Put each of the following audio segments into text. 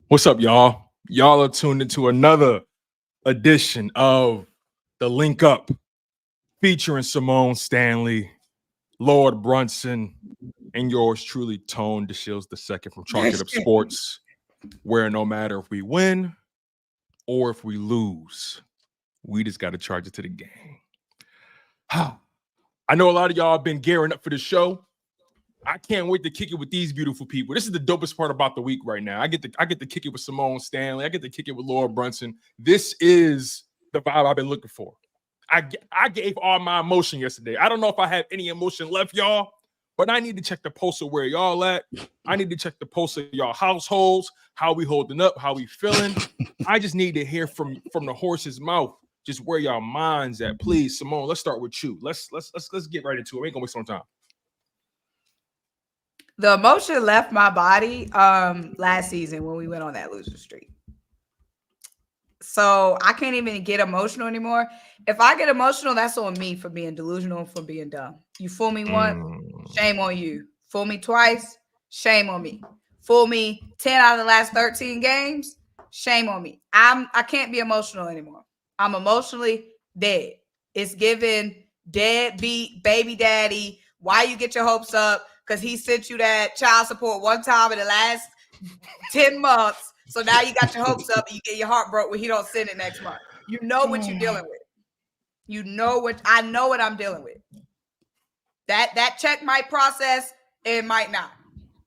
What's up, y'all? Y'all are tuned into another edition of the Linc Up featuring Symone Stanley, Lord Brunson, and yours truly, Tone DeShields II from Chalk It Up Sports, where no matter if we win or if we lose, we just got to charge it to the game. I know a lot of y'all have been gearing up for the show. I can't wait to kick it with these beautiful people. This is the dopest part about the week right now. I get to kick it with Symone Stanley. I get to kick it with Lord Brunson. This is the vibe I've been looking for. I gave all my emotion yesterday. I don't know if I have any emotion left, y'all, but I need to check the pulse of where y'all at. I need to check the pulse of y'all households, how we holding up, how we feeling. I just need to hear from the horse's mouth just where y'all minds at. Please, Symone, let's start with you. Let's get right into it. We ain't gonna waste no time. The emotion left my body last season when we went on that loser streak. So I can't even get emotional anymore. If I get emotional, that's on me for being delusional and for being dumb. You fool me once, shame on you. Fool me twice, shame on me. Fool me 10 out of the last 13 games, shame on me. I can't be emotional anymore. I'm emotionally dead. It's given deadbeat baby daddy. Why you get your hopes up? Because he sent you that child support one time in the last 10 months. So now you got your hopes up and you get your heart broke when he don't send it next month. You know what you're dealing with. You know what I know what I'm dealing with. That check might process, it might not.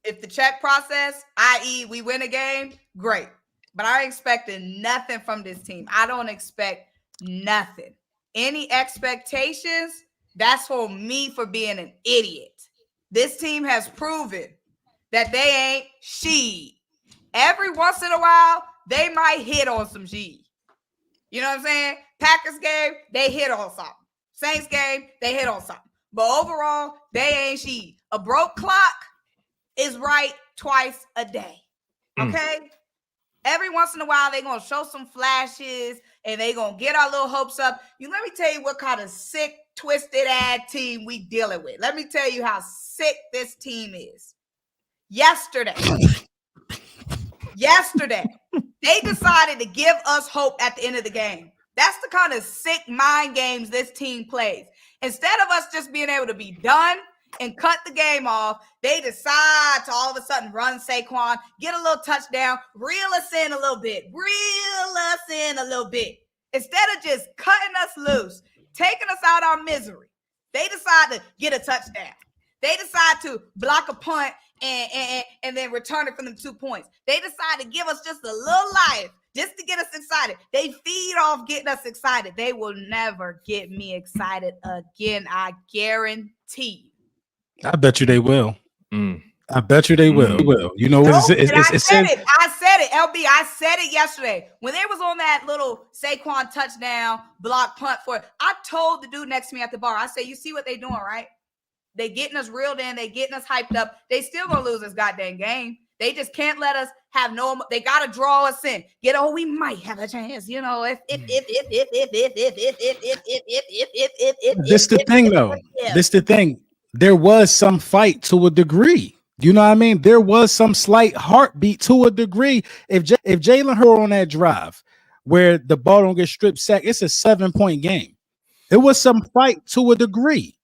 If the check process, i.e. we win a game, great. But I ain't expecting nothing from this team. I don't expect nothing. Any expectations, that's for me for being an idiot. This team has proven that they ain't shit. Every once in a while, they might hit on some shit. You know what I'm saying? Packers game, they hit on something. Saints game, they hit on something. But overall, they ain't shit. A broke clock is right twice a day. Okay? Every once in a while, they're going to show some flashes and they're going to get our little hopes up. Let me tell you what kind of sick, twisted-ass team we dealing with. Let me tell you how sick this team is. Yesterday, they decided to give us hope at the end of the game. That's the kind of sick mind games this team plays. Instead of us just being able to be done and cut the game off, they decide to all of a sudden run Saquon, get a little touchdown, reel us in a little bit. Instead of just cutting us loose, taking us out our misery, they decide to get a touchdown. They decide to block a punt and then return it from them 2 points. They decide to give us just a little life just to get us excited. They feed off getting us excited. They will never get me excited again. I guarantee. I bet you they will. I bet you they will. You know, I said it, LB. I said it yesterday when they was on that little Saquon touchdown block punt for it. I told the dude next to me at the bar. I said, "You see what they doing, right? They getting us reeled in. They getting us hyped up. They still gonna lose this goddamn game. They just can't let us have no. They gotta draw us in. We might have a chance. You know, if. This the thing, though. This the thing. There was some fight to a degree. You know what I mean? There was some slight heartbeat to a degree. If Jalen Hurts on that drive where the ball don't get strip sacked, it's a 7-point game. It was some fight to a degree.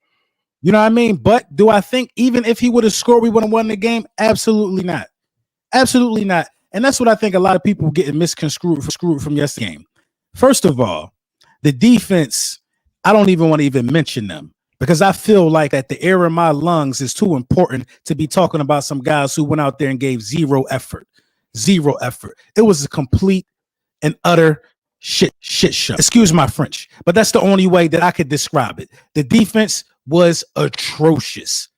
You know what I mean? But do I think even if he would have scored, we would have won the game? Absolutely not. Absolutely not. And that's what I think a lot of people getting misconstrued from yesterday's game. First of all, the defense, I don't even want to even mention them. Because I feel like that the air in my lungs is too important to be talking about some guys who went out there and gave zero effort. Zero effort. It was a complete and utter shit show. Excuse my French, but that's the only way that I could describe it. The defense was atrocious.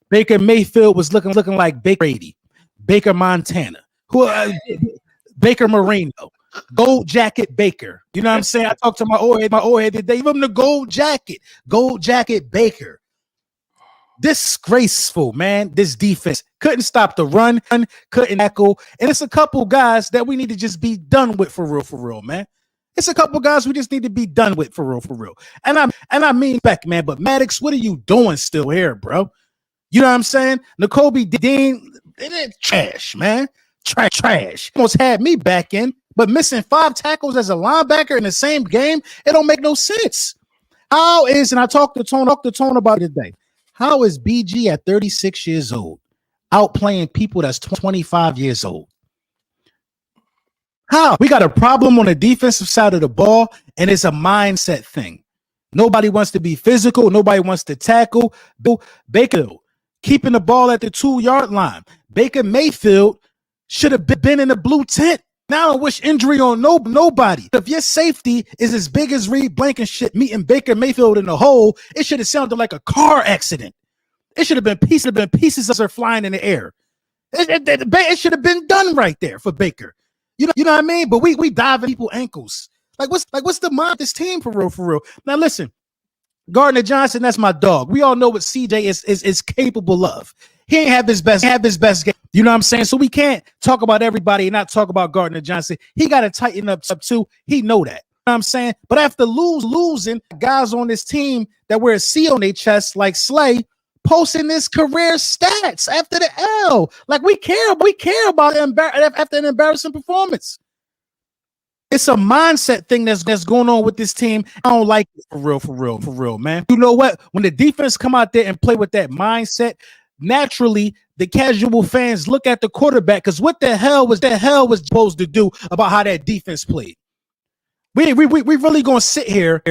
Baker Mayfield was looking like Baker Brady, Baker Montana, Baker Marino. Gold jacket Baker. You know what I'm saying? I talked to my old head today. Give him the gold jacket Baker. Disgraceful, man. This defense couldn't stop the run, couldn't tackle. And it's a couple guys that we need to just be done with for real, man. It's a couple guys we just need to be done with for real. And I mean back, man. But Maddox, what are you doing still here, bro? You know what I'm saying? N'Kobe Dean, trash, man. Trash. Almost had me back in, but missing 5 tackles as a linebacker in the same game, it don't make no sense. How is, and I talked to Tone about it today, how is BG at 36 years old outplaying people that's 25 years old? How? We got a problem on the defensive side of the ball, and it's a mindset thing. Nobody wants to be physical. Nobody wants to tackle. Baker keeping the ball at the 2-yard line. Baker Mayfield should have been in the blue tent. Now I don't wish injury on nobody. If your safety is as big as Reed Blankenship meeting Baker Mayfield in the hole, it should have sounded like a car accident. It should have been pieces of her flying in the air. It should have been done right there for Baker. You know what I mean? But we dive in people's ankles. What's the mind of this team for real? Now listen, Gardner Johnson, that's my dog. We all know what CJ is capable of. He ain't have his best game. You know what I'm saying? So we can't talk about everybody and not talk about Gardner Johnson. He got to tighten up too. He know that. You know what I'm saying? But after losing guys on this team that wear a C on their chest like Slay, posting his career stats after the L. Like we care about after an embarrassing performance. It's a mindset thing that's going on with this team. I don't like it for real, man. You know what? When the defense come out there and play with that mindset, naturally the casual fans look at the quarterback because what the hell was supposed to do about how that defense played? We really gonna sit here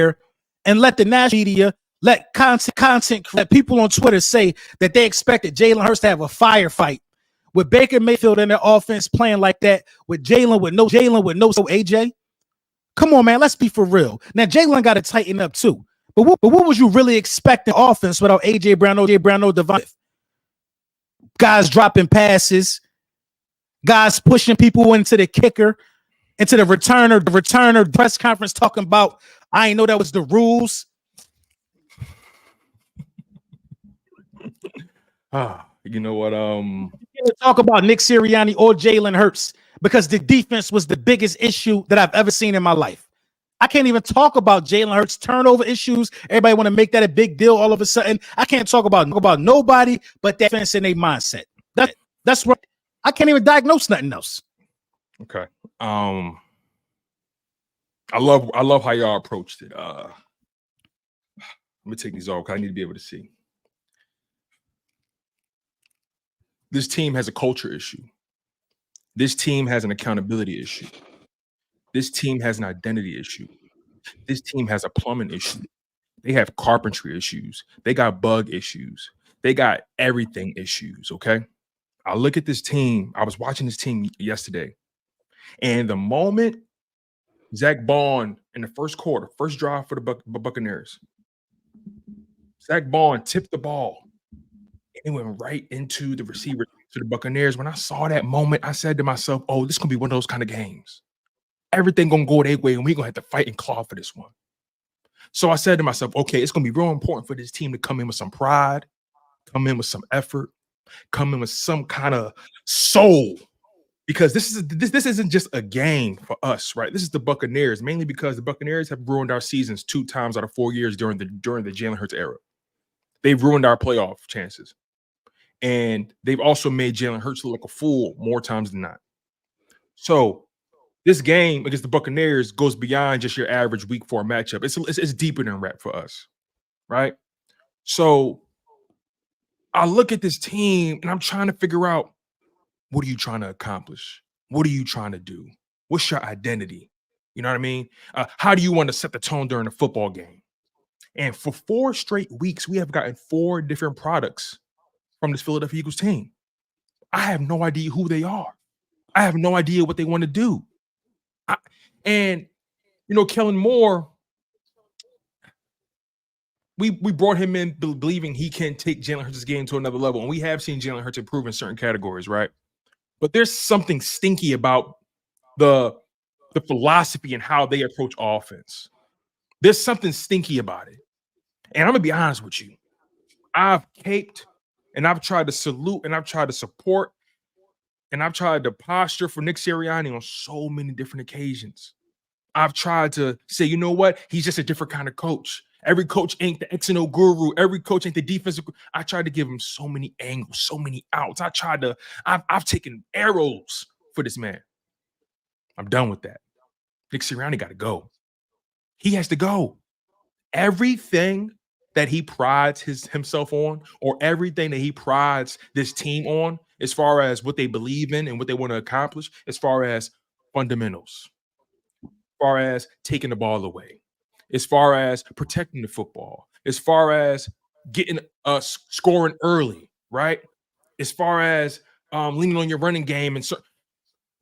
and let the national media, let content, let people on Twitter say that they expected Jalen Hurts to have a firefight with Baker Mayfield in their offense playing like that, with Jalen with no AJ. Come on, man, let's be for real. Now Jalen got to tighten up too. But what was you really expecting offense without AJ Brown, no Devon? Guys dropping passes, guys pushing people into the kicker, into the returner press conference talking about, I ain't know that was the rules. You know what? Talk about Nick Sirianni or Jalen Hurts because the defense was the biggest issue that I've ever seen in my life. I can't even talk about Jalen Hurts turnover issues. Everybody want to make that a big deal all of a sudden. I can't talk about nobody but that defense and their mindset. That's what I can't even diagnose nothing else. Okay. I love how y'all approached it. Let me take these off because I need to be able to see. This team has a culture issue. This team has an accountability issue. This team has an identity issue. This team has a plumbing issue. They have carpentry issues. They got bug issues. They got everything issues, okay? I look at this team. I was watching this team yesterday. And the moment Zach Bond in the first quarter, first drive for the Buccaneers, Zach Bond tipped the ball. It went right into the receiver to the Buccaneers. When I saw that moment, I said to myself, oh, this is going to be one of those kind of games. Everything going to go their way, and we're going to have to fight and claw for this one. So I said to myself, okay, it's going to be real important for this team to come in with some pride, come in with some effort, come in with some kind of soul. Because this isn't just a game for us, right? This is the Buccaneers, mainly because the Buccaneers have ruined our seasons 2 times out of 4 years during the Jalen Hurts era. They've ruined our playoff chances. And they've also made Jalen Hurts look like a fool more times than not. So this game against the Buccaneers goes beyond just your average week 4 matchup. It's deeper than rap for us, right? So I look at this team and I'm trying to figure out, what are you trying to accomplish? What are you trying to do? What's your identity? You know what I mean? How do you want to set the tone during a football game? And for 4 straight weeks, we have gotten 4 different products from this Philadelphia Eagles team. I have no idea who they are. I have no idea what they want to do. And, you know, Kellen Moore, we brought him in believing he can take Jalen Hurts' game to another level. And we have seen Jalen Hurts improve in certain categories, right? But there's something stinky about the philosophy and how they approach offense. There's something stinky about it. And I'm going to be honest with you. I've caped and I've tried to salute and I've tried to support and I've tried to posture for Nick Sirianni on so many different occasions. I've tried to say, you know what? He's just a different kind of coach. Every coach ain't the X and O guru. Every coach ain't the defensive. I tried to give him so many angles, so many outs. I've taken arrows for this man. I'm done with that. Nick Sirianni got to go. He has to go. Everything that he prides himself on, or everything that he prides this team on, as far as what they believe in and what they want to accomplish, as far as fundamentals, as far as taking the ball away, as far as protecting the football, as far as getting scoring early, right? As far as leaning on your running game. And so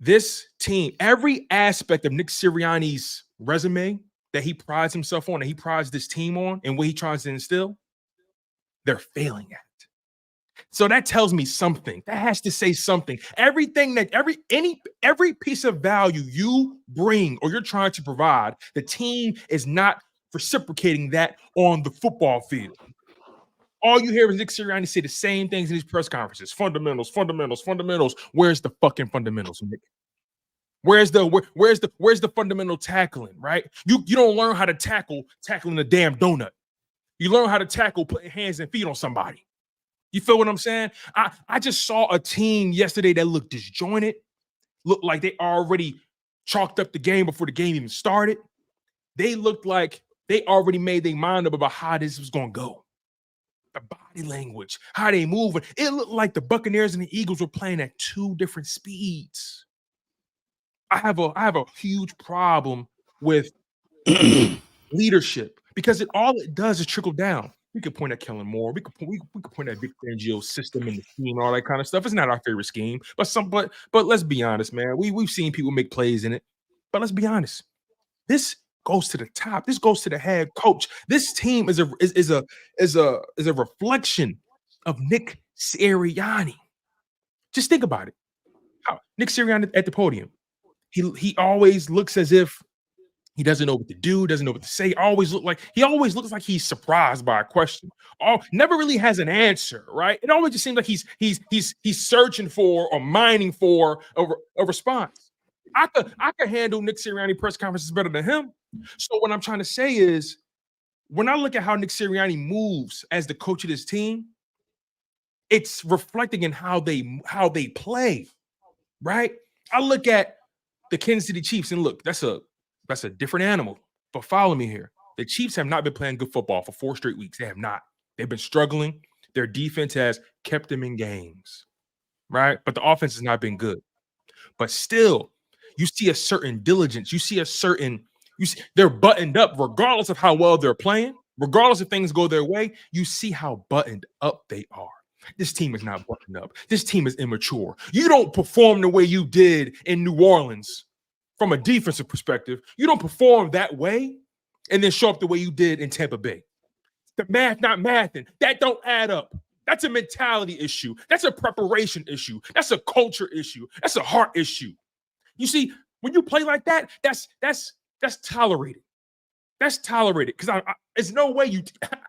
this team, every aspect of Nick Sirianni's resume that he prides himself on, and he prides this team on, and what he tries to instill, they're failing at. So that tells me something. That has to say something. Everything that every piece of value you bring or you're trying to provide, the team is not reciprocating that on the football field. All you hear is Nick Sirianni say the same things in these press conferences. Fundamentals, fundamentals, fundamentals. Where's the fucking fundamentals, Nick? Where's the fundamental tackling, right? You don't learn how to tackling a damn donut. You learn how to tackle putting hands and feet on somebody. You feel what I'm saying? I just saw a team yesterday that looked disjointed, looked like they already chalked up the game before the game even started. They looked like they already made their mind up about how this was going to go. The body language, how they move. It looked like the Buccaneers and the Eagles were playing at two different speeds. I have a huge problem with leadership, because all it does is trickle down. We could point at Kellen Moore. We could point at Vic Fangio's system and the scheme and all that kind of stuff. It's not our favorite scheme, but let's be honest, man. We've seen people make plays in it, but let's be honest. This goes to the top. This goes to the head coach. This team is a reflection of Nick Sirianni. Just think about it. How Nick Sirianni at the podium. He always looks as if he doesn't know what to do, doesn't know what to say. He always looks like he's surprised by a question. Never really has an answer, right? It always just seems like he's searching for or mining for a response. I could handle Nick Sirianni press conferences better than him. So what I'm trying to say is, when I look at how Nick Sirianni moves as the coach of this team, it's reflecting in how they play, right? I look at the Kansas City Chiefs, and look, that's a different animal. But follow me here. The Chiefs have not been playing good football for 4 straight weeks. They have not. They've been struggling. Their defense has kept them in games, right? But the offense has not been good. But still, you see a certain diligence. They're buttoned up regardless of how well they're playing. Regardless if things go their way, you see how buttoned up they are. This team is not buttoned up. This team is immature. You don't perform the way you did in New Orleans from a defensive perspective. You don't perform that way and then show up the way you did in Tampa Bay. The math not mathing. That don't add up. That's a mentality issue. That's a preparation issue. That's a culture issue. That's a heart issue. You see, when you play like that, that's tolerated. That's tolerated, because there's no way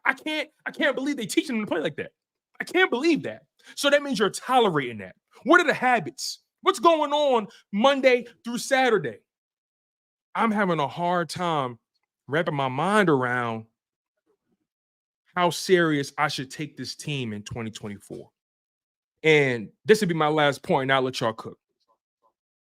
I can't believe they teach them to play like that. I can't believe that. So that means you're tolerating that. What are the habits? What's going on Monday through Saturday? I'm having a hard time wrapping my mind around how serious I should take this team in 2024. And this would be my last point, and I'll let y'all cook.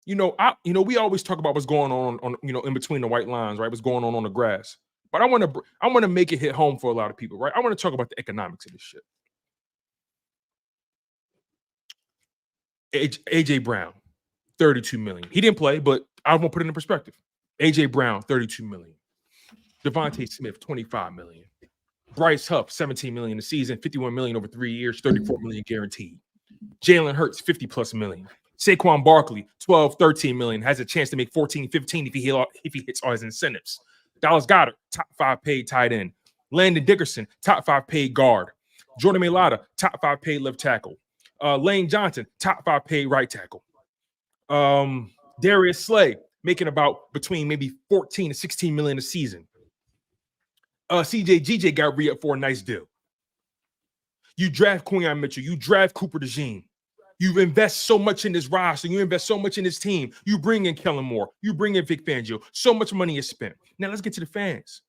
We always talk about what's going on in between the white lines, right? What's going on the grass. But I want to make it hit home for a lot of people, right? I want to talk about the economics of this shit. AJ Brown, $32 million. He didn't play, but I won't put it in perspective. AJ Brown, $32 million. Devontae Smith, $25 million. Bryce Huff, $17 million a season, $51 million over 3 years, $34 million guaranteed. Jalen Hurts, $50+ million. Saquon Barkley, $12, $13 million, has a chance to make $14, $15 if he hits all his incentives. Dallas Goedert, top 5 paid tight end. Landon Dickerson, top 5 paid guard. Jordan Mailata, top 5 paid left tackle. Lane Johnson, top 5 paid right tackle. Darius Slay, making about between maybe 14 and 16 million a season. CJ got re-up for a nice deal. You draft Quinyon Mitchell. You draft Cooper DeJean. You invest so much in this roster. You invest so much in this team. You bring in Kellen Moore. You bring in Vic Fangio. So much money is spent. Now let's get to the fans.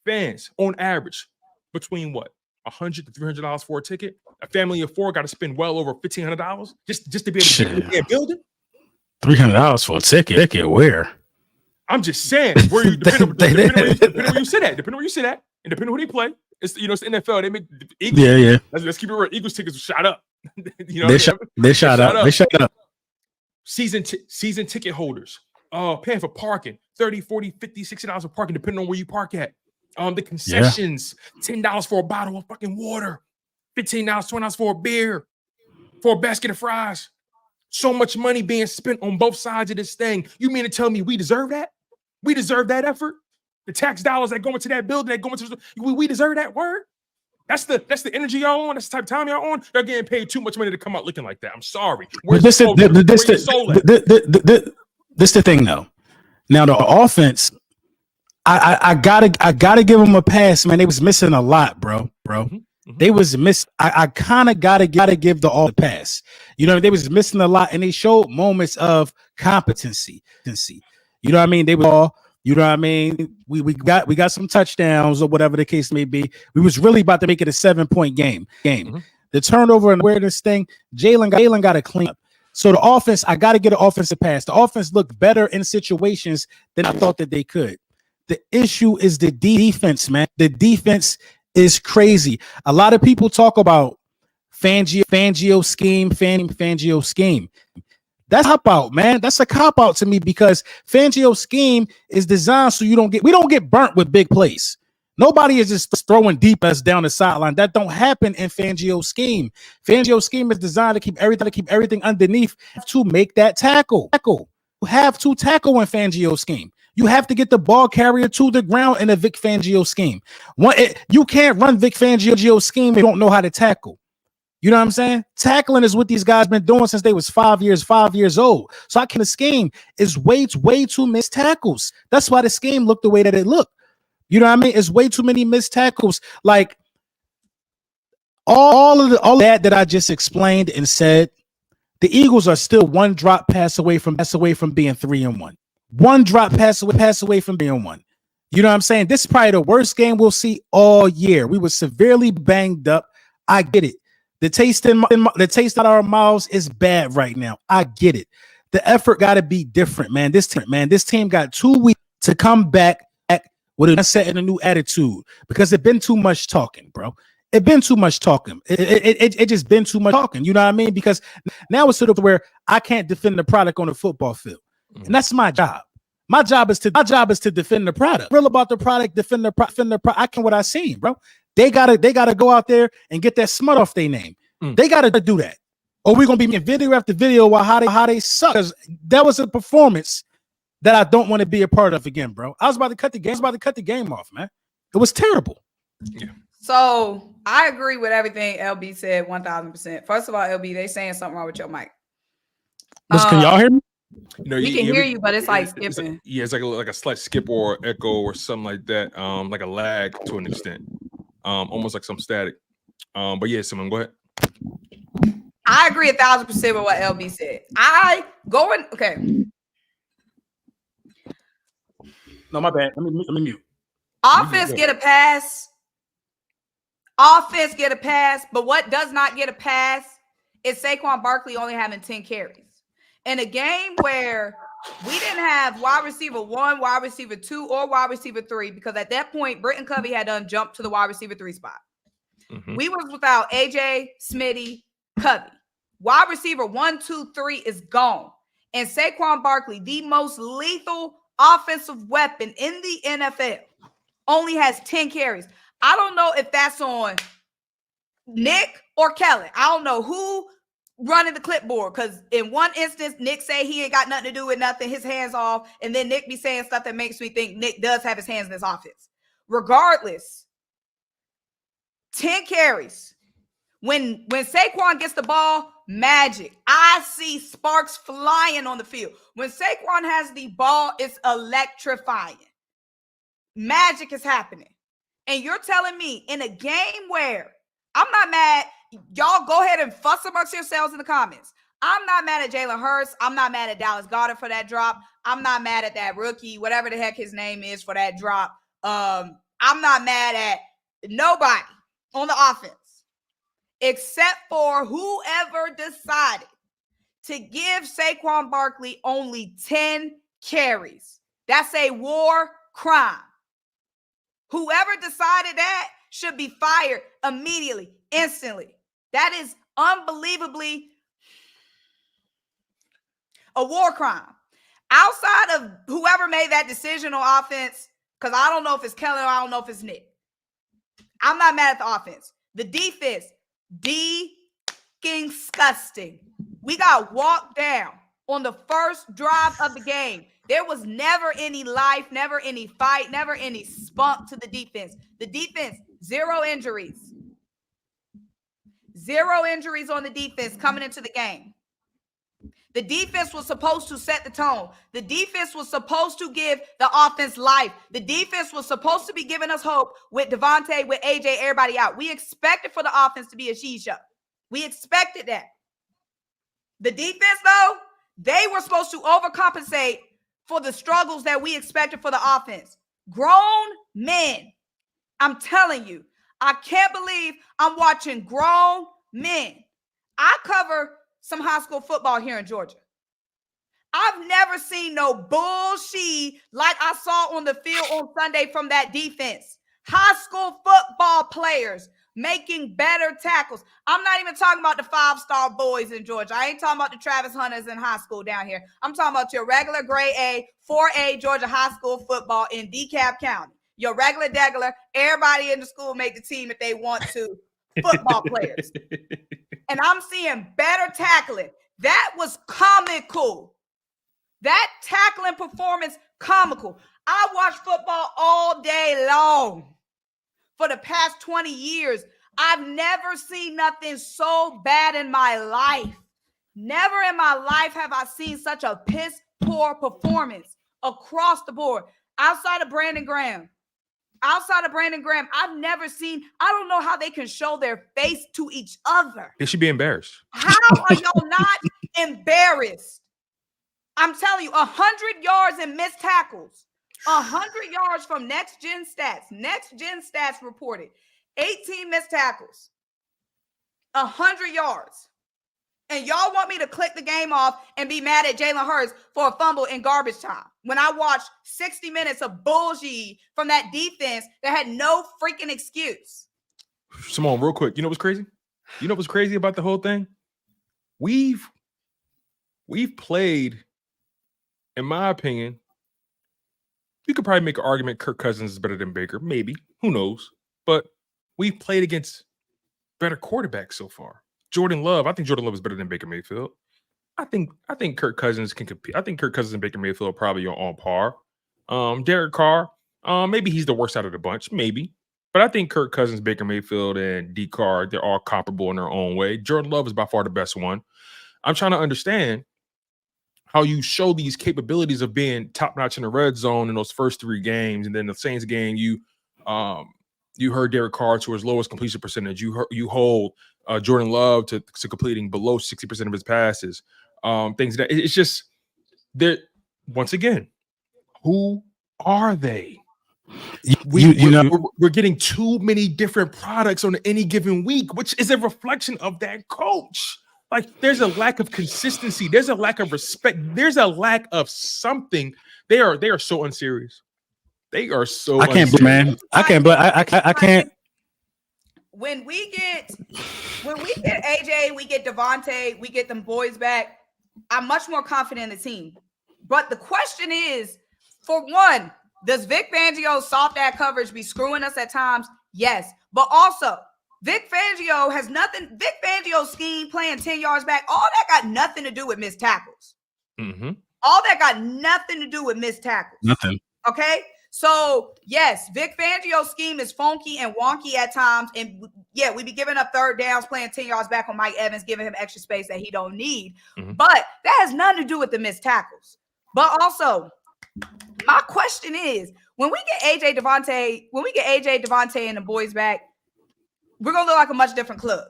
Fans, on average, between what? $100 to $300 for a ticket. A family of 4 got to spend well over $1,500 just to be able to get in a building. $300 for a ticket. Where? I'm just saying. Where you depending where you sit at, and depending who they play. It's it's the NFL. They make Eagles. Yeah. Let's keep it real. Eagles tickets were shot up. They shot up. Season ticket holders. Paying for parking, $30, $40, $50, $60 for parking, depending on where you park at. The concessions, $10 for a bottle of fucking water, $15, $20 for a beer, for a basket of fries. So much money being spent on both sides of this thing. You mean to tell me we deserve that? We deserve that effort? The tax dollars that go into that building, that go into we deserve that word? That's the energy y'all on. That's the type of time y'all on. They're getting paid too much money to come out looking like that. I'm sorry. This the thing though. Now the offense, I gotta give them a pass, man. They was missing a lot, bro. They was miss. I kind of gotta give the all the pass. They was missing a lot, and they showed moments of competency. You know what I mean? They were all. You know what I mean? We got some touchdowns or whatever the case may be. We was really about to make it a 7-point game. The turnover and awareness thing, Jalen got to clean up. So the offense, I got to get an offensive pass. The offense looked better in situations than I thought that they could. The issue is the defense, man. The defense is crazy. A lot of people talk about Fangio scheme. That's a cop out, man. That's a cop out to me because Fangio's scheme is designed so we don't get burnt with big plays. Nobody is just throwing deep us down the sideline. That don't happen in Fangio's scheme. Fangio's scheme is designed to keep everything underneath to make that tackle. You have to tackle in Fangio's scheme. You have to get the ball carrier to the ground in a Vic Fangio scheme. You can't run Vic Fangio's scheme if you don't know how to tackle. You know what I'm saying? Tackling is what these guys been doing since they was 5 years old. So the scheme is way too missed tackles. That's why the scheme looked the way that it looked. You know what I mean? It's way too many missed tackles. Like all that I just explained and said, the Eagles are still one drop pass away from being 3-1. One drop pass away from being 1. You know what I'm saying? This is probably the worst game we'll see all year. We were severely banged up. I get it. The taste out of our mouths is bad right now. I get it. The effort got to be different, man. This team got 2 weeks to come back with a set and a new attitude because it's been too much talking, bro. It's been too much talking. It just been too much talking. You know what I mean? Because now it's sort of where I can't defend the product on the football field, and that's my job. My job is to defend the product. Real about the product, defend the product. I can what I seen, bro. They gotta go out there and get that smut off their name. They gotta do that, or we're gonna be making video after video while how they suck. Because that was a performance that I don't want to be a part of again, bro. I was about to cut the game off, man. It was terrible. Yeah. So I agree with everything LB said 1,000%. First of all, LB, they saying something wrong with your mic. Can y'all hear me? We can hear you, but it's like skipping. It's like a slight skip or echo or something like that. Like a lag to an extent. Almost like some static. But yeah, Symone, go ahead. I agree 1,000% with what LB said. Okay. No, my bad. Let me mute. Offense get a pass. But what does not get a pass is Saquon Barkley only having 10 carries. In a game where we didn't have wide receiver 1, wide receiver 2, or wide receiver 3, because at that point, Britton Covey had done jumped to the wide receiver 3 spot. Mm-hmm. We was without AJ, Smitty, Covey. Wide receiver 1, 2, 3 is gone. And Saquon Barkley, the most lethal offensive weapon in the NFL, only has 10 carries. I don't know if that's on Nick or Kellen. I don't know who running the clipboard, because in one instance, Nick say he ain't got nothing to do with nothing, his hands off, and then Nick be saying stuff that makes me think Nick does have his hands in his offense. Regardless, 10 carries. When Saquon gets the ball, magic. I see sparks flying on the field. When Saquon has the ball, it's electrifying. Magic is happening. And you're telling me in a game where I'm not mad, y'all go ahead and fuss amongst yourselves in the comments. I'm not mad at Jalen Hurts. I'm not mad at Dallas Goedert for that drop. I'm not mad at that rookie, whatever the heck his name is, for that drop. I'm not mad at nobody on the offense except for whoever decided to give Saquon Barkley only 10 carries. That's a war crime. Whoever decided that should be fired immediately, instantly. That is unbelievably a war crime. Outside of whoever made that decision on offense, because I don't know if it's Kellen or I don't know if it's Nick. I'm not mad at the offense. The defense, disgusting. We got walked down on the first drive of the game. There was never any life, never any fight, never any spunk to the defense. The defense, 0 injuries. 0 injuries on the defense coming into the game. The defense was supposed to set the tone. The defense was supposed to give the offense life. The defense was supposed to be giving us hope with Devontae, with AJ, everybody out. We expected for the offense to be a she show. We expected that. The defense, though, they were supposed to overcompensate for the struggles that we expected for the offense. Grown men. I'm telling you, I can't believe I'm watching grown men. I cover some high school football here in Georgia. I've never seen no bullshit like I saw on the field on Sunday from that defense. High school football players making better tackles. I'm not even talking about the 5-star boys in Georgia. I ain't talking about the Travis Hunters in high school down here. I'm talking about your regular grade A, 4A Georgia high school football in DeKalb County. Your regular degular, everybody in the school make the team if they want to. Football players. And I'm seeing better tackling. That was comical. That tackling performance, comical. I watch football all day long. For the past 20 years, I've never seen nothing so bad in my life. Never in my life have I seen such a piss poor performance across the board. Outside of Brandon Graham, I've never seen, I don't know how they can show their face to each other. They should be embarrassed. How are y'all not embarrassed? I'm telling you, 100 yards and missed tackles. 100 yards from Next Gen Stats. Next Gen Stats reported 18 missed tackles. 100 yards. And y'all want me to click the game off and be mad at Jalen Hurts for a fumble in garbage time when I watched 60 minutes of bullshit from that defense that had no freaking excuse. Symone, real quick, you know what's crazy? You know what's crazy about the whole thing? We've played, in my opinion, you could probably make an argument Kirk Cousins is better than Baker. Maybe. Who knows? But we've played against better quarterbacks so far. Jordan Love, I think Jordan Love is better than Baker Mayfield. I think Kirk Cousins can compete. I think Kirk Cousins and Baker Mayfield are probably on par. Derek Carr, maybe he's the worst out of the bunch, maybe. But I think Kirk Cousins, Baker Mayfield, and D. Carr, they're all comparable in their own way. Jordan Love is by far the best one. I'm trying to understand how you show these capabilities of being top-notch in the red zone in those first 3 games, and then the Saints game, you heard Derek Carr to his lowest completion percentage. You hold Jordan Love to completing below 60% of his passes. Things that it's just there. Once again, who are they? We're getting too many different products on any given week, which is a reflection of that coach. Like, there's a lack of consistency. There's a lack of respect. There's a lack of something. They are so unserious. They are so. I can't, man. I can't. But I can't. When we get AJ, we get Devontae, we get them boys back. I'm much more confident in the team. But the question is, for one, does Vic Fangio's soft ad coverage be screwing us at times? Yes. But also, Vic Fangio has nothing. Vic Fangio's scheme playing 10 yards back, all that got nothing to do with missed tackles. Mm-hmm. All that got nothing to do with missed tackles. Nothing. Okay? So, yes, Vic Fangio's scheme is funky and wonky at times. And, yeah, we be giving up third downs, playing 10 yards back on Mike Evans, giving him extra space that he don't need. Mm-hmm. But that has nothing to do with the missed tackles. But also, my question is, when we get AJ Devontae and the boys back, we're going to look like a much different club.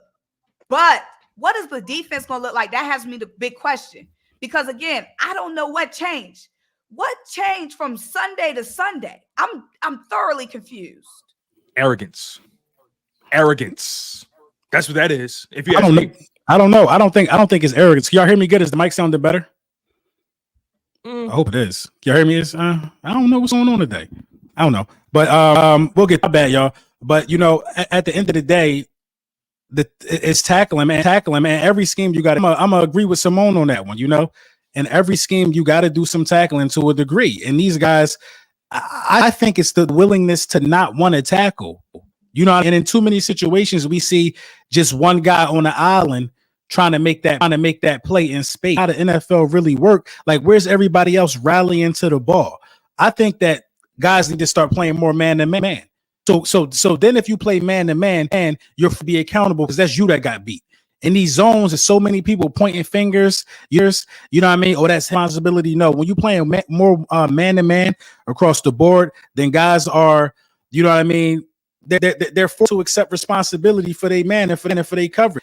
But what is the defense going to look like? That has me the big question. Because, again, I don't know what changed. What changed from Sunday to Sunday? I'm thoroughly confused. Arrogance. That's what that is. If you I don't know. I don't think it's arrogance. Can y'all hear me good? Is the mic sounding better? I hope it is. Can y'all hear me? I don't know what's going on today. I don't know. But we'll get that, y'all. But at the end of the day, it's tackling, man. Every scheme you got. I'm gonna agree with Symone on that one. In every scheme you got to do some tackling to a degree. And these guys, I think it's the willingness to not want to tackle. And in too many situations we see just one guy on the island trying to make that play in space. How the NFL really work? Like, where's everybody else rallying to the ball? I think that guys need to start playing more man to man. So then if you play man to man, and you'll be accountable because that's you that got beat. In these zones, there's so many people pointing fingers. You know what I mean? Oh, that's responsibility. No, when you playing more man to man across the board, then guys are, you know what I mean? They're forced to accept responsibility for their man and for their coverage.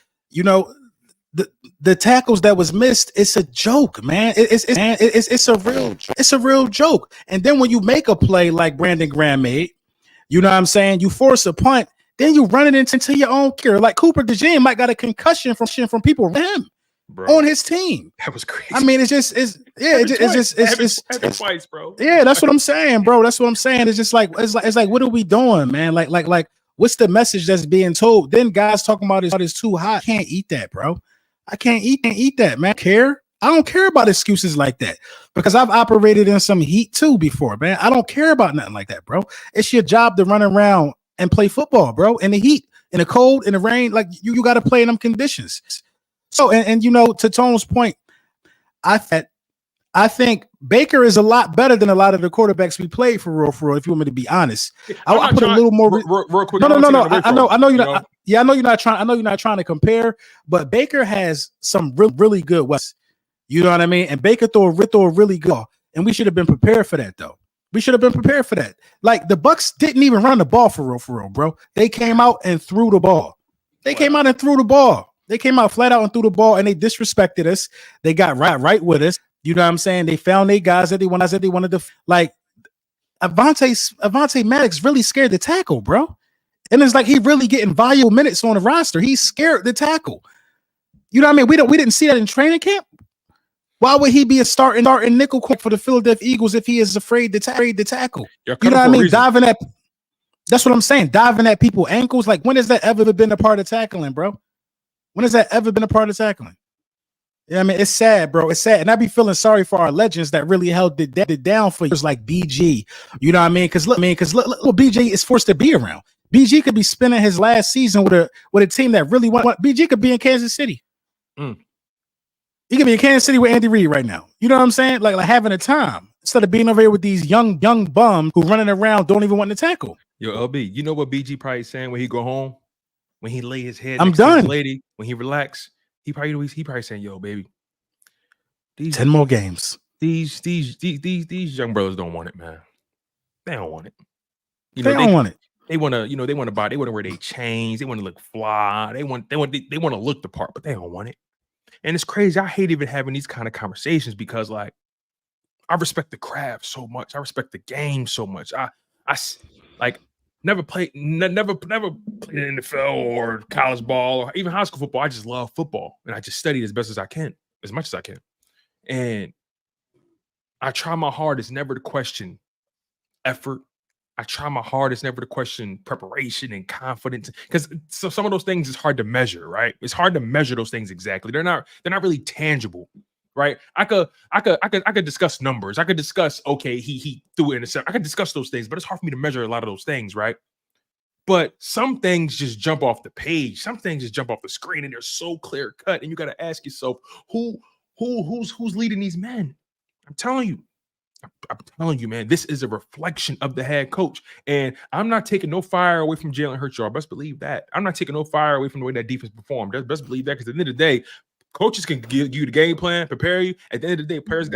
The tackles that was missed, it's a joke, man. It's a real joke. And then when you make a play like Brandon Graham made, you know what I'm saying? You force a punt, then you run it into your own kicker. Like Cooper DeJean might got a concussion from people around him. Bro, on his team. That was crazy. I mean, it's twice, bro. Yeah, that's what I'm saying, bro. That's what I'm saying. It's just like it's like what are we doing, man? Like what's the message that's being told? Then guys talking about it's too hot. I can't eat that, bro. I can't eat that, man. I don't care about excuses like that because I've operated in some heat too before, man. I don't care about nothing like that, bro. It's your job to run around and play football, bro. In the heat, in the cold, in the rain, like you got to play in them conditions. So, and to Tone's point, I think Baker is a lot better than a lot of the quarterbacks we played for real. If you want me to be honest, I put a little more real quick. No. I know you're not. Yeah, I know you're not trying. I know you're not trying to compare, but Baker has some really good weapons. You know what I mean? And Baker threw a really good, and we should have been prepared for that, though. We should have been prepared for that. Like the Bucs didn't even run the ball for real, bro. They came out and threw the ball. They came out flat out and threw the ball, and they disrespected us. They got right with us. You know what I'm saying? They found their guys that they wanted to like. Avonte Maddox really scared to tackle, bro. And it's like he really getting valuable minutes on the roster. He's scared to tackle. You know what I mean? We didn't see that in training camp. Why would he be a starting nickel for the Philadelphia Eagles if he is afraid to tackle? You know what I mean? That's what I'm saying. Diving at people's ankles. Like, when has that ever been a part of tackling, bro? When has that ever been a part of tackling? Yeah, I mean, it's sad, bro. It's sad. And I be feeling sorry for our legends that really held it down for years, like BG. You know what I mean? Because look, BG is forced to be around. BG could be spending his last season with a team that really want. BG could be in Kansas City. He could be in Kansas City with Andy Reid right now. You know what I'm saying? Like having a time instead of being over here with these young bums who running around don't even want to tackle. Yo, LB, you know what BG probably saying when he go home, when he lay his head I'm next done. to his lady, when he relax, he probably saying, "Yo, baby, 10 more games. These young brothers don't want it, man. They don't want it. They don't want it. They want to, they want to buy. They want to wear their chains. They want to look fly. They want to look the part, but they don't want it. And it's crazy. I hate even having these kind of conversations because, like, I respect the craft so much. I respect the game so much. I like never played in NFL or college ball or even high school football. I just love football and I just study as best as I can, as much as I can. And I try my hardest never to question effort. I try my hardest never to question preparation and confidence, because some of those things is hard to measure, right? It's hard to measure those things exactly. They're not really tangible, right? I could discuss numbers. I could discuss, okay, he threw it in a I could discuss those things, but it's hard for me to measure a lot of those things, right? But some things just jump off the page. Some things just jump off the screen, and they're so clear cut. And you got to ask yourself, who's leading these men? I'm telling you, man, this is a reflection of the head coach. And I'm not taking no fire away from Jalen Hurts, y'all. Best believe that. I'm not taking no fire away from the way that defense performed. Best believe that, because at the end of the day, coaches can give you the game plan, prepare you. At the end of the day, players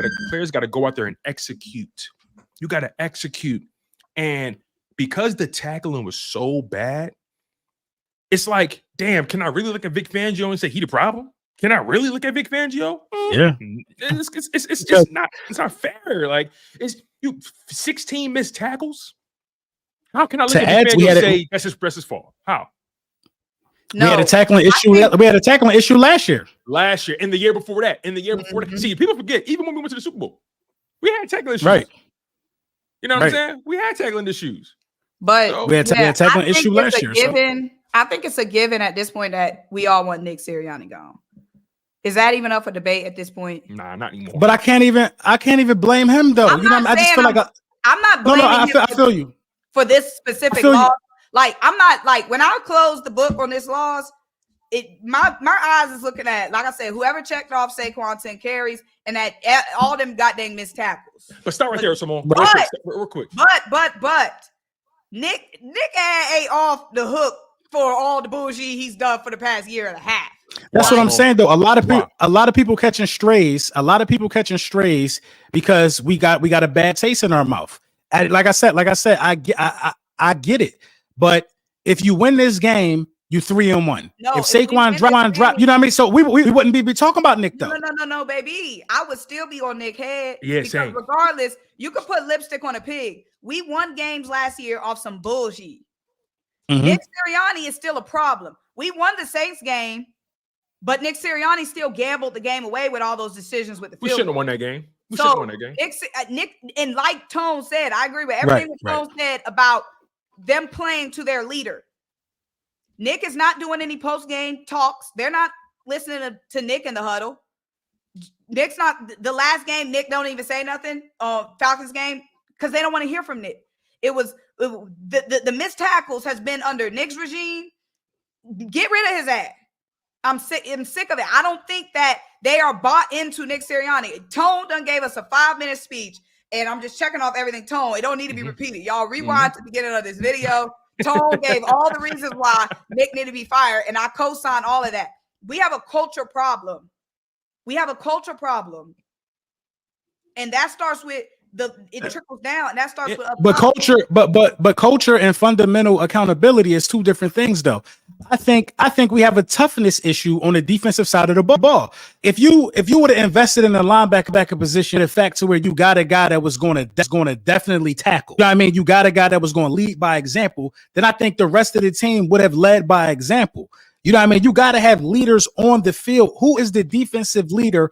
got to go out there and execute. You got to execute. And because the tackling was so bad, it's like, damn, can I really look at Vic Fangio and say he the problem? Can I really look at Vic Fangio? Yeah, it's just not fair. Like, it's you 16 missed tackles. How can I look at Vic Fangio and say that's his fault? How? No, we had a tackling issue. We had a tackling issue last year. And the year before that. See, people forget. Even when we went to the Super Bowl, we had tackling issues. Right. You know what I'm saying? We had tackling issues. But we had tackling issue last year. I think it's a given at this point that we all want Nick Sirianni gone. Is that even up for debate at this point? Nah, not anymore. But I can't even blame him though. You know, I just feel like I'm not blaming him. I feel you for this specific law. Like, I'm not like when I close the book on this laws, my eyes is looking at, like I said, whoever checked off Saquon 10 carries and that all them goddamn missed tackles. But start right there, Symone. Real quick. But Nick ain't off the hook for all the bullshit he's done for the past year and a half. That's what I'm saying though. A lot of people catching strays. A lot of people catching strays because we got a bad taste in our mouth. Like I said, I get it. But if you win this game, you 3-1. No, if Saquon drop, you know what I mean? So we wouldn't be talking about Nick though. No, baby. I would still be on Nick head. Yeah, because same. Regardless, you could put lipstick on a pig. We won games last year off some bullshit. Nick Sirianni is still a problem. We won the Saints game, but Nick Sirianni still gambled the game away with all those decisions with the field. We shouldn't have won that game. Nick, and like Tone said, I agree with everything Tone said about them playing to their leader. Nick is not doing any post-game talks. They're not listening to Nick in the huddle. Nick's not the last game. Nick don't even say nothing. Falcons game because they don't want to hear from Nick. The missed tackles has been under Nick's regime. Get rid of his ass. I'm sick of it. I don't think that they are bought into Nick Sirianni. Tone done gave us a 5-minute speech, and I'm just checking off everything. Tone, it don't need to be repeated. Y'all rewind to the beginning of this video. Tone gave all the reasons why Nick needed to be fired, and I co-sign all of that. We have a culture problem. And that starts with it trickles down, and that starts with but culture and fundamental accountability is two different things though. I think we have a toughness issue on the defensive side of the ball. If you would have invested in a linebacker position, in fact, to where you got a guy that's going to definitely tackle. You know what I mean? You got a guy that was going to lead by example, then I think the rest of the team would have led by example. You know what I mean? You got to have leaders on the field. Who is the defensive leader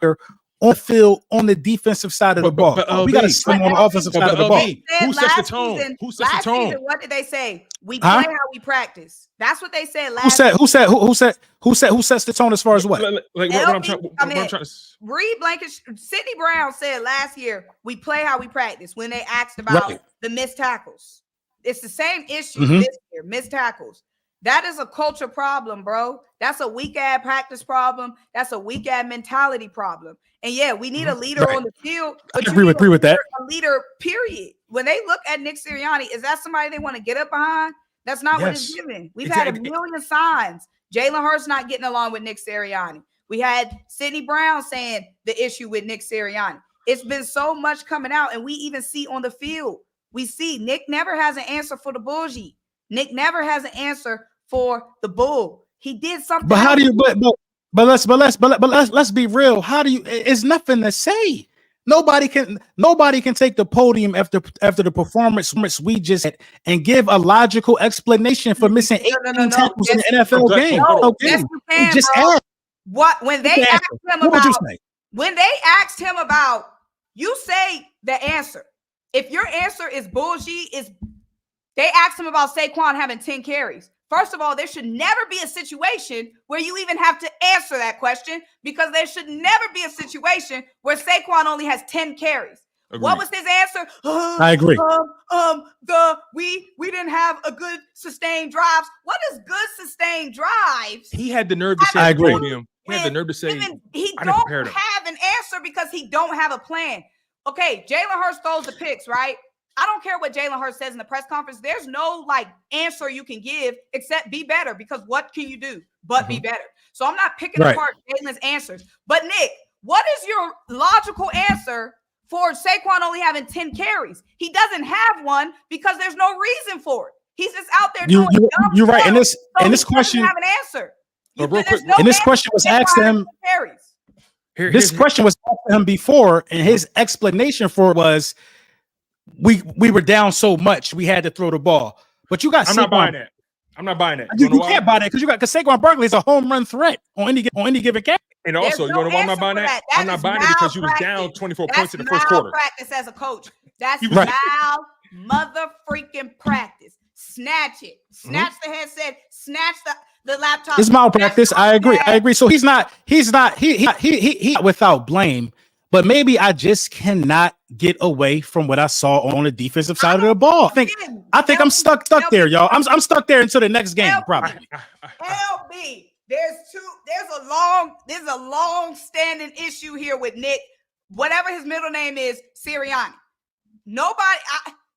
on the field on the defensive side of the ball? We got to slim on the offensive side of the ball. Who sets the tone? Who sets the tone? Season, what did they say? We play how we practice. That's what they said last. Who sets the tone as far as what? Like what I'm trying to Reed Blanket, Sidney Brown said last year, we play how we practice when they asked about the missed tackles. It's the same issue this year, missed tackles. That is a culture problem, bro. That's a weak-ass practice problem. That's a weak-ass mentality problem. And yeah, we need a leader on the field. But I agree with that. A leader, period. When they look at Nick Sirianni, is that somebody they want to get up behind? That's not what it's given. We've had a million signs. Jalen Hurts not getting along with Nick Sirianni. We had Sidney Brown saying the issue with Nick Sirianni. It's been so much coming out, and we even see on the field. We see Nick never has an answer for the bullshit. Nick never has an answer for the bull. He did something. But how do you? But let's be real. How do you? It's nothing to say. Nobody can take the podium after the performance we just had and give a logical explanation for missing 18 tackles in the NFL game. Yes, you can, just what when they asked him about, you say the answer. If your answer is bullshit, they asked him about Saquon having 10 carries. First of all, there should never be a situation where you even have to answer that question, because there should never be a situation where Saquon only has 10 carries. Agreed. What was his answer? I agree. We didn't have a good sustained drives. What is good sustained drives? He had the nerve to say, I agree. He had the nerve to say, he don't have an answer because he don't have a plan. Okay, Jalen Hurts throws the picks, right? I don't care what Jalen Hurts says in the press conference. There's no answer you can give except be better, because what can you do but be better? So I'm not picking apart Jalen's answers. But Nick, what is your logical answer for Saquon only having 10 carries? He doesn't have one because there's no reason for it. He's just out there doing you're right. And this question, have an answer. And this question was asked to him. This question was asked to him before, and his explanation for it was, we were down so much we had to throw the ball. But you got I'm not buying that. I'm not buying that. You can't buy that because Saquon Barkley is a home run threat on any given game. And also, you know why I'm not buying that? I'm not buying it because you was down 24 points in the first quarter. Practice as a coach. That's foul mother freaking practice. Snatch it. Snatch the headset. Snatch the laptop. It's malpractice. I agree. So he's not without blame. But maybe I just cannot get away from what I saw on the defensive side of the ball. I think I'm stuck there, y'all. I'm stuck there until the next game, probably. LB, there's a long standing issue here with Nick, whatever his middle name is, Sirianni.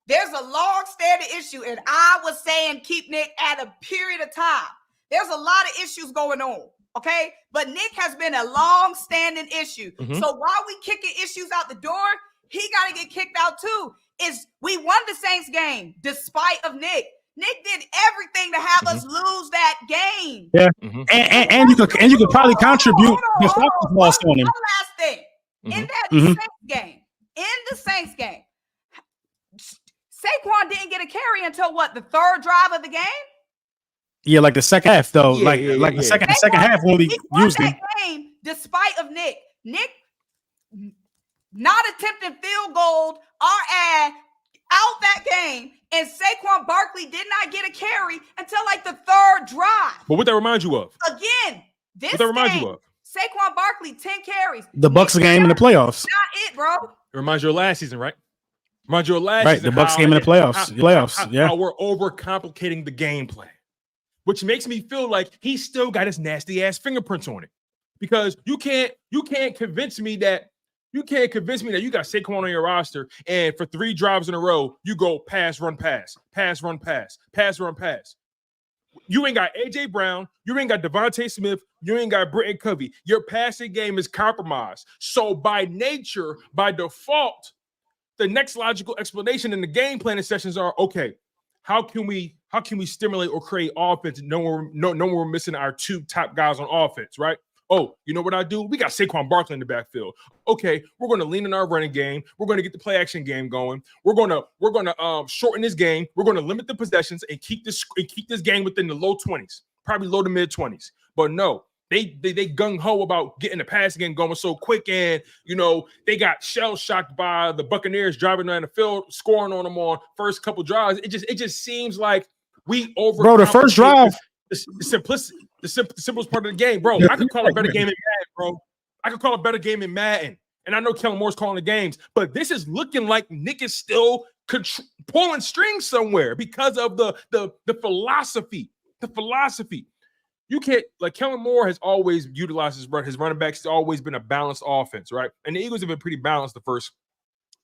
There's a long standing issue, and I was saying keep Nick at a period of time. There's a lot of issues going on. Okay, but Nick has been a long-standing issue. So while we kicking issues out the door, he got to get kicked out too. We won the Saints game despite of Nick. Nick did everything to have us lose that game. Yeah, and you could probably contribute the Falcons lost on him. One last thing in the Saints game, Saquon didn't get a carry until what, the third drive of the game? Yeah, like the second half though. The second half when we used him. Game despite of Nick not attempting field goal out that game, and Saquon Barkley did not get a carry until like the third drive. But what that reminds you of? Again, what that reminds you of? Saquon Barkley 10 carries. The Bucs game in the playoffs. Not it, bro. It reminds you of last season, right? Reminds you of last season. Right, the Bucs game in the playoffs. How we're overcomplicating the game plan. Which makes me feel like he's still got his nasty ass fingerprints on it, because you can't convince me that you got Saquon on your roster and for 3 drives in a row you go pass, run, pass, pass, run, pass, pass, run, pass. You ain't got AJ Brown, you ain't got Devontae Smith, you ain't got Britton Covey. Your passing game is compromised. So by nature, by default, the next logical explanation in the game planning sessions are, okay, how can we stimulate or create offense? No we're missing our 2 top guys on offense, right? Oh, you know what I do? We got Saquon Barkley in the backfield. Okay, we're going to lean in our running game. We're going to get the play action game going. We're going to shorten this game. We're going to limit the possessions and keep this game within the low 20s, probably low to mid 20s. But no, they gung ho about getting the passing game going so quick, and they got shell shocked by the Buccaneers driving down the field, scoring on them on first couple drives. It just seems like we over. Bro, the first drive, the simplest part of the game, bro. I could call a better game in Madden, bro. I could call a better game in Madden, and I know Kellen Moore's calling the games, but this is looking like Nick is still pulling strings somewhere because of the philosophy. The philosophy. You can't, like, Kellen Moore has always utilized his running backs. It's always been a balanced offense, right? And the Eagles have been pretty balanced the first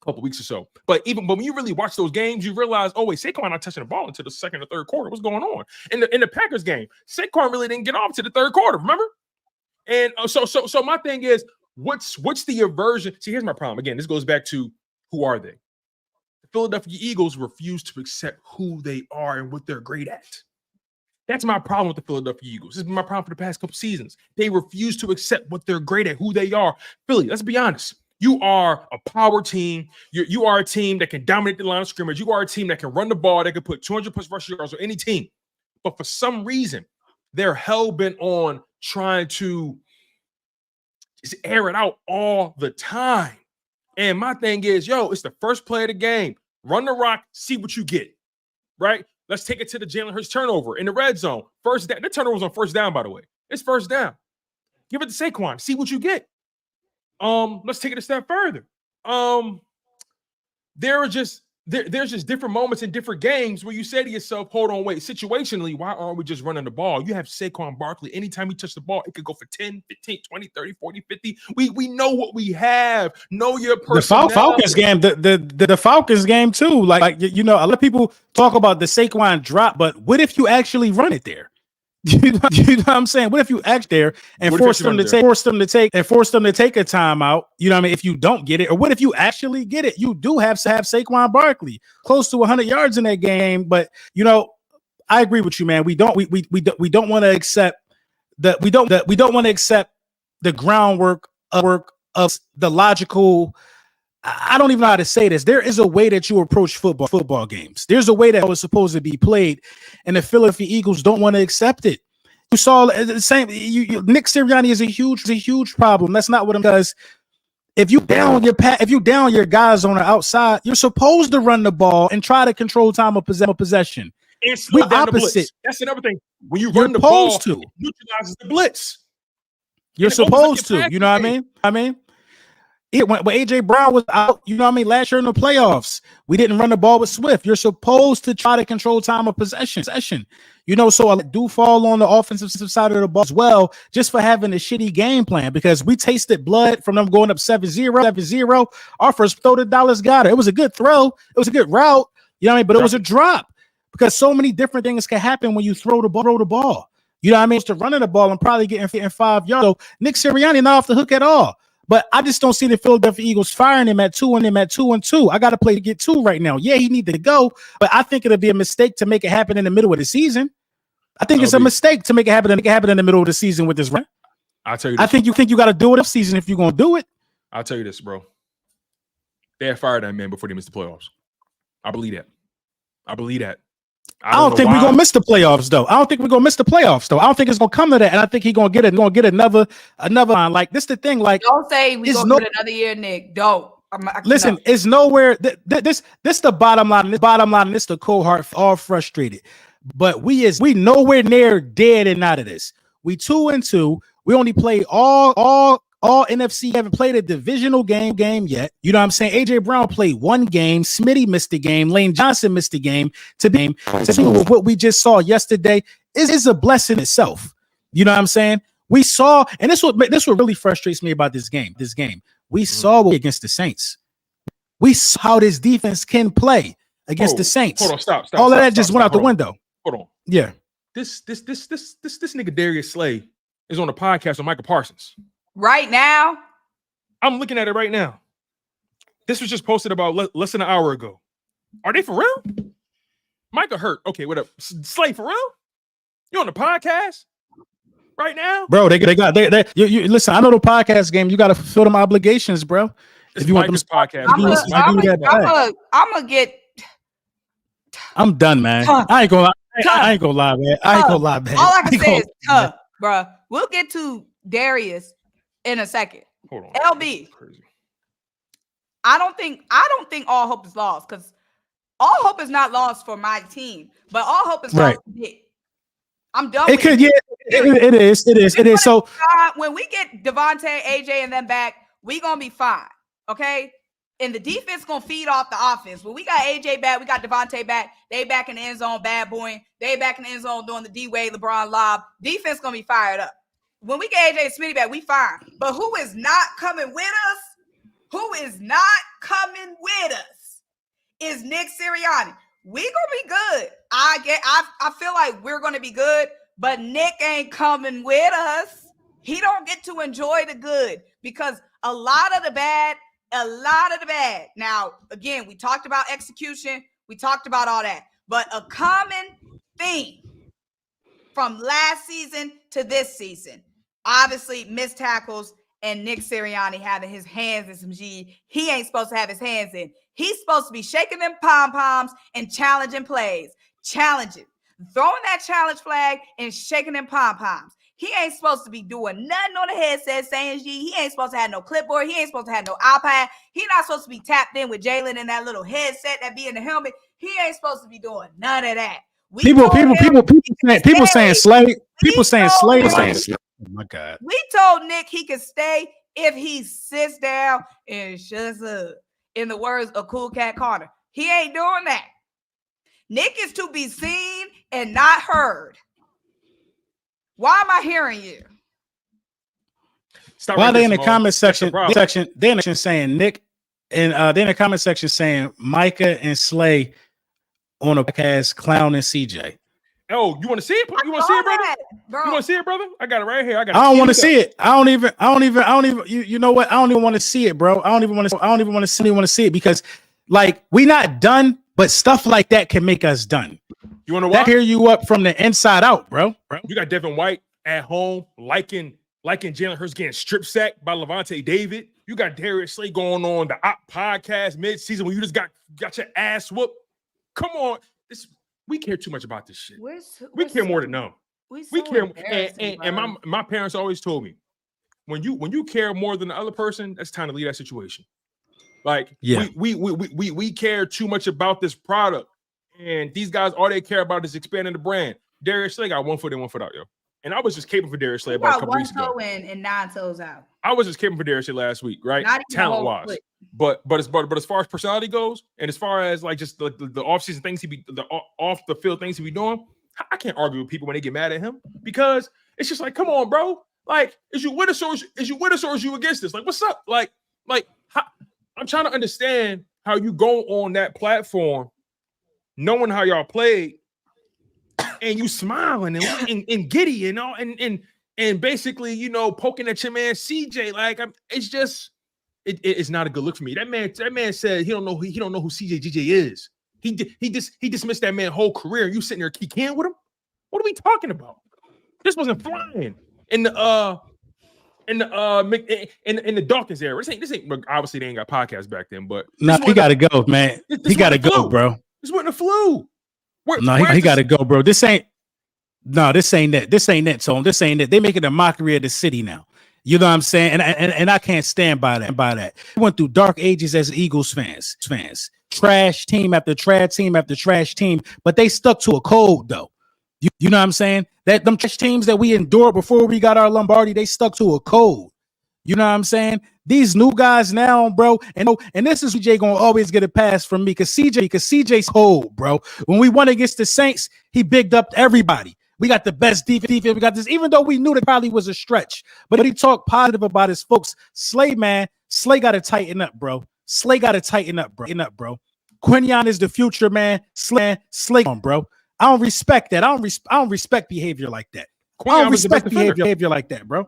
couple weeks or so. But when you really watch those games, you realize, oh wait, Saquon not touching the ball until the second or third quarter. What's going on? In the Packers game, Saquon really didn't get off to the third quarter, remember? And so my thing is, what's the aversion? See, here's my problem. Again, this goes back to, who are they? The Philadelphia Eagles refuse to accept who they are and what they're great at. That's my problem with the Philadelphia Eagles. This has been my problem for the past couple seasons. They refuse to accept what they're great at, who they are. Philly, let's be honest. You are a power team. You are a team that can dominate the line of scrimmage. You are a team that can run the ball, that can put 200+ rushing yards on any team. But for some reason, they're hell-bent on trying to just air it out all the time. And my thing is, it's the first play of the game. Run the rock, see what you get, right? Let's take it to the Jalen Hurts turnover in the red zone. First down. The turnover was on first down, by the way. It's first down. Give it to Saquon. See what you get. Let's take it a step further. There's just different moments in different games where you say to yourself, hold on, wait, situationally, why aren't we just running the ball? You have Saquon Barkley. Anytime he touches the ball, it could go for 10, 15, 20, 30, 40, 50. We know what we have. Know your personnel. The Falcons game, the Falcons game too. Like, a lot of people talk about the Saquon drop, but what if you actually run it there? You know what I'm saying? What if you act there and force them to take a timeout? You know what I mean? If you don't get it, or what if you actually get it? You do have to have Saquon Barkley close to 100 yards in that game. But I agree with you, man. We don't want to accept we don't want to accept the groundwork of the logical. I don't even know how to say this. There is a way that you approach football games. There's a way that was supposed to be played, and the Philadelphia Eagles don't want to accept it. You saw the same. Nick Sirianni is a huge problem. That's not what I'm because if you down your guys on the outside, you're supposed to run the ball and try to control time of possession. It's the opposite. That's another thing. When you run the ball, you utilize the blitz. You're supposed to. You know what I mean? When AJ Brown was out, you know what I mean, last year in the playoffs, we didn't run the ball with Swift. You're supposed to try to control time of possession. You know, so I do fall on the offensive side of the ball as well, just for having a shitty game plan, because we tasted blood from them going up 7-0. Our first throw to Dallas got it. It was a good throw. It was a good route. You know what I mean? But it was a drop, because so many different things can happen when you throw the ball. You know what I mean? To running the ball and probably getting 5 yards. So Nick Sirianni not off the hook at all. But I just don't see the Philadelphia Eagles firing him at 2-2. I got to play to get 2 right now. Yeah, he needed to go, but I think it'll be a mistake to make it happen in the middle of the season. I think it's a mistake to make it happen in the middle of the season with this run. I'll tell you this. I think you got to do it off season if you're going to do it. I'll tell you this, bro. They had fired that man before they missed the playoffs. I believe that. I don't think we're gonna miss the playoffs, though. I don't think it's gonna come to that, and I think he's gonna get another line. Like, this the thing. Like, don't say we gonna get another year, Nick. Don't. Listen, it's nowhere. This the bottom line. This the cold heart, all frustrated. But we nowhere near dead and out of this. We 2-2. We only play all NFC. Haven't played a divisional game yet. You know what I'm saying? AJ Brown played 1 game. Smitty missed the game. Lane Johnson missed the game. To be what we just saw yesterday is a blessing itself. You know what I'm saying? We saw, and this what really frustrates me about this game. We saw against the Saints. We saw how this defense can play against the Saints. Hold on, stop. All of that just went out the window. Hold on. Yeah. This nigga Darius Slay is on a podcast with Michael Parsons. Right now? I'm looking at it right now. This was just posted about less than an hour ago. Are they for real? Micah hurt. Okay, whatever. Slay for real? You on the podcast right now? Bro, they you listen, I know the podcast game. You got to fulfill them obligations, bro. If you want this podcast, I'm done, man. I ain't gonna lie, man. All I can say is bro. We'll get to Darius in a second. Hold on. LB. I don't think all hope is lost, because all hope is not lost for my team, but all hope is lost for Dick. I'm done. It is. So when we get Devontae, AJ, and them back, we gonna be fine. Okay. And the defense gonna feed off the offense. When we got AJ back, we got Devontae back. They back in the end zone, bad boy. They back in the end zone doing the D-Wade, LeBron lob. Defense gonna be fired up. When we get AJ and Smitty back, we fine. But who is not coming with us? Is Nick Sirianni. We gonna be good. I feel like we're gonna be good, but Nick ain't coming with us. He don't get to enjoy the good, because a lot of the bad. Now, again, we talked about execution. We talked about all that. But a common theme from last season to this season, obviously missed tackles and Nick Sirianni having his hands in some G he ain't supposed to have his hands in. He's supposed to be shaking them pom-poms and challenging plays. Throwing that challenge flag and shaking them pom-poms. He ain't supposed to be doing nothing on the headset saying G. He ain't supposed to have no clipboard. He ain't supposed to have no iPad. He not supposed to be tapped in with Jalen in that little headset that be in the helmet. He ain't supposed to be doing none of that. People saying Slay. People saying Slay. Oh my God. We told Nick he could stay if he sits down and shuts up. In the words of Cool Cat Carter, he ain't doing that. Nick is to be seen and not heard. Why am I hearing you? Why they in the comment section? They're saying Nick, and they're in the comment section saying Micah and Slay on a podcast clowning CJ. Oh, you want to see it? You want to see it, brother? You want to see it, brother? I got it right here. I don't want to see it. I don't even. You know what? I don't even want to see it, bro. I don't even want to see it, because, like, we not done, but stuff like that can make us done. You want to that hear you up from the inside out, bro. You got Devin White at home, liking Jalen Hurts getting strip sacked by Levante David. You got Darius Slay going on the Op podcast mid-season when you just got your ass whooped. Come on. We care too much about this shit. We care more than them. We care, and my parents always told me, when you care more than the other person, that's time to leave that situation. Like, we care too much about this product, and these guys, all they care about is expanding the brand. Darius Slay got 1 foot in, 1 foot out, yo. And I was just caping for Darius Slay about a couple weeks ago. 1 toe in and 9 toes out. I was just caping for Darius Slay last week, right? Talent wise, but as far as personality goes, and as far as like just the off-season things the off the field things he be doing, I can't argue with people when they get mad at him, because it's just like, come on, bro. Like, is you with us or is you against this? Like, what's up? Like I'm trying to understand how you go on that platform, knowing how y'all played, and you smiling and giddy and all and basically, you know, poking at your man CJ. Like, it's not a good look for me. That man said he don't know who CJ GJ is. He dismissed that man's whole career. You sitting there kicking with him? What are we talking about? This wasn't flying in the Dawkins era. This ain't obviously they ain't got podcasts back then, but he gotta go, man. He gotta go, bro. This wasn't a flu. He gotta go, bro. This ain't that. This ain't that. This ain't that. They making a mockery of the city now. You know what I'm saying? And I can't stand by that. We went through dark ages as Eagles fans. Trash team after trash team after trash team, but they stuck to a code though. You know what I'm saying? That them trash teams that we endured before we got our Lombardi, they stuck to a code. You know what I'm saying? These new guys now, bro, and this is CJ gonna always get a pass from me because CJ's cold, bro. When we won against the Saints, he bigged up everybody. We got the best defense. We got this, even though we knew that probably was a stretch. But he talked positive about his folks. Slay got to tighten up, bro. Quinyon is the future, man. Slay on, bro. I don't respect that. I don't respect behavior like that. I don't respect behavior like that, bro.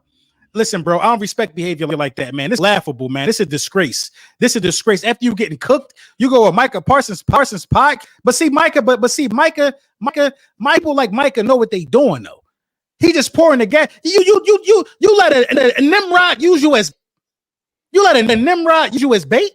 Listen, bro, I don't respect behavior like that, man. This is laughable, man. This is a disgrace. After you getting cooked, you go with Micah Parsons Pike. But see, Micah, people like Micah know what they doing though. He just pouring the gas. You let a Nimrod use you as bait.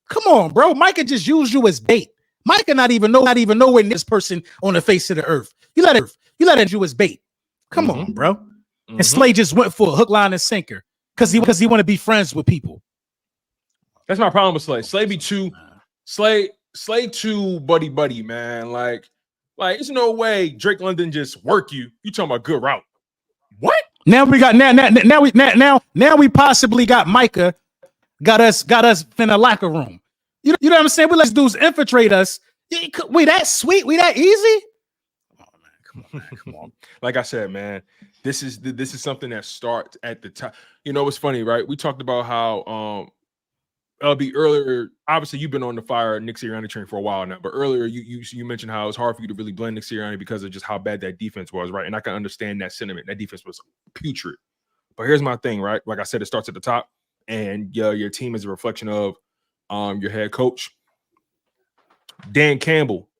Come on, bro. Micah just used you as bait. Micah not even knowing this person on the face of the earth. You let it you as bait. Come on, bro. And Slay just went for a hook, line, and sinker because he want to be friends with people. That's my problem with Slay. Slay too buddy, man. Like there's no way Drake London just work you. You talking about good route? What? Now we got now we possibly got Micah got us in a locker room. You know what I'm saying? We let dudes infiltrate us. We that sweet? We that easy? Come on. Like I said, man, this is something that starts at the top. You know, it's funny, right? We talked about how LB earlier. Obviously, you've been on the fire Nick Sirianni train for a while now, but earlier you mentioned how it's hard for you to really blend Nick Sirianni because of just how bad that defense was, right? And I can understand that sentiment. That defense was putrid. But here's my thing, right? Like I said, it starts at the top, and your team is a reflection of your head coach. Dan Campbell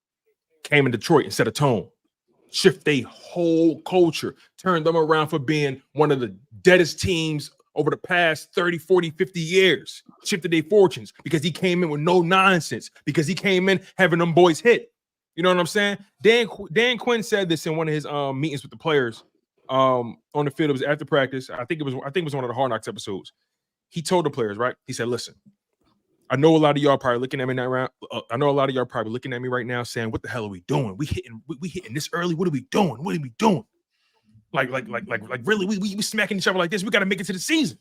came in Detroit and set a tone. Shift their whole culture, turn them around for being one of the deadest teams over the past 30, 40, 50 years. Shifted their fortunes because he came in with no nonsense, because he came in having them boys hit. You know what I'm saying? Dan Quinn said this in one of his meetings with the players on the field. It was after practice. I think it was one of the Hard Knocks episodes. He told the players, right? He said, listen, I know a lot of y'all probably looking at me right now saying, what the hell are we doing? We hitting this early. What are we doing? Like really, we smacking each other like this. We got to make it to the season.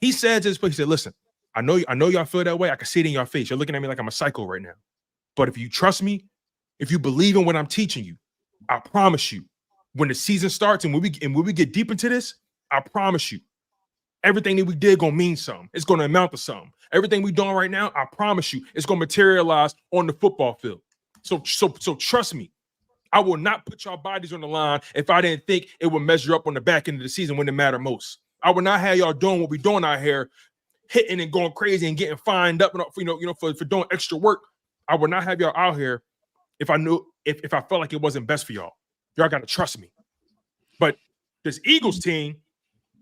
He said to this place, he said, listen, I know y'all feel that way. I can see it in your face. You're looking at me like I'm a psycho right now. But if you trust me, if you believe in what I'm teaching you, I promise you, when the season starts and when we get deep into this, I promise you, everything that we did gonna mean something. It's gonna amount to something. Everything we doing right now, I promise you, it's gonna materialize on the football field. So trust me. I will not put y'all bodies on the line if I didn't think it would measure up on the back end of the season when it mattered most. I would not have y'all doing what we're doing out here, hitting and going crazy and getting fined up, for doing extra work. I would not have y'all out here if I felt like it wasn't best for y'all. Y'all gotta trust me. But This Eagles team,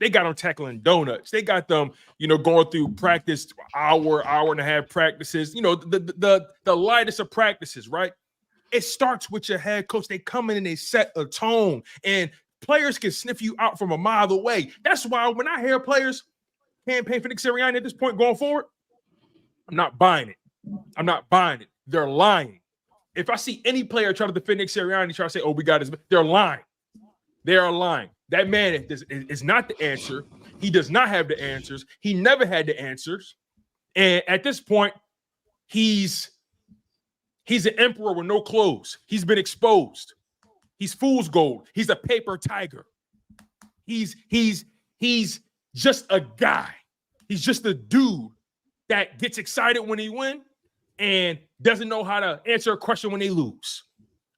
they got them tackling donuts. They got them, going through practice, hour and a half practices. The lightest of practices, right? It starts with your head coach. They come in and they set a tone, and players can sniff you out from a mile away. That's why when I hear players campaign for Nick Sirianni at this point going forward, I'm not buying it. They're lying. If I see any player try to defend Nick Sirianni, try to say, "Oh, we got this," they're lying. They are lying. That man is not the answer. He does not have the answers. He never had the answers. And at this point, he's an emperor with no clothes. He's been exposed. He's fool's gold. He's a paper tiger. He's just a guy. He's just a dude that gets excited when he wins and doesn't know how to answer a question when they lose.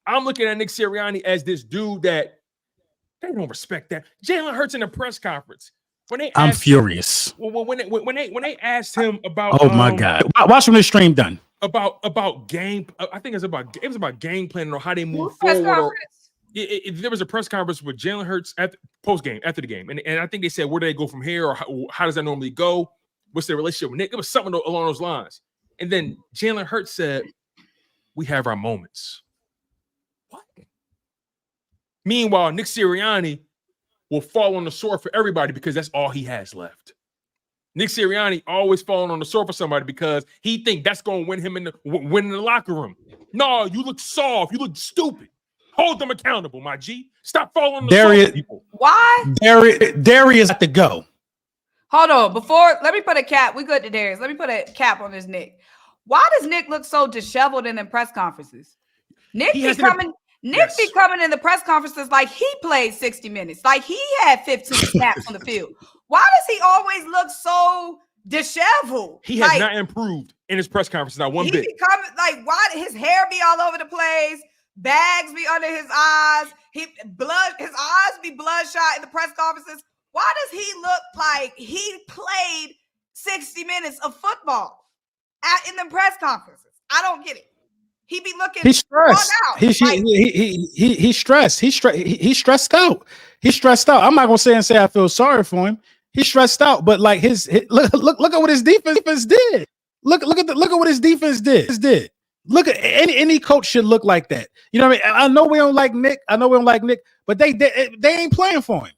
I'm looking at Nick Sirianni as this dude that they don't respect that. Jalen Hurts in the press conference. I'm furious. When they asked him about, oh my God, watch when the stream done. About game, I think it was about game planning or how they move forward. There was a press conference with Jalen Hurts at post game after the game, and I think they said, where do they go from here, or how does that normally go? What's their relationship with Nick? It was something along those lines. And then Jalen Hurts said, "We have our moments." What? Meanwhile, Nick Sirianni will fall on the sword for everybody because that's all he has left. Nick Sirianni always falling on the sword for somebody because he think that's going to win him win in the locker room. No, you look soft. You look stupid. Hold them accountable, my G. Stop falling on the sword for people. Why? Darius has to go. Hold on. Let me put a cap. We good to Darius. Let me put a cap on this Nick. Why does Nick look so disheveled in the press conferences? Nick be coming in the press conferences like he played 60 minutes, like he had 15 snaps on the field. Why does he always look so disheveled? He has not improved in his press conferences, not one bit. Why his hair be all over the place? Bags be under his eyes. His eyes be bloodshot in the press conferences. Why does he look like he played 60 minutes of football in the press conferences? I don't get it. He be looking. He's stressed. He's stressed. He's stressed out. He's stressed out. I'm not gonna say I feel sorry for him. He's stressed out, but like look at what his defense did. Look at what his defense did. Look at any coach should look like that. You know what I mean? I know we don't like Nick. But they ain't playing for him.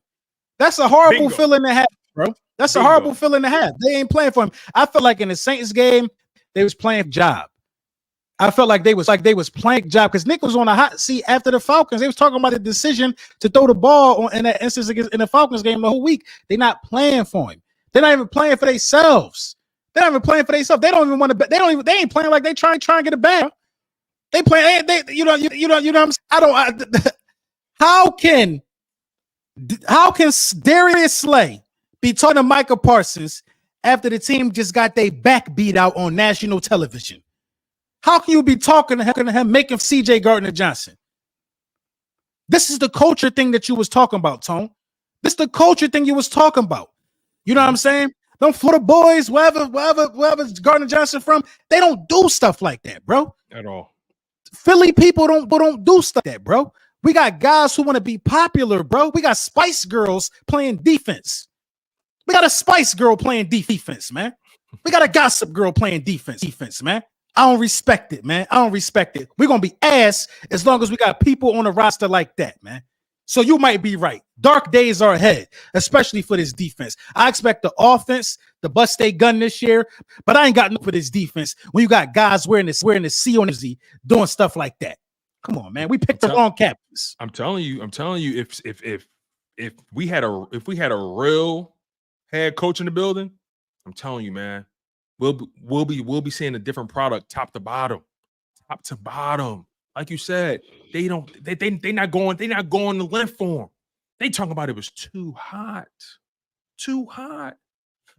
That's a horrible feeling to have, bro. That's a horrible feeling to have. They ain't playing for him. I felt like in the Saints game, they was playing job. I felt like they was playing job because Nick was on a hot seat after the Falcons. They was talking about the decision to throw the ball in that instance in the Falcons game the whole week. They're not playing for him. They're not even playing for themselves. They don't even want to. They ain't playing like they try and get a bag. They play. You know. How can Darius Slay be talking to Micah Parsons after the team just got their back beat out on national television? How can you be talking to him making CJ Gardner-Johnson? This is the culture thing that you was talking about, Tone. This is the culture thing you was talking about. You know what I'm saying? Them Florida boys, wherever Gardner-Johnson from, they don't do stuff like that, bro. At all. Philly people don't do stuff like that, bro. We got guys who want to be popular, bro. We got Spice Girls playing defense. We got a Spice Girl playing defense, man. We got a Gossip Girl playing defense, man. I don't respect it, man. I don't respect it. We're going to be ass as long as we got people on the roster like that, man. So you might be right. Dark days are ahead, especially for this defense. I expect the offense to bust their gun this year, but I ain't got enough for this defense when you got guys wearing the C on the doing stuff like that. Come on, man. We picked the wrong captains. I'm telling you, if we had a real head coach in the building, I'm telling you, man, we'll be seeing a different product top to bottom. Like you said, they not going to length for him. They talking about it was too hot.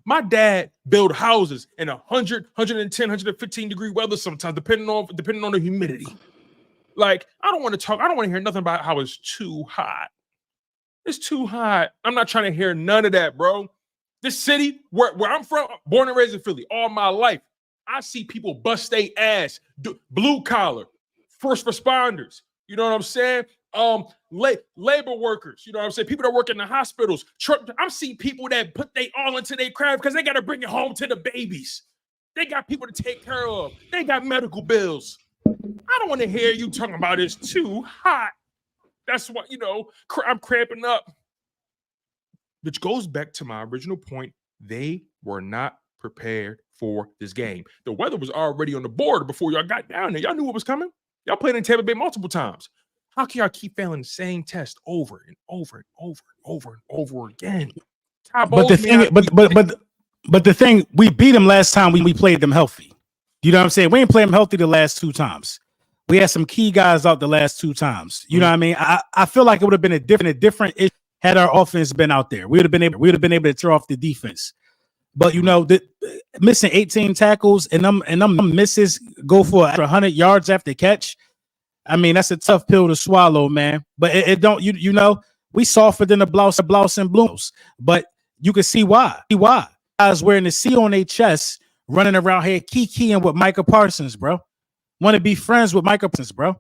My dad built houses in 100, 110, 115 degree weather sometimes, depending on the humidity. Like, I don't want to hear nothing about how it's too hot. It's too hot. I'm not trying to hear none of that, bro. This city, where I'm from, born and raised in Philly, all my life, I see people bust their ass, blue collar, first responders. You know what I'm saying? labor workers, you know what I'm saying? People that work in the hospitals. I'm seeing people that put they all into their craft because they got to bring it home to the babies. They got people to take care of. They got medical bills. I don't want to hear you talking about it's too hot. That's what, I'm cramping up. Which goes back to my original point. They were not prepared for this game. The weather was already on the board before y'all got down there. Y'all knew what was coming. Y'all played in Tampa Bay multiple times. How can y'all keep failing the same test over and over and over and over and over again? But the thing, we beat them last time we played them healthy. You know what I'm saying? We ain't played them healthy the last 2 times. We had some key guys out the last 2 times. You know what I mean? I feel like it would have been a different issue had our offense been out there. We would have been able to tear off the defense. But missing 18 tackles and them misses go for 100 yards after catch. I mean, that's a tough pill to swallow, man. But it don't we softer than the blouse and blooms. But you can see why. Guys wearing the C on their chest, running around here keying with Micah Parsons, bro. Want to be friends with Micah Parsons, bro.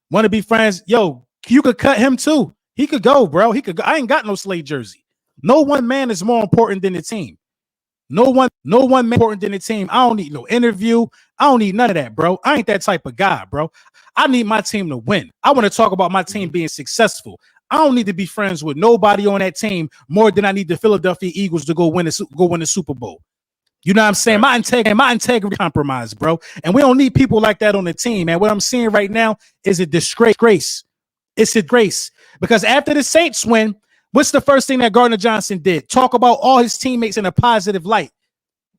Want to be friends. Yo, you could cut him too. He could go, bro. He could go. I ain't got no Slay jersey. No one man is more important than the team. No one man important than the team. I don't need no interview. I don't need none of that, bro. I ain't that type of guy, bro. I need my team to win. I want to talk about my team being successful. I don't need to be friends with nobody on that team more than I need the Philadelphia Eagles to go win the Super Bowl. You know what I'm saying? My integrity compromised, bro. And we don't need people like that on the team, man. What I'm seeing right now is a disgrace. It's a disgrace. Because after the Saints win, what's the first thing that Gardner Johnson did? Talk about all his teammates in a positive light.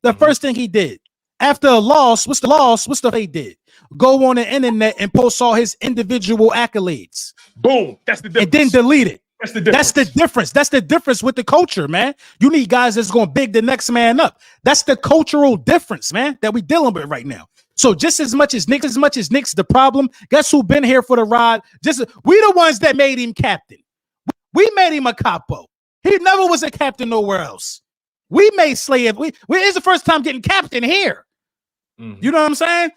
The first thing he did. After a loss, what's the they did? Go on the internet and post all his individual accolades. Boom. That's the difference. And then delete it. That's the difference. That's the difference with the culture, man. You need guys that's going to big the next man up. That's the cultural difference, man, that we dealing with right now. So just as much as Nick's the problem, guess who been here for the ride? We the ones that made him captain. We made him a capo. He never was a captain nowhere else. We made Slay. It's the first time getting captain here. Mm-hmm. You know what I'm saying?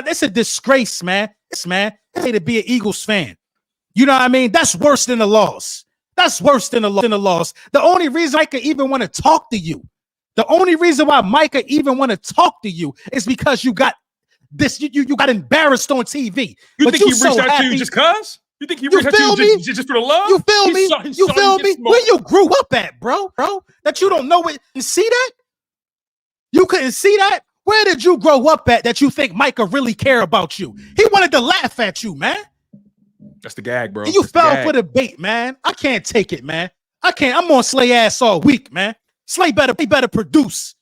It's a disgrace, man. It's to be an Eagles fan. You know what I mean? That's worse than the loss. The only reason I could even want to talk to you, the only reason why Micah even want to talk to you is because you got this. You got embarrassed on TV. You think he reached out to you just cause? You think he reached out to you just for the love? You feel me? You feel me? Where you grew up at, bro? That you don't know it. You see that? You couldn't see that? Where did you grow up at that you think Micah really care about you? He wanted to laugh at you, man. That's the gag, bro. And you fell for the bait, man. I can't take it, man. I can't. I'm on Slay ass all week, man. Slay better produce.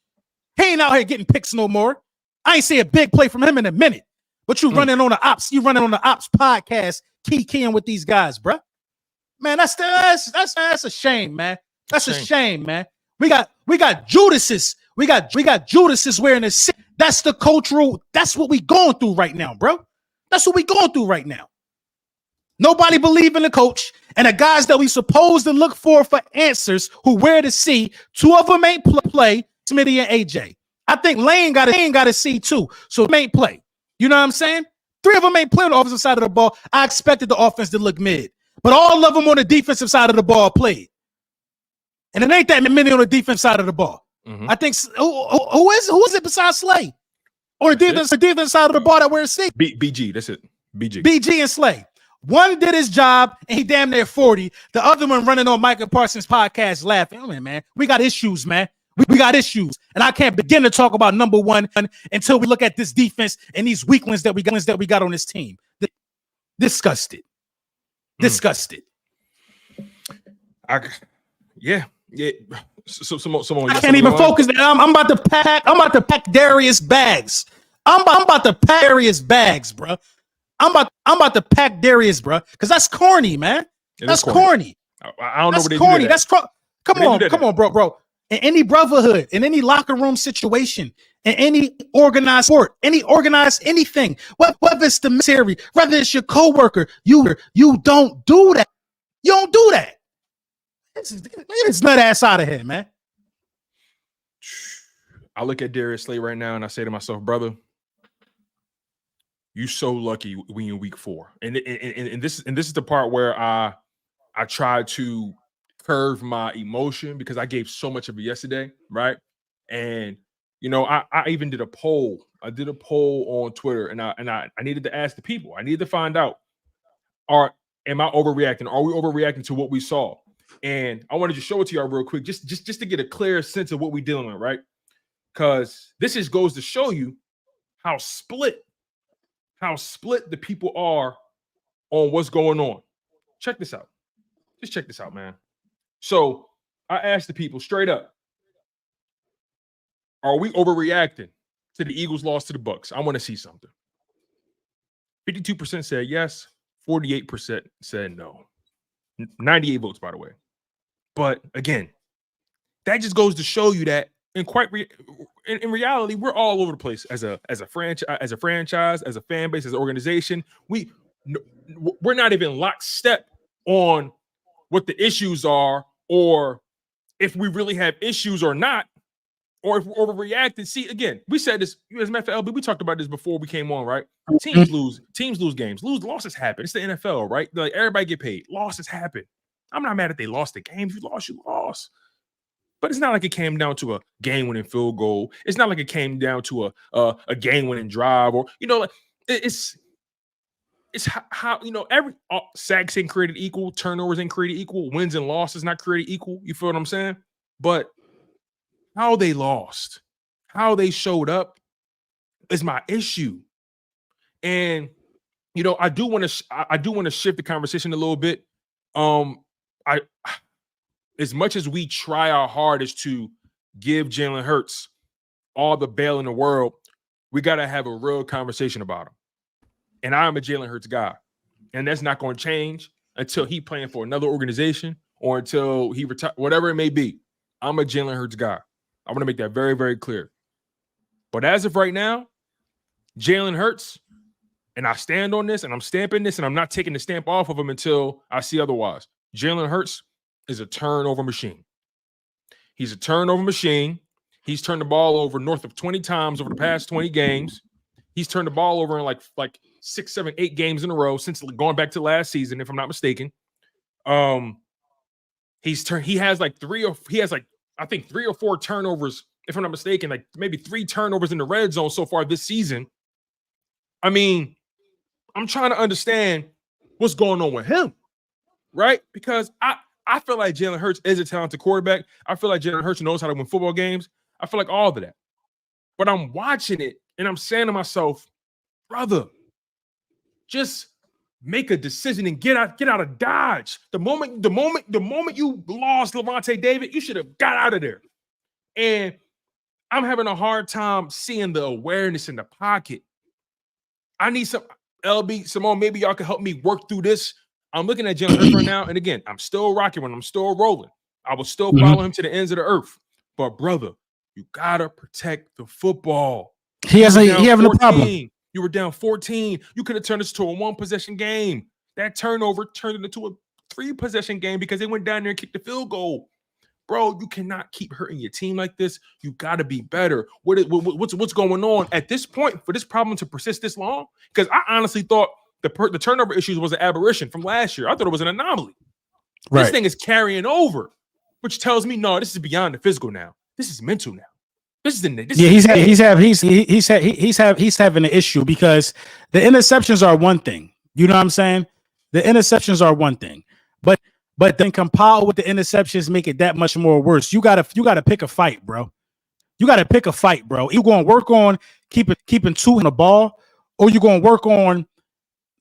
He ain't out here getting picks no more. I ain't see a big play from him in a minute. But you running on the ops. You running on the ops podcast, keying with these guys, bro. Man, that's a shame, man. That's a shame, man. We got Judases. We got Judases wearing a sick. That's the cultural. That's what we going through right now, bro. That's what we going through right now. Nobody believe in the coach, and the guys that we supposed to look for answers who wear the C. 2 of them ain't play. Smitty and AJ. I think Lane got a C too, so they ain't play. You know what I'm saying? 3 of them ain't playing on the offensive side of the ball. I expected the offense to look mid, but all of them on the defensive side of the ball played, and it ain't that many on the defensive side of the ball. Mm-hmm. I think who is it besides Slay? Or the defense side of the ball that wears C? BG. That's it. BG and Slay. One did his job and he damn near 40. The other one running on Micah Parsons' podcast laughing. Oh, man, we got issues, man. We got issues. And I can't begin to talk about number one until we look at this defense and these weaklings that we got on this team. Disgusted. Yeah. So I can't even focus. I'm about to pack Darius bags. I'm about to pack Darius bags, bro. I'm about to pack Darius, bro, because that's corny, man. That's corny. I don't know what they corny. do. That's Come on, bro. In any brotherhood, in any locker room situation, in any organized sport, any organized anything, whether it's the military, whether it's your coworker, you don't do that. You don't do that. Get this nut ass out of here, man. I look at Darius Slay right now and I say to myself, brother, you so lucky when you're week 4. And this is the part where I tried to curve my emotion because I gave so much of it yesterday, right? And I even did a poll. I did a poll on Twitter, and I needed to ask the people. I needed to find out, am I overreacting? Are we overreacting to what we saw? And I wanted to show it to y'all real quick, just to get a clear sense of what we're dealing with, right? Because this just goes to show you how split the people are on what's going on. Check this out. Just check this out, man. So I asked the people straight up, are we overreacting to the Eagles' loss to the Bucs? I want to see something. 52% said yes. 48% said no. 98 votes, by the way. But again, that just goes to show you that in reality, we're all over the place as a franchise, as a fan base, as an organization. We're not even lockstep on what the issues are, or if we really have issues or not, or if we're overreacting. See, again, we said this as a matter of LB. We talked about this before we came on, right? Teams lose games. Losses happen. It's the NFL, right? Like, everybody get paid. Losses happen. I'm not mad if they lost the game. If you lost. But it's not like it came down to a game-winning field goal. It's not like it came down to a game-winning drive, or it's how every sacks ain't created equal, turnovers ain't created equal, wins and losses not created equal. You feel what I'm saying? But how they lost, how they showed up, is my issue. And I do want to shift the conversation a little bit. As much as we try our hardest to give Jalen Hurts all the bail in the world, we got to have a real conversation about him. And I'm a Jalen Hurts guy. And that's not going to change until he playing for another organization or until he retires, whatever it may be. I'm a Jalen Hurts guy. I want to make that very, very clear. But as of right now, Jalen Hurts, and I stand on this, and I'm stamping this, and I'm not taking the stamp off of him until I see otherwise. Jalen Hurts is a turnover machine. He's a turnover machine. He's turned the ball over north of 20 times over the past 20 games. He's turned the ball over in like 6, 7, 8 games in a row since going back to last season, if I'm not mistaken. He has like 3 or 4 turnovers, if I'm not mistaken, like maybe 3 turnovers in the red zone so far this season. I mean, I'm trying to understand what's going on with him, right? Because I feel like Jalen Hurts is a talented quarterback. I feel like Jalen Hurts knows how to win football games. I feel like all of that. But I'm watching it and I'm saying to myself, brother, just make a decision and get out of Dodge. The moment you lost Levante David, you should have got out of there. And I'm having a hard time seeing the awareness in the pocket. I need some LB, Symone, maybe y'all can help me work through this. I'm looking at Jalen Hurts right now, and again, I'm still rocking when I'm still rolling. I will still follow him to the ends of the earth. But brother, you gotta protect the football. He having a problem. You were down 14. You could have turned this to a 1-possession game. That turnover turned it into a 3-possession game because they went down there and kicked the field goal. Bro, you cannot keep hurting your team like this. You got to be better. What's going on at this point for this problem to persist this long? Because I honestly thought the turnover issues was an aberration from last year. I thought it was an anomaly. Right. This thing is carrying over, which tells me no, this is beyond the physical now. This is mental now. He's having an issue because the interceptions are one thing. You know what I'm saying? The interceptions are one thing, but then compiled with the interceptions make it that much more worse. You gotta pick a fight, bro. You gotta pick a fight, bro. You're gonna work on keeping 2 in the ball, or you're gonna work on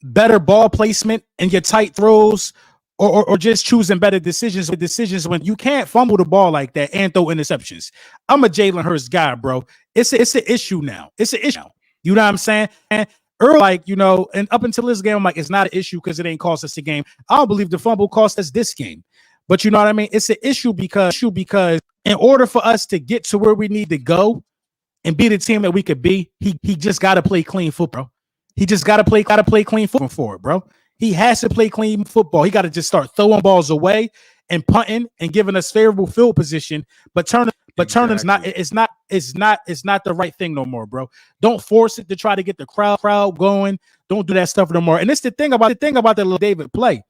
better ball placement and your tight throws, or just choosing better decisions when you can't fumble the ball like that and throw interceptions. I'm a Jalen Hurts guy, bro. It's an issue now. It's an issue. You know what I'm saying? And early, and up until this game, I'm like, it's not an issue because it ain't cost us the game. I don't believe the fumble cost us this game. But you know what I mean? It's an issue because in order for us to get to where we need to go and be the team that we could be, he just got to play clean football, bro. He just got to play clean football for it, bro. He has to play clean football. He got to just start throwing balls away and punting and giving us favorable field position, but But Turner's not. It's not the right thing no more, bro. Don't force it to try to get the crowd going. Don't do that stuff no more. And it's the thing about the little David play.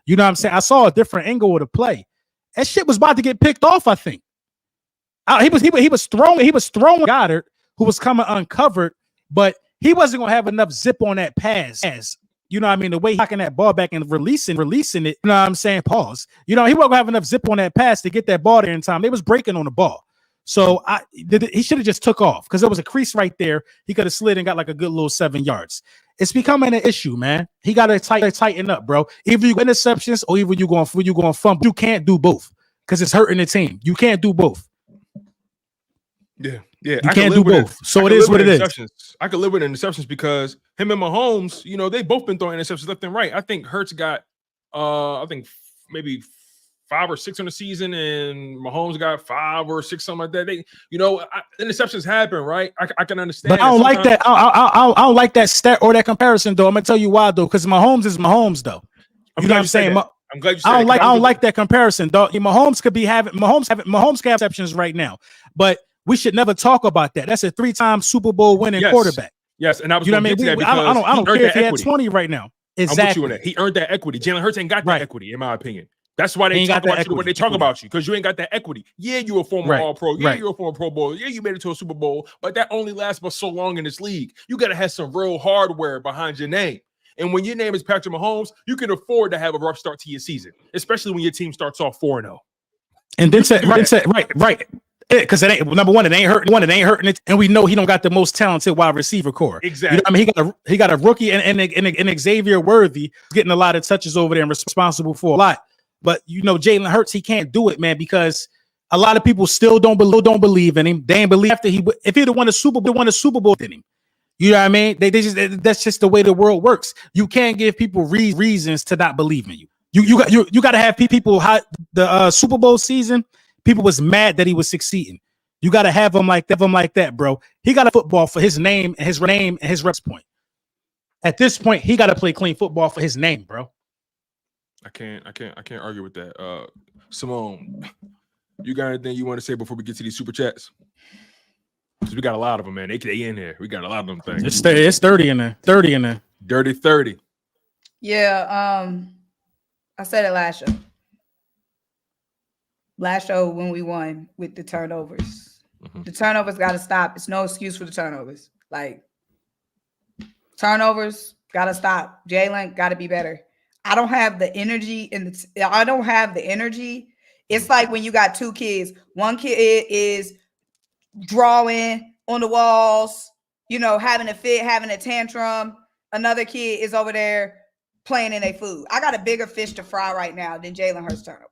You know what I'm saying? I saw a different angle of the play. That shit was about to get picked off, I think. He was throwing Goddard, who was coming uncovered, but he wasn't gonna have enough zip on that pass. You know what I mean? The way he's knocking that ball back and releasing it, you know what I'm saying? Pause. You know, he wasn't gonna have enough zip on that pass to get that ball there in time. They was breaking on the ball. So he should have just took off because there was a crease right there. He could have slid and got like a good little 7 yards. It's becoming an issue, man. He got to tighten up, bro. Either you interceptions or either you going fumble. You can't do both because it's hurting the team. You can't do both. Yeah. You can't do both. So it is what it is. I could live with interceptions because him and Mahomes, you know, they both been throwing interceptions left and right. I think Hurts got, maybe 5 or 6 on the season, and Mahomes got 5 or 6, something like that. Interceptions happen, right? I can understand. But I don't like that. I don't like that stat or that comparison, though. I'm gonna tell you why, though, because Mahomes is Mahomes, though. You know what I'm saying? I'm glad you said I don't like that comparison, dog. Mahomes can have interceptions right now, but we should never talk about that. That's a 3-time Super Bowl winning quarterback. Yes, and I was I don't care if he had 20 right now. Exactly. I'm with you on that. He earned that equity. Jalen Hurts ain't got that equity, in my opinion. That's why they talk about you when they talk about you, because you ain't got that equity. Yeah, you a former All-Pro. Yeah, you're a former Pro Bowl. Yeah, you made it to a Super Bowl, but that only lasts but so long in this league. You got to have some real hardware behind your name. And when your name is Patrick Mahomes, you can afford to have a rough start to your season, especially when your team starts off 4-0. And then right. Because it ain't number one, it ain't hurting it, and we know he don't got the most talented wide receiver core. Exactly. You know, I mean, he got a rookie and Xavier Worthy getting a lot of touches over there and responsible for a lot. But you know, Jalen Hurts, he can't do it, man, because a lot of people still don't believe in him. They ain't believe if he'd have won a Super Bowl in him. You know what I mean? That's just the way the world works. You can't give people reasons to not believe in you. You got to have people. The Super Bowl season, people was mad that he was succeeding. You got to have him like that, bro. He got a football for his name and his reps point. At this point, he got to play clean football for his name, bro. I can't argue with that. Symone, you got anything you want to say before we get to these super chats? Because we got a lot of them, man. They in here. We got a lot of them things. It's 30 in there. 30 in there. Dirty 30. Yeah. I said it last show. Last show when we won with the turnovers. Mm-hmm. The turnovers got to stop. It's no excuse for the turnovers. Like, turnovers got to stop. Jalen got to be better. I don't have the energy It's like when you got 2 kids. One kid is drawing on the walls, you know, having a fit, having a tantrum. Another kid is over there playing in their food. I got a bigger fish to fry right now than Jalen Hurts turnovers.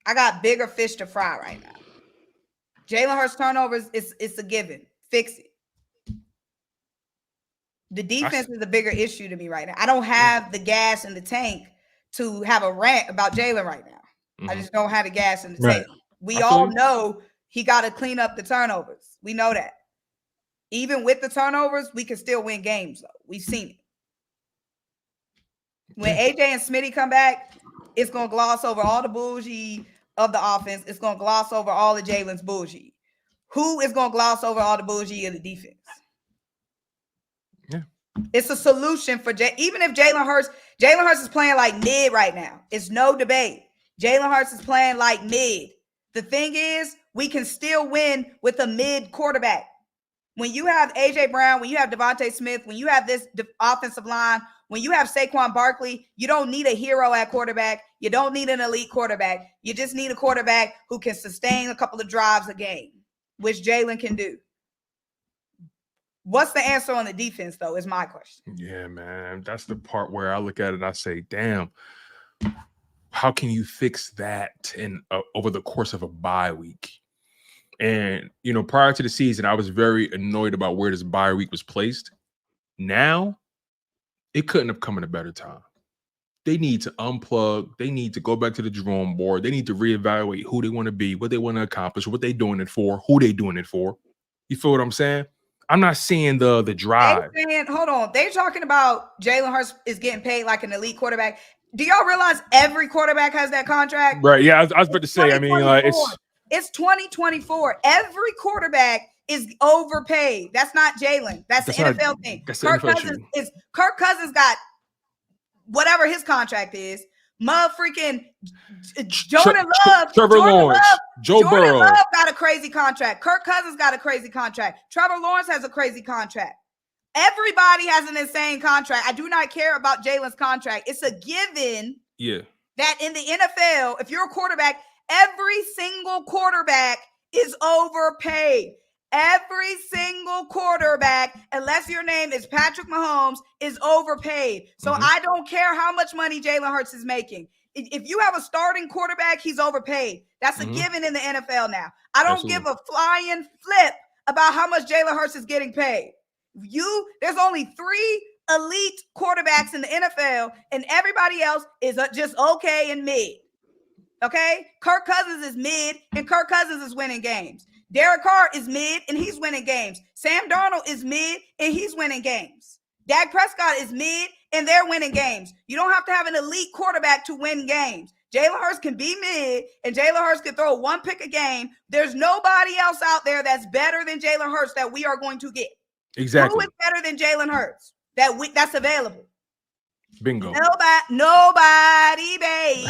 I got bigger fish to fry right now. Jalen Hurts turnovers, it's a given. Fix it. The defense is a bigger issue to me right now. I don't have the gas in the tank to have a rant about Jalen right now. Mm-hmm. I just don't have the gas in the tank. We all know he got to clean up the turnovers. We know that. Even with the turnovers, we can still win games, though. We've seen it. When AJ and Smitty come back, it's going to gloss over all the bullshit of the offense. It's going to gloss over all of Jalen's bullshit. Who is going to gloss over all the bullshit of the defense? Yeah. It's a solution for even if Jalen Hurts is playing like mid right now. It's no debate. Jalen Hurts is playing like mid. The thing is, we can still win with a mid quarterback. When you have AJ Brown, when you have Devontae Smith, when you have this offensive line, when you have Saquon Barkley, you don't need a hero at quarterback. You don't need an elite quarterback. You just need a quarterback who can sustain a couple of drives a game, which Jalen can do. What's the answer on the defense, though, is my question. Yeah, man. That's the part where I look at it and I say, damn, how can you fix that over the course of a bye week? And, you know, prior to the season, I was very annoyed about where this bye week was placed. Now, it couldn't have come at a better time. They need to unplug. They need to go back to the drawing board. They need to reevaluate who they want to be, what they want to accomplish, what they're doing it for, who they doing it for. You feel what I'm saying? I'm not seeing the drive. Hold on. They're talking about Jalen Hurts is getting paid like an elite quarterback. Do y'all realize every quarterback has that contract? Right. Yeah, I was about to say, I mean, It's 2024. Every quarterback is overpaid. That's not Jalen. That's the NFL thing. Kirk Cousins got whatever his contract is. Freaking Jordan Love, Trevor Lawrence, Joe Burrow. Jordan Love got a crazy contract. Kirk Cousins got a crazy contract. Trevor Lawrence has a crazy contract. Everybody has an insane contract. I do not care about Jalen's contract. It's a given that in the NFL, if you're a quarterback, every single quarterback is overpaid. Every single quarterback, unless your name is Patrick Mahomes, is overpaid. So I don't care how much money Jalen Hurts is making. If you have a starting quarterback, he's overpaid. That's a given in the NFL now. I don't give a flying flip about how much Jalen Hurts is getting paid. There's only 3 elite quarterbacks in the NFL, and everybody else is just okay and mid. Okay? Kirk Cousins is mid, and Kirk Cousins is winning games. Derek Carr is mid, and he's winning games. Sam Darnold is mid, and he's winning games. Dak Prescott is mid, and they're winning games. You don't have to have an elite quarterback to win games. Jalen Hurts can be mid, and Jalen Hurts can throw 1 pick a game. There's nobody else out there that's better than Jalen Hurts that we are going to get. Exactly. Who is better than Jalen Hurts that's available? Bingo. Nobody, baby.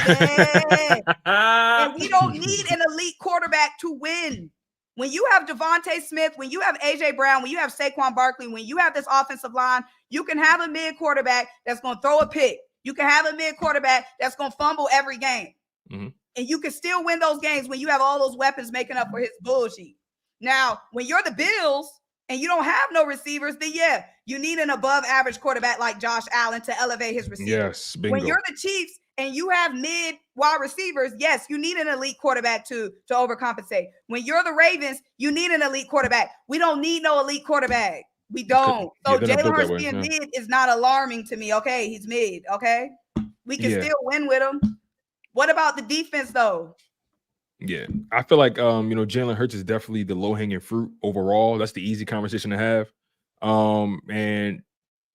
And we don't need an elite quarterback to win. When you have Devontae Smith, when you have A.J. Brown, when you have Saquon Barkley, when you have this offensive line, you can have a mid quarterback that's going to throw a pick. You can have a mid quarterback that's going to fumble every game. And you can still win those games when you have all those weapons making up for his bullshit. Now, when you're the Bills and you don't have no receivers, then you need an above average quarterback like Josh Allen to elevate his receivers. Yes, bingo. When you're the Chiefs and you have mid wide receivers, yes, you need an elite quarterback to overcompensate. When you're the Ravens, you need an elite quarterback. We don't need no elite quarterback. We don't. So Jalen Hurts being mid is not alarming to me. Okay, he's mid. Okay, we can still win with him. What about the defense though? Yeah, I feel like Jalen Hurts is definitely the low-hanging fruit overall. That's the easy conversation to have. And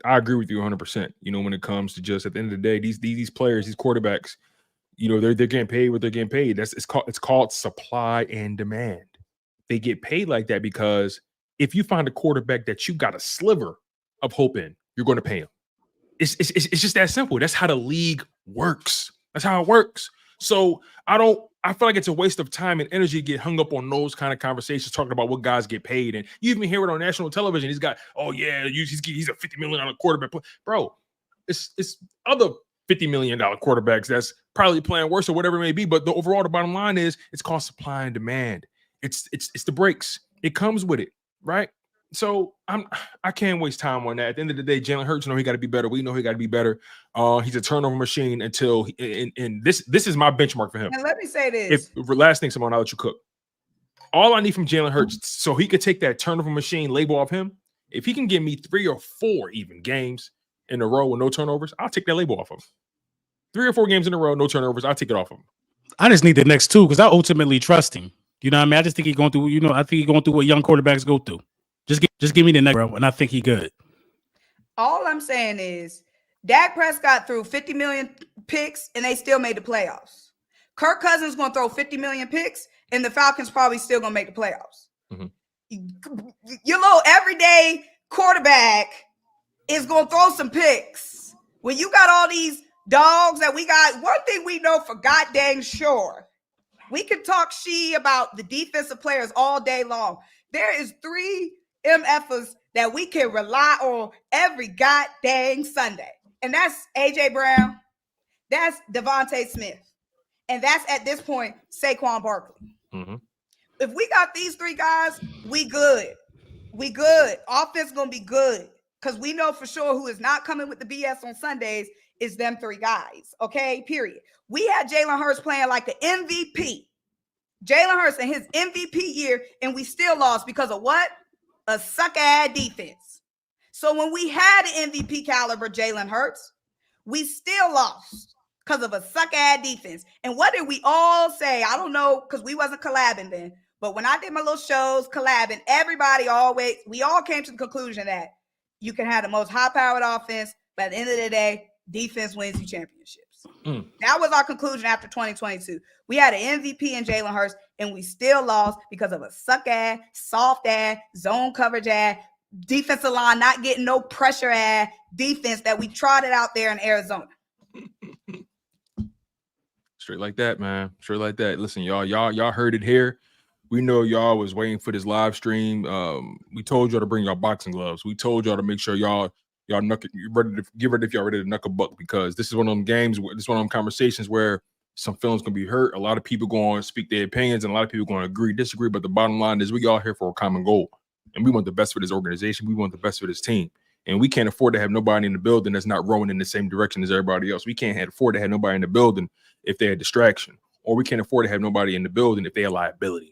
I agree with you 100%. When it comes to just at the end of the day, these players, these quarterbacks, they're getting paid what they're getting paid. It's called supply and demand. They get paid like that because if you find a quarterback that you got a sliver of hope in, you're going to pay him. It's just that simple. That's how the league works. That's how it works. So I feel like it's a waste of time and energy to get hung up on those kind of conversations, talking about what guys get paid. And you even hear it on national television. He's got, he's a $50 million quarterback. Bro, it's other $50 million quarterbacks that's probably playing worse or whatever it may be. But the bottom line is it's called supply and demand. It's the breaks. It comes with it, right? So I can't waste time on that. At the end of the day, Jalen Hurts, he got to be better. We know he got to be better. He's a turnover machine until this is my benchmark for him. And let me say this. Last thing, Symone, I'll let you cook. All I need from Jalen Hurts, so he could take that turnover machine label off him. If he can give me 3 or 4 even games in a row with no turnovers, I'll take that label off him. 3 or 4 games in a row, no turnovers, I'll take it off him. I just need the next 2 because I ultimately trust him. You know what I mean? I just think he's going through, I think he's going through what young quarterbacks go through. Just give me the next, bro, and I think he good. All I'm saying is Dak Prescott threw 50 million picks, and they still made the playoffs. Kirk Cousins going to throw 50 million picks, and the Falcons probably still going to make the playoffs. Your little everyday quarterback is going to throw some picks. When you got all these dogs that we got, one thing we know for goddamn sure, we can talk about the defensive players all day long. There is 3 MFers that we can rely on every goddamn Sunday. And that's A.J. Brown. That's Devontae Smith. And that's, at this point, Saquon Barkley. If we got these 3 guys, we good. We good. Offense going to be good. Because we know for sure who is not coming with the BS on Sundays is them 3 guys. Okay, period. We had Jalen Hurts playing like the MVP. Jalen Hurts in his MVP year, and we still lost because of what? A suck-ass defense. So when we had an MVP caliber Jalen Hurts, we still lost because of a suck-ass defense. And what did we all say? I don't know, because we wasn't collabing then. But when I did my little shows collabing, we all came to the conclusion that you can have the most high-powered offense, but at the end of the day, defense wins you championships. That was our conclusion after 2022. We had an MVP in Jalen Hurts, and we still lost because of a suck-ass, soft-ass, zone coverage-ass, defensive line not getting no pressure-ass defense that we trotted out there in Arizona. Straight like that, man. Straight like that. Listen, y'all heard it here. We know y'all was waiting for this live stream. We told y'all to bring y'all boxing gloves. We told y'all to make sure y'all ready to get ready if y'all ready to knuckle buck, because this is one of them games. This is one of them conversations where some feelings gonna be hurt. A lot of people going to speak their opinions, and a lot of people going to agree, disagree. But the bottom line is, we all here for a common goal, and we want the best for this organization. We want the best for this team, and we can't afford to have nobody in the building that's not rowing in the same direction as everybody else. We can't afford to have nobody in the building if they're a distraction, or we can't afford to have nobody in the building if they're a liability.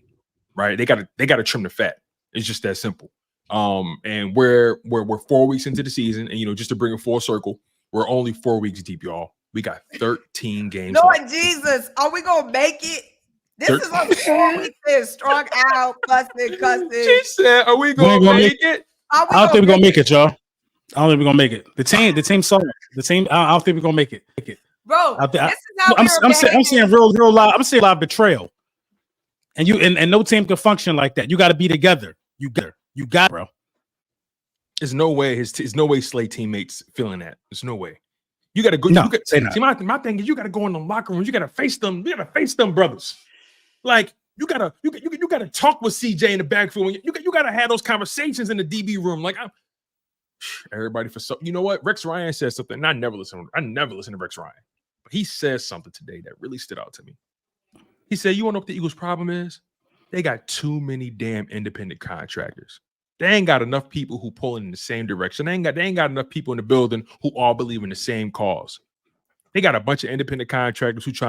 Right? They gotta trim the fat. It's just that simple. And we're 4 weeks into the season, and just to bring it full circle, we're only 4 weeks deep, y'all. We got 13 games. Lord Jesus, are we gonna make it? This is what 4 weeks is. Strung out, cussing. She said, "Are we gonna make it?" I don't think we're gonna make it, y'all. I don't think we're gonna make it. The team soft. The team. I don't think we're gonna make it. Bro, this is how I'm seeing real live. I'm seeing live betrayal. And no team can function like that. You got to be together. You got, bro. There's no way no way Slay teammates feeling that. There's no way. You got to go. No, see, my thing is, you got to go in the locker room. You got to face them. You got to face them brothers. Like you gotta talk with CJ in the backfield. You got to have those conversations in the DB room. Like everybody for so. You know what? Rex Ryan said something. And I never listen to Rex Ryan, but he says something today that really stood out to me. He said, "You want to know what the Eagles' problem is? They got too many damn independent contractors. They ain't got enough people who pulling in the same direction. They ain't got enough people in the building who all believe in the same cause. They got a bunch of independent contractors who's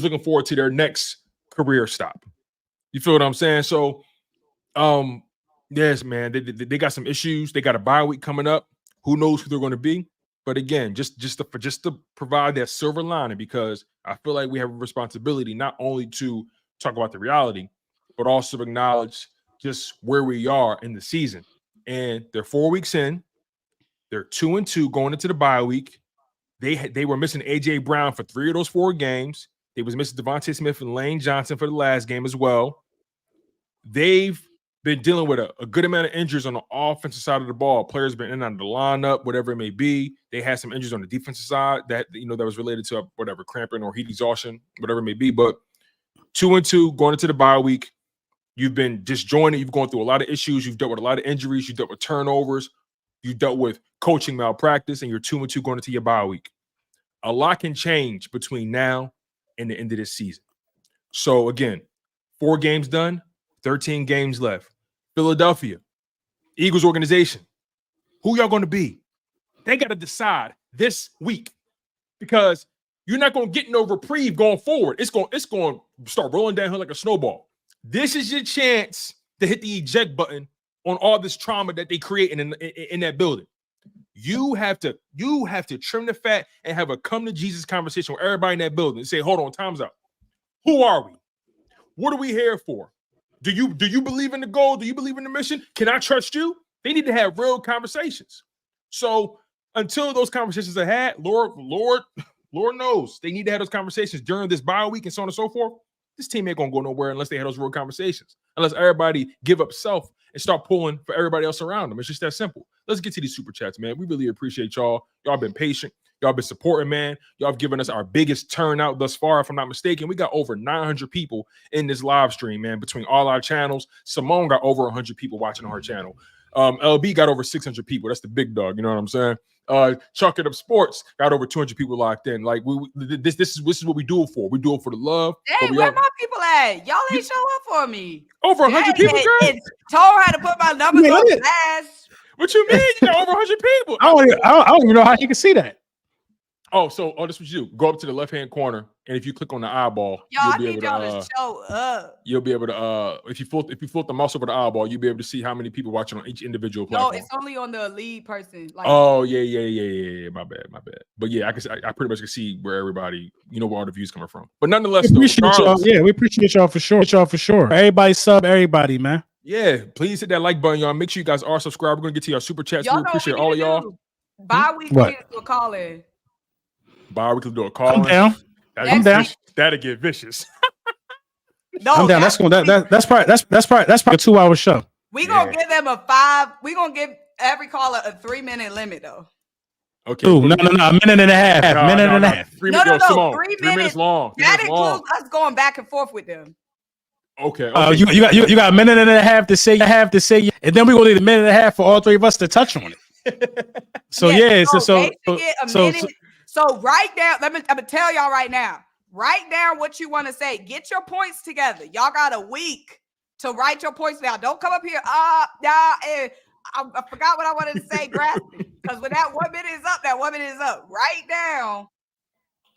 looking forward to their next career stop. You feel what I'm saying? So, yes, man, they got some issues. They got a bye week coming up. Who knows who they're going to be? But again, just to provide that silver lining, because I feel like we have a responsibility not only to talk about the reality, but also acknowledge just where we are in the season. And they're 4 weeks in. They're 2-2 going into the bye week. They were missing AJ Brown for 3 of those 4 games. They was missing Devontae Smith and Lane Johnson for the last game as well. They've been dealing with a good amount of injuries on the offensive side of the ball. Players been in and out of the lineup, whatever it may be. They had some injuries on the defensive side that was related to whatever cramping or heat exhaustion, whatever it may be. But 2-2 going into the bye week, you've been disjointed. You've gone through a lot of issues. You've dealt with a lot of injuries. You've dealt with turnovers. You dealt with coaching malpractice, and you're 2-2 going into your bye week. A lot can change between now and the end of this season. So again, 4 games done, 13 games left. Philadelphia, Eagles organization, who y'all going to be? They got to decide this week, because you're not going to get no reprieve going forward. It's going to start rolling downhill like a snowball. This is your chance to hit the eject button on all this trauma that they create in that building. You have to trim the fat and have a come to Jesus conversation with everybody in that building and say, hold on, time's out. Who are we? What are we here for? Do you believe in the goal? Do you believe in the mission? Can I trust you? They need to have real conversations. So until those conversations are had, Lord knows they need to have those conversations during this bye week and so on and so forth. This team ain't gonna go nowhere unless they have those real conversations. Unless everybody give up self and start pulling for everybody else around them. It's just that simple. Let's get to these super chats, man. We really appreciate y'all. Y'all been patient. Y'all been supporting, man. Y'all have given us our biggest turnout thus far, if I'm not mistaken. We got over 900 people in this live stream, man, between all our channels. Symone got over 100 people watching on her channel. LB got over 600 people. That's the big dog. You know what I'm saying? Chalk It Up Sports got over 200 people locked in. Like this is what we do it for. We do it for the love. Dang, where my people at? Y'all ain't show up for me. Over 100 people, girl. Told her to put my numbers on the glass. What you mean? You got over 100 people. I don't even know how you can see that. This is what you do. Go up to the left-hand corner, and if you click on the eyeball, y'all need y'all to show up. You'll be able to if you float the mouse over the eyeball, you'll be able to see how many people watching on each individual platform. No, it's only on the lead person. Like, yeah. My bad. But yeah, I pretty much can see where everybody, where all the views coming from. But nonetheless, we appreciate y'all. Yeah, we appreciate y'all for sure. Everybody sub everybody, man. Yeah, please hit that like button, y'all. Make sure you guys are subscribed. We're gonna get to your super chats. We appreciate all of y'all. Bye week, we'll call in. Bye. We can do a call. I'm down. I'm down. That'll get vicious. No, I'm down. That's probably a 2-hour show. We gonna give them a 5. We gonna give every caller a 3-minute limit though. Okay. Ooh, no, a minute and a half. Minute and a half. 3 minutes. No. 3 minutes long. That includes us going back and forth with them. Okay. You got a minute and a half to say. And then we're gonna need a minute and a half for all three of us to touch on it. So So write down. I'm gonna tell y'all right now. Write down what you want to say. Get your points together. Y'all got a week to write your points down. Don't come up here. I forgot what I wanted to say. Grasp it. Because when that 1 minute is up, that 1 minute is up. Write down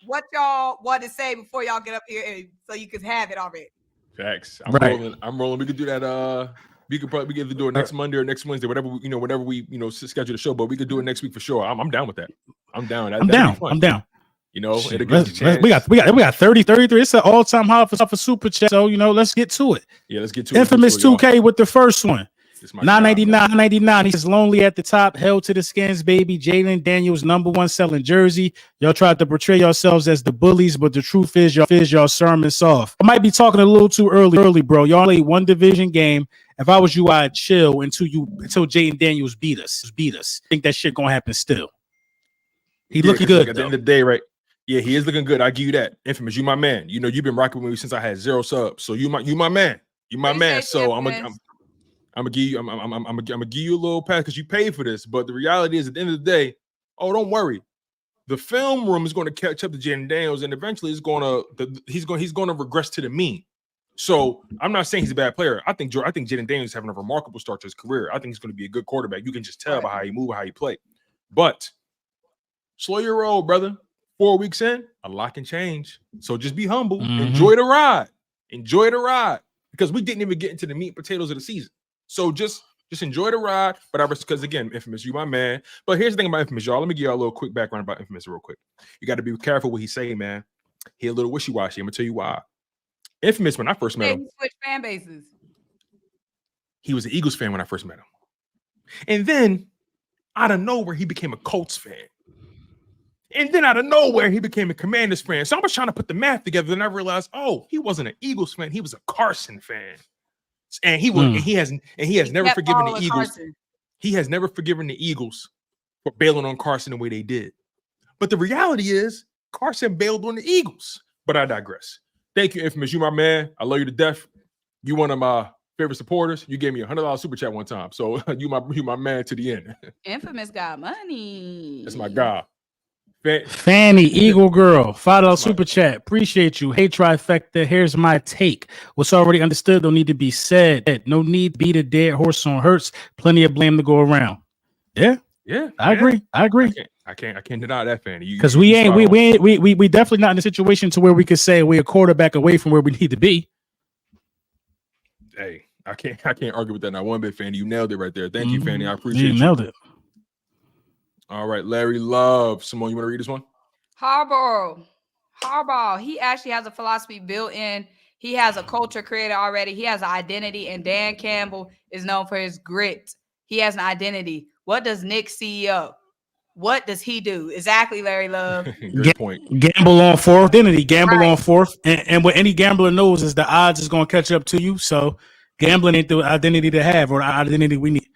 what y'all want to say before y'all get up here, so you can have it already. Facts. I'm rolling. We could do that. We could either do it next Monday or next Wednesday, whatever we schedule the show. But we could do it next week for sure. I'm down with that. I'm down. I'm down. We got 30, 33. It's an all-time high for super chat. So let's get to it. Yeah, let's get to it. Infamous 2K with the first one. $9.99. He says lonely at the top, held to the skins, baby. Jalen Daniels, #1 selling jersey. Y'all tried to portray yourselves as the bullies, but the truth is y'all sermon soft. I might be talking a little too early, bro. Y'all played one division game. If I was you, I'd chill until Jalen Daniels beat us. I think that shit gonna happen still. He looking good at the end of the day, right? Yeah, he is looking good. I give you that. Infamous, you my man. You've been rocking with me since I had 0 subs. So you my man. You my man. So I'm gonna give you a little pass because you paid for this. But the reality is, at the end of the day, don't worry. The film room is going to catch up to Jalen Daniels, and eventually he's going to regress to the mean. So I'm not saying he's a bad player. I think Jalen Daniels is having a remarkable start to his career. I think he's going to be a good quarterback. You can just tell by how he move, how he play. But slow your roll, brother. 4 weeks in, a lot can change. So just be humble. Mm-hmm. Enjoy the ride. Because we didn't even get into the meat and potatoes of the season. So just enjoy the ride. But because again, Infamous, you my man. But here's the thing about Infamous, y'all. Let me give y'all a little quick background about Infamous real quick. You got to be careful what he's saying, man. He a little wishy-washy. I'm gonna tell you why. Infamous, when I first met him, he switched fan bases. He was an Eagles fan when I first met him. And then out of nowhere, he became a Colts fan. And then out of nowhere, he became a Commanders fan. So I was trying to put the math together, and I realized, he wasn't an Eagles fan. He was a Carson fan. And he has never forgiven the Eagles. Carson. He has never forgiven the Eagles for bailing on Carson the way they did. But the reality is, Carson bailed on the Eagles. But I digress. Thank you, Infamous. You my man. I love you to death. You one of my favorite supporters. You gave me $100 super chat one time. So you my man to the end. Infamous got money. That's my guy. Fanny, Eagle Girl, $5 super chat. Appreciate you. Hey, trifecta. Here's my take. What's already understood don't need to be said. No need to beat a dead horse on Hurts. Plenty of blame to go around. Yeah. I agree. I can't deny that, Fanny. Because we definitely not in a situation to where we could say we're a quarterback away from where we need to be. Hey, I can't argue with that not one bit, Fanny. You nailed it right there. Thank you, Fanny. I appreciate you. Nailed it. All right, Larry Love. Symone, you want to read this one? Harbaugh. He actually has a philosophy built in. He has a culture created already. He has an identity, and Dan Campbell is known for his grit. He has an identity. What does Nick CEO? What does he do? Exactly, Larry Love. Good point. Gamble on fourth identity. Gamble on fourth. And what any gambler knows is the odds is going to catch up to you. So gambling ain't the identity to have or the identity we need.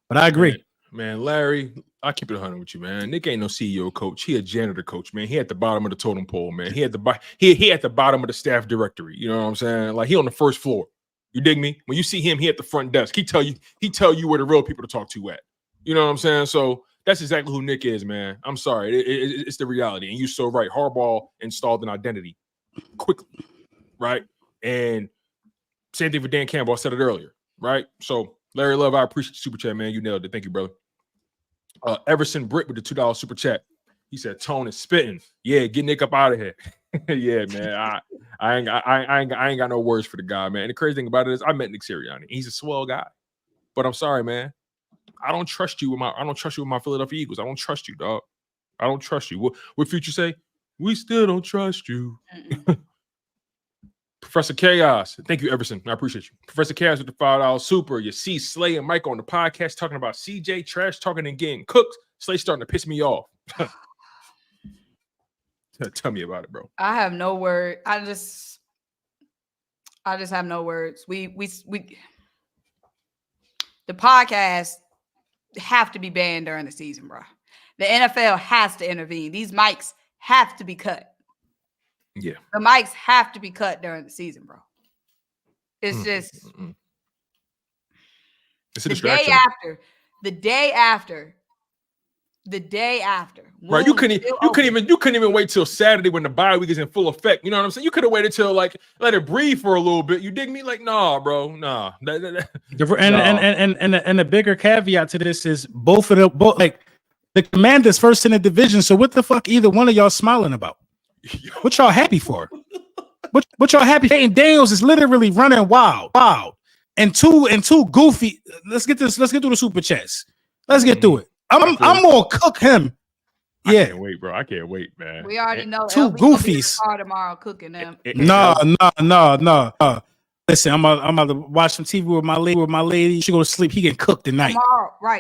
But I agree. Man, Larry, I keep it 100 with you, man. Nick ain't no CEO coach. He a janitor coach, man. He at the bottom of the totem pole, man. He at the bottom of the staff directory. You know what I'm saying? Like he on the first floor. You dig me? When you see him, he at the front desk. He tell you where the real people to talk to at. You know what I'm saying? So that's exactly who Nick is, man. I'm sorry. It's the reality. And you're so right. Harbaugh installed an identity quickly, right? And same thing for Dan Campbell. I said it earlier, right? So Larry Love, I appreciate the super chat, man. You nailed it. Thank you, brother. Everson Britt with the $2 super chat. He said, Tone is spitting. Yeah, get Nick up out of here. Yeah, man. I ain't got no words for the guy, man. And the crazy thing about it is I met Nick Sirianni. He's a swell guy. But I'm sorry, man. I don't trust you with my Philadelphia Eagles. I don't trust you, dog. I don't trust you. What Future say? We still don't trust you. Professor Chaos. Thank you, Everson. I appreciate you. Professor Chaos with the $5 super. You see Slay and Mike on the podcast talking about CJ trash talking and getting cooked. Slay's starting to piss me off. Tell me about it, bro. I have no word. I just have no words. We the podcast have to be banned during the season, bro. The NFL has to intervene. These mics have to be cut. Yeah. The mics have to be cut during the season, bro. It's just it's a the distraction. The day after. Right, you couldn't even wait till Saturday when the bye week is in full effect. You know what I'm saying? You could have waited till like let it breathe for a little bit. You dig me? Like, nah, bro, nah. And the bigger caveat to this is both like the Commanders first in the division. So what the fuck either one of y'all smiling about? What y'all happy for? What y'all happy? And Daniels is literally running wild, and two goofy. Let's get through the super chats. Let's get through it. I'm gonna cook him. Yeah, I can't wait, bro. I can't wait, man. We already know two goofies tomorrow cooking them. No. Listen, I'm about to watch some TV with my lady. She go to sleep. He get cooked tonight.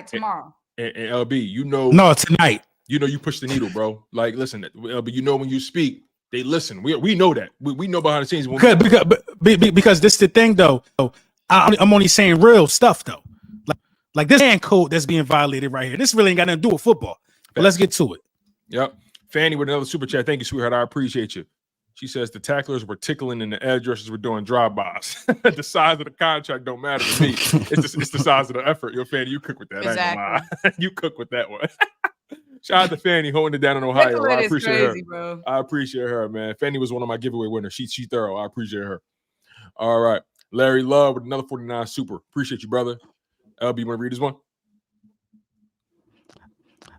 Tomorrow. And LB, you know, no, tonight. You know, you push the needle, bro. Like, listen, LB, you know when you speak, they listen. We know that. We know behind the scenes. Because this is the thing, though. I'm only saying real stuff, though. Like this man code that's being violated right here. This really ain't got nothing to do with football. But let's get to it. Yep. Fanny with another super chat. Thank you, sweetheart. I appreciate you. She says the tacklers were tickling and the edge rushers were doing drive-bys. The size of the contract don't matter to me. It's the size of the effort. Yo, Fanny, you cook with that. Exactly. I ain't gonna lie. You cook with that one. Shout out to Fanny holding it down in Ohio. Tickling I appreciate crazy, her. Bro. I appreciate her, man. Fanny was one of my giveaway winners. She thorough. I appreciate her. All right. Larry Love with another 49 super. Appreciate you, brother. LB, you want to read this one?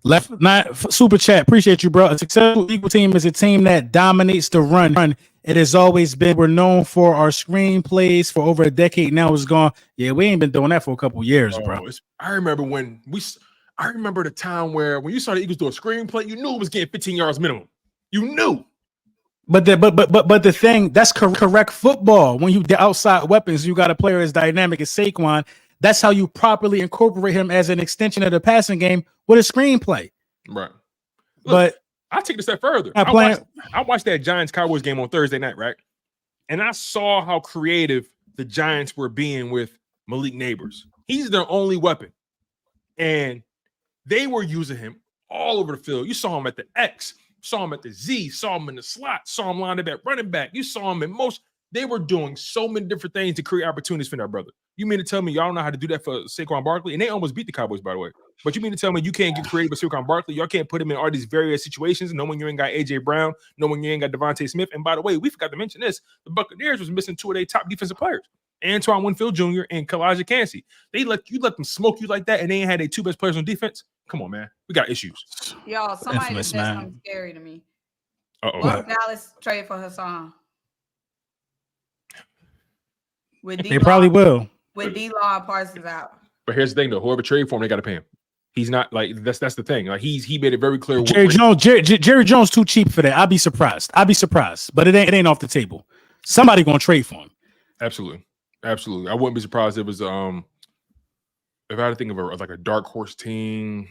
Left nine super chat. Appreciate you, bro. A successful Eagle team is a team that dominates the run. It has always been. We're known for our screenplays for over a decade now. It's gone. Yeah, we ain't been doing that for a couple years, bro. I remember the time where when you saw the Eagles do a screenplay, you knew it was getting 15 yards minimum. You knew. But the thing that's correct football. When you the outside weapons, you got a player as dynamic as Saquon. That's how you properly incorporate him as an extension of the passing game with a screenplay. Right. Look, but I'll take it a step further. I watched that Giants-Cowboys game on Thursday night, right? And I saw how creative the Giants were being with Malik Neighbors. He's their only weapon. And they were using him all over the field. You saw him at the X, saw him at the Z, saw him in the slot, saw him lined up at running back. You saw him in most. They were doing so many different things to create opportunities for their brother. You mean to tell me y'all don't know how to do that for Saquon Barkley? And they almost beat the Cowboys, by the way. But you mean to tell me you can't get creative with Saquon Barkley? Y'all can't put him in all these various situations, knowing you ain't got A.J. Brown, knowing you ain't got Devontae Smith. And by the way, we forgot to mention this. The Buccaneers was missing two of their top defensive players, Antoine Winfield Jr. and Kalijah Kancey. You let them smoke you like that, and they ain't had their two best players on defense? Come on, man. We got issues. Y'all, somebody just said something scary to me. Uh-oh. What Dallas trade for Hassan? They probably will. With D-Law Parsons out. But here's the thing, though. Whoever trade for him, they got to pay him. He's not like that's the thing. Like he made it very clear. Jerry Jones too cheap for that. I'd be surprised. But it ain't off the table. Somebody gonna trade for him. Absolutely. I wouldn't be surprised if it was if I had to think of a dark horse team.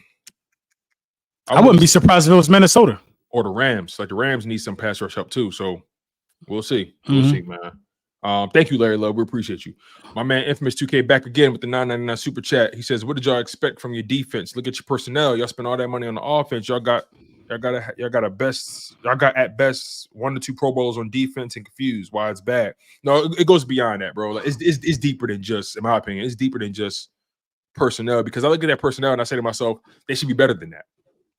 I wouldn't be surprised if it was Minnesota or the Rams. Like the Rams need some pass rush help too. So we'll see. We'll see, man. Thank you, Larry Love. We appreciate you. My man, Infamous 2K, back again with the $9.99 super chat. He says, "What did y'all expect from your defense? Look at your personnel. Y'all spent all that money on the offense. Y'all got at best 1 to 2 Pro Bowls on defense and confused why it's bad. No, it goes beyond that, bro. Like it's deeper than just, in my opinion, it's deeper than just personnel. Because I look at that personnel and I say to myself, they should be better than that.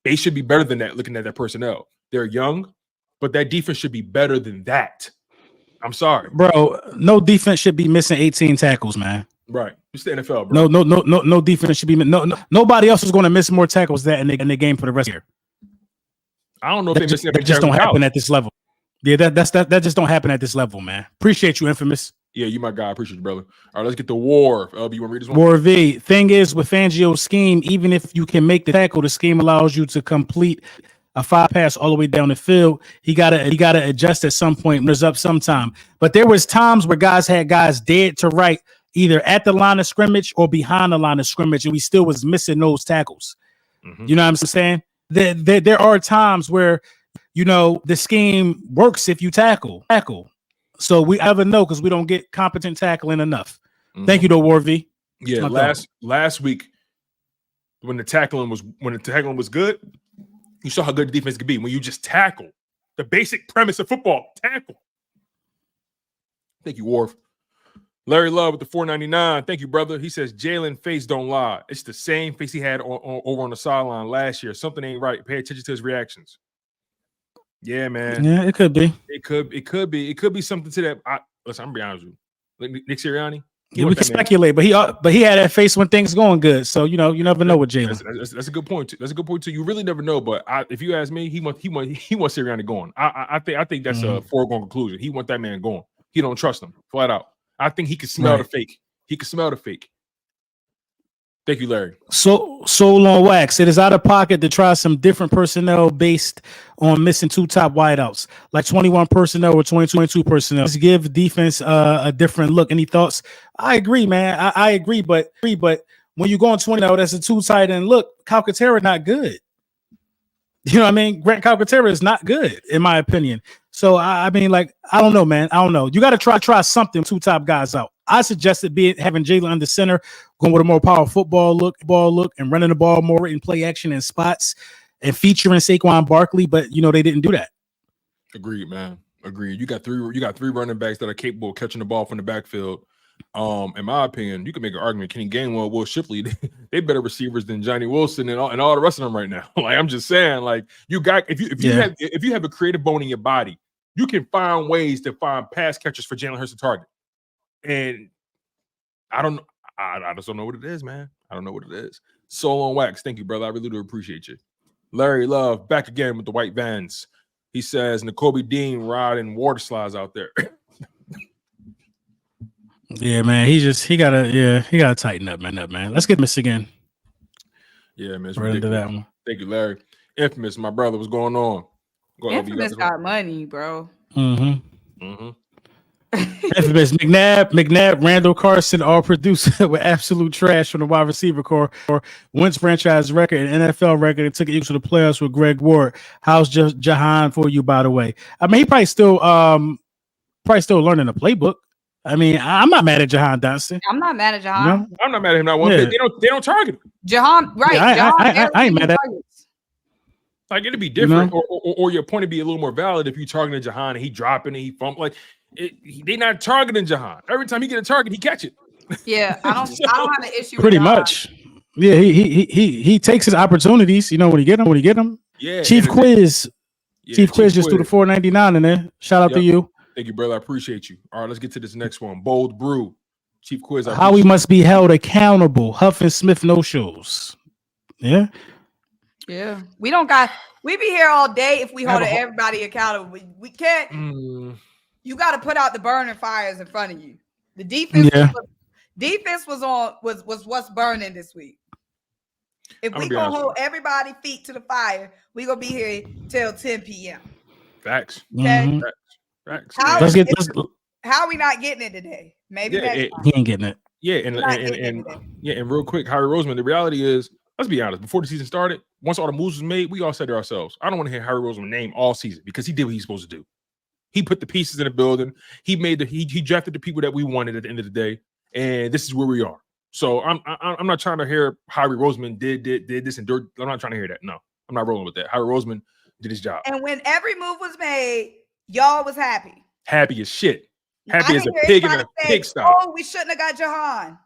They should be better than that. Looking at that personnel, they're young, but that defense should be better than that." I'm sorry, bro. No defense should be missing 18 tackles, man. Right, it's the NFL, bro. No defense should be. Nobody else is going to miss more tackles than in the game for the rest of the year. I don't know if that just don't happen at this level. Yeah, that just don't happen at this level, man. Appreciate you, Infamous. Yeah, you my guy. Appreciate you, brother. All right, let's get to War. You want to read this one? War V. Thing is, with Fangio's scheme, even if you can make the tackle, the scheme allows you to complete a 5 pass all the way down the field. He gotta adjust at some point. There's up sometime, but there was times where guys had guys dead to right, either at the line of scrimmage or behind the line of scrimmage, and we still was missing those tackles. Mm-hmm. You know what I'm saying? There are times where the scheme works if you tackle. So we never know because we don't get competent tackling enough. Mm-hmm. Thank you, though, War V. Yeah, last week when the tackling was good, you saw how good the defense could be when you just tackle. The basic premise of football, tackle. Thank you, Worf. Larry Love with the $4.99. Thank you, brother. He says Jalen face don't lie. It's the same face he had over on the sideline last year. Something ain't right. Pay attention to his reactions. Yeah, man. Yeah, it could be. It could be something to that. Listen, I'm gonna be honest with you. Nick Sirianni. Yeah, we can speculate, but he had that face when things going good. So you never know with Jalen. That's a good point. That's a good point too. You really never know. But if you ask me, he wants Sirianni going. I think that's a foregone conclusion. He wants that man going. He don't trust him flat out. I think he can smell the fake. He can smell the fake. Thank you, Larry. So long wax. It is out of pocket to try some different personnel based on missing 2 top wideouts, like 21 personnel or 22 personnel. Just give defense a different look. Any thoughts? I agree, man. I agree, but when you go on 20, that's a 2 tight end look. Calcaterra not good. You know what I mean? Grant Calcaterra is not good, in my opinion. So, I mean, like, I don't know, man. I don't know. You got to try something, 2 top guys out. I suggested having Jalen under center, going with a more powerful football look, and running the ball more in play action and spots, and featuring Saquon Barkley. But they didn't do that. Agreed, man. Agreed. You got three running backs that are capable of catching the ball from the backfield. In my opinion, you can make an argument. Kenny Gainwell, Will Shipley, they better receivers than Johnny Wilson and all the rest of them right now. Like, I'm just saying, like, you got if you have a creative bone in your body, you can find ways to find pass catchers for Jalen Hurts to target. And I just don't know what it is, man. I don't know what it is. Soul on wax. Thank you, brother. I really do appreciate you. Larry Love back again with the white vans. He says N'Kobe Dean riding water slides out there. Yeah, man. He gotta tighten up, man. Let's get this again. Yeah, man. Right into that one. Thank you, Larry. Infamous, my brother. What's going on? Infamous got money, bro. Infamous McNabb, Randall Carson, all produced with absolute trash from the wide receiver core. Wentz franchise record and NFL record, and took it to the playoffs with Greg Ward. How's Jahan for you, by the way? I mean, he probably still learning the playbook. I mean, I'm not mad at Jahan Dotson. I'm not mad at Jahan. I'm not mad at him. Not one bit. They don't target him. Jahan, right? Yeah, I ain't mad at. Like, it'd be different, or your point would be a little more valid if you targeting Jahan and he dropping and he fumble. Like, they not targeting Jahan. Every time he get a target, he catch it. Yeah, I don't have an issue. Pretty much. Yeah, he takes his opportunities. When he get them. Yeah. Chief Quiz just threw the $4.99 in there. Shout out to you. Thank you, brother. I appreciate you. All right, let's get to this next one. Bold Brew. Chief Quiz. How we must be held accountable. Huff and Smith no shows. Yeah. Yeah. We be here all day if we hold everybody accountable. We can't. You got to put out the burning fires in front of you. The defense was what's burning this week. If we gonna hold everybody feet to the fire, we gonna be here till 10 p.m. Facts. Okay. Facts. How are we not getting it today? Maybe he ain't getting it. Yeah, and real quick, Harry Roseman. The reality is, let's be honest. Before the season started, once all the moves was made, we all said to ourselves, "I don't want to hear Harry Roseman name all season because he did what he's supposed to do. He put the pieces in the building. He drafted the people that we wanted at the end of the day, and this is where we are. So I'm not trying to hear Harry Roseman did this and dirt. I'm not trying to hear that. No, I'm not rolling with that. Harry Roseman did his job. And when every move was made, y'all was happy. Happy as shit. Happy as a pig in a pigsty. Oh, we shouldn't have got Jahan.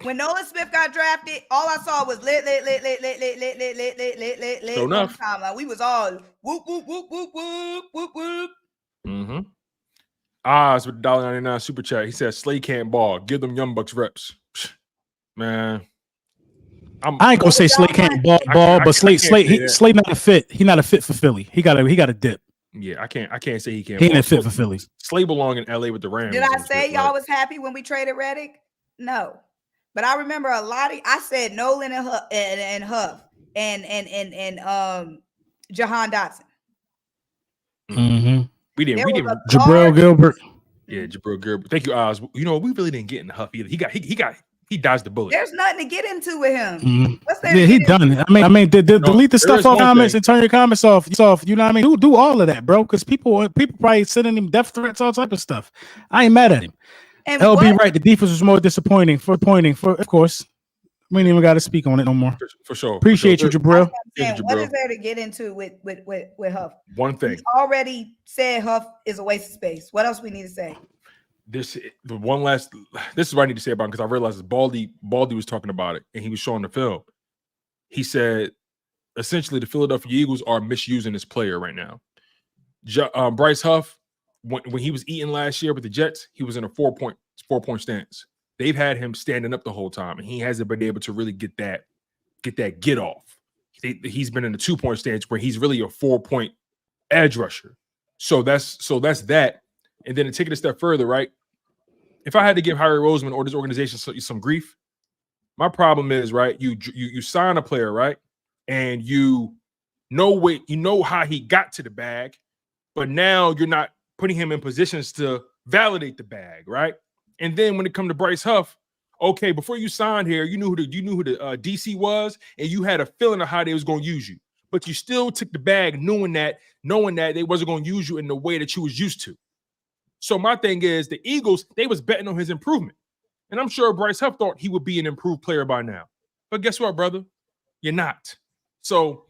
When Nolan Smith got drafted, all I saw was lit. So enough. We was all whoop, whoop, whoop, whoop, whoop, whoop, whoop. Mm-hmm. Oz with $1.99 super chat. He says Slay can't ball. Give them Young Bucks reps. Man. I ain't gonna say Slay can't ball, but Slay not a fit. He not a fit for Philly. He got a dip. Yeah, I can't say he can't. He ain't a fit for Philly. Slay belong in LA with the Rams. Did I say y'all was happy when we traded Reddick? No. But I remember I said Nolan and Huff and Jahan Dotson. Mm-hmm. We didn't. Jabril Gilbert. Yeah, Jabril Gilbert. Thank you, Oz. We really didn't get in Huff either. He got He dodged the bullet. There's nothing to get into with him. Mm-hmm. What's there? Yeah, he done. Delete the stuff off comments and turn your comments off. You know what I mean? Do all of that, bro. Because people probably sending him death threats, all type of stuff. I ain't mad at him. And LB right. The defense was more disappointing for of course. We ain't even got to speak on it no more. For sure. Appreciate you, Jabril. What is there to get into with Huff? One thing. He's already said Huff is a waste of space. What else we need to say? This is what I need to say about him, because I realized Baldy was talking about it and he was showing the film. He said essentially the Philadelphia Eagles are misusing this player right now. Bryce Huff, when he was eating last year with the Jets, he was in a 4-point stance. They've had him standing up the whole time, and he hasn't been able to really get that off. He's been in a 2-point stance where he's really a 4-point edge rusher. So that's that. And then to take it a step further, right? If I had to give Harry Roseman or this organization some grief, my problem is, right, you sign a player, right, and you know how he got to the bag, but now you're not putting him in positions to validate the bag, right? And then when it comes to Bryce Huff, okay, before you signed here, you knew who the DC was, and you had a feeling of how they was going to use you, but you still took the bag knowing that they wasn't going to use you in the way that you was used to. So my thing is, the Eagles, they was betting on his improvement. And I'm sure Bryce Huff thought he would be an improved player by now. But guess what, brother? You're not. So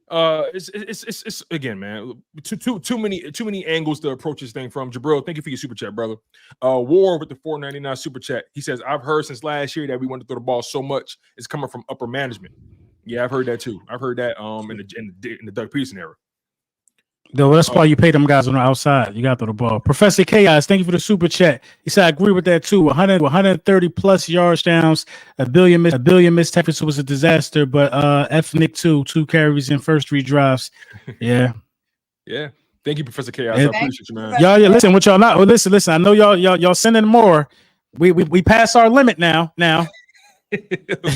it's again, man, too many angles to approach this thing from. Jabril, thank you for your super chat, brother. War with the $4.99 super chat. He says, I've heard since last year that we want to throw the ball so much it's coming from upper management. Yeah, I've heard that too. I've heard that in the Doug Peterson era. Though that's why you pay them guys on the outside. You got to throw the ball. Professor Chaos, thank you for the super chat. He said, I agree with that too. 130 plus yards downs, a billion missed tackles was a disaster, but F Nick 2 carries in first 3 drives. Yeah. Yeah. Thank you, Professor Chaos. I appreciate you, man. Y'all, listen, what y'all not? Well, listen. I know y'all sending more. We passed our limit now.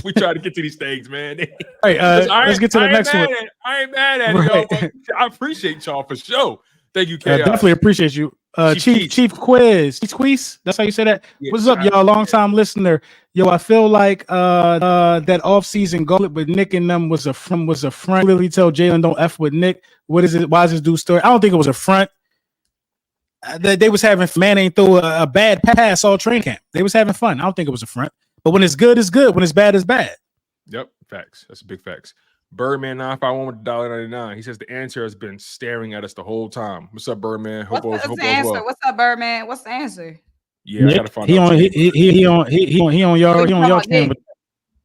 We try to get to these things, man. All right, let's get to the next one. I ain't mad at y'all, but I appreciate y'all for sure. Thank you, Chaos. Definitely appreciate you. Chief Quiz. That's how you say that? Yeah, what's up, y'all? Long time listener. Yo, I feel like that off-season gauntlet with Nick and them was a front. Clearly tell Jalen don't F with Nick. What is it? Why is this dude's story? I don't think it was a front. They was having man ain't throw a bad pass all training camp. They was having fun. I don't think it was a front. But when it's good, it's good. When it's bad, it's bad. Yep, facts. That's a big facts. Birdman 951 with $1.99. He says the answer has been staring at us the whole time. What's up, Birdman? What's the answer? Well. What's up, Birdman? What's the answer? Yeah, I gotta find out. He on y'all camera.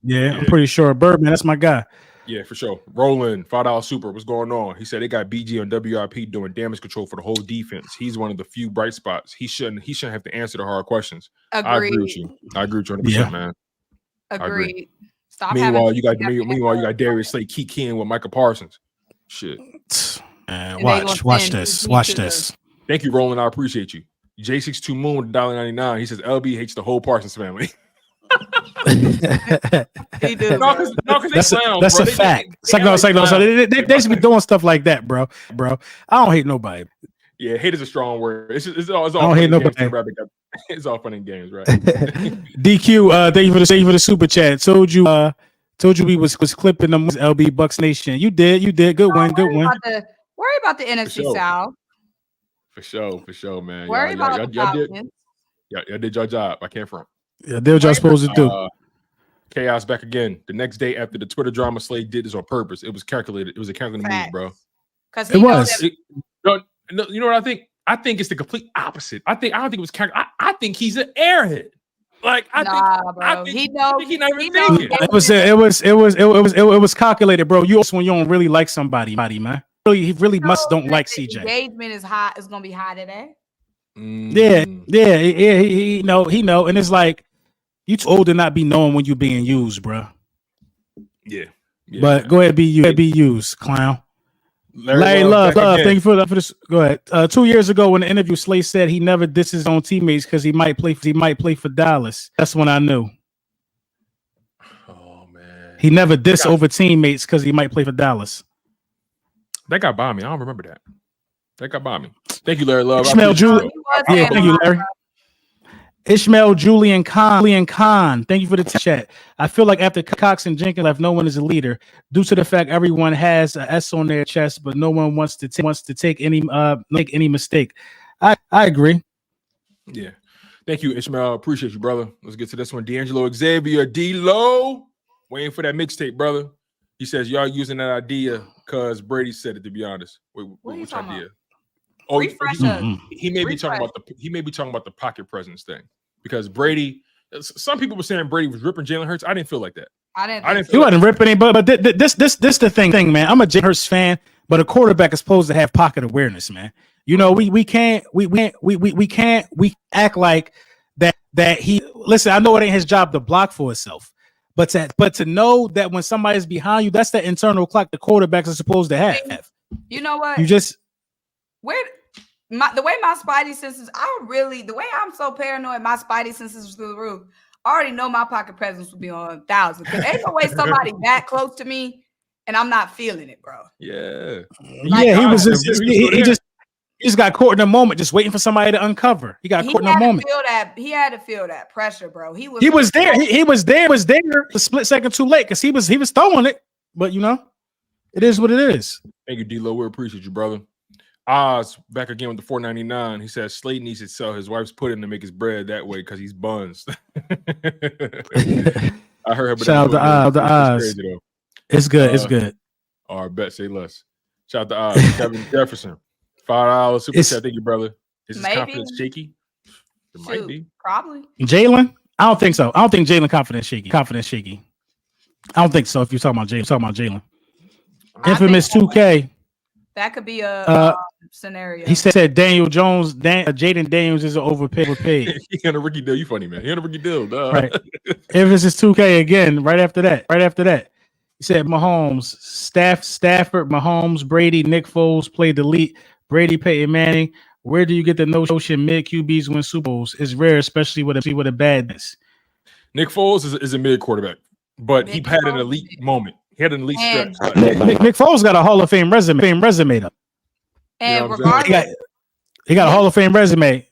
Yeah, I'm pretty sure. Birdman, that's my guy. Yeah, for sure. Roland, $5 super. What's going on? He said they got BG on WIP doing damage control for the whole defense. He's one of the few bright spots. He shouldn't have to answer the hard questions. Agreed. I agree with you. 100%, man. Agreed. Stop. Meanwhile, you got Darius Slay keying with Micah Parsons. Shit. Watch this. Thank you, Roland. I appreciate you. J62 Moon with $1.99. He says LB hates the whole Parsons family. He do. That's a fact. They should be doing stuff like that, bro. I don't hate nobody. Yeah, hate is a strong word. It's all I don't hate nobody. It's all fun and games, right? DQ, thank you for the super chat. Told you we was clipping them with LB Bucks Nation. You did. Good win. Worry about the NFC South. For sure, man. Worry about y'all did your job. I can't front. Yeah, did what y'all supposed to do. Chaos back again. The next day after the Twitter drama, Slay did this on purpose. It was calculated. It was a calculated move, bro. Because it was. You know what I think? I think it's the complete opposite. I don't think it was calculated. I think he's an airhead. Like I think he knows. It was calculated, bro. You also when you don't really like somebody, man. He really don't like CJ. Engagement is hot. It's gonna be hot today. Yeah. He know, and it's like you too old to not be knowing when you're being used, bro. Yeah. But go ahead, be used, clown. Larry Love. Thank you for this. Go ahead. 2 years ago, in the interview, Slay said he never dissed his own teammates because he might play for Dallas. That's when I knew. Oh man, he never dissed over teammates because he might play for Dallas. That got by me. I don't remember that. That got by me. Thank you, Larry Love. Ishmael Julius. Yeah, thank you, Larry. Ishmael Julian Khan, thank you for the chat. I feel like after Cox and Jenkins left, no one is a leader due to the fact everyone has an S on their chest, but no one wants to take any make any mistake. I agree. Yeah. Thank you, Ishmael. Appreciate you, brother. Let's get to this one. D'Angelo Xavier D-Lo. Waiting for that mixtape, brother. He says, y'all using that idea because Brady said it, to be honest. Which idea? Oh, he may be talking about the pocket presence thing. Because Brady, some people were saying Brady was ripping Jalen Hurts. I didn't feel like that. I didn't he wasn't ripping him, but this the thing, man. I'm a Jalen Hurts fan, but a quarterback is supposed to have pocket awareness, man. You know, we can't act like that he listen. I know it ain't his job to block for himself, but to know that when somebody's behind you, that's the internal clock the quarterbacks are supposed to have. You know what? You just the way my spidey senses, the way I'm so paranoid, my spidey senses was through the roof. I already know my pocket presence will be on 1,000 because ain't no way somebody that close to me and I'm not feeling it, bro. Yeah, he was he just got caught in a moment, just waiting for somebody to uncover. He got caught in a moment. He had to feel that pressure, bro. He was there. He was there a split second too late because he was throwing it. But you know, it is what it is. Thank you, D-Lo. We appreciate you, brother. Oz back again with the $4.99. He says Slay needs to sell his wife's pudding to make his bread that way because he's buns. I heard him. Shout out to Oz. It's good. It's good. All right, bet say less. Shout out to Oz. Kevin Jefferson. $5 super chat. Thank you, brother. Is his confidence shaky? It might be. Probably. Jalen? I don't think so. I don't think Jalen confidence shaky. I don't think so. If you're talking about Jalen. Infamous 2K. That could be a scenario. He said Daniel Jones, Jaden Daniels is overpaid. He on a rookie deal. You funny, man. He on a rookie deal. Right. Infamous 2K again. Right after that. He said Mahomes, Stafford, Mahomes, Brady, Nick Foles played the lead. Brady, Peyton Manning. Where do you get the notion mid QBs win Super Bowls? It's rare, especially with a badness. Nick Foles is a mid quarterback, but he had an elite moment. He had an elite stretch. Nick Foles got a Hall of Fame resume though. And regardless, he got a Hall of Fame resume.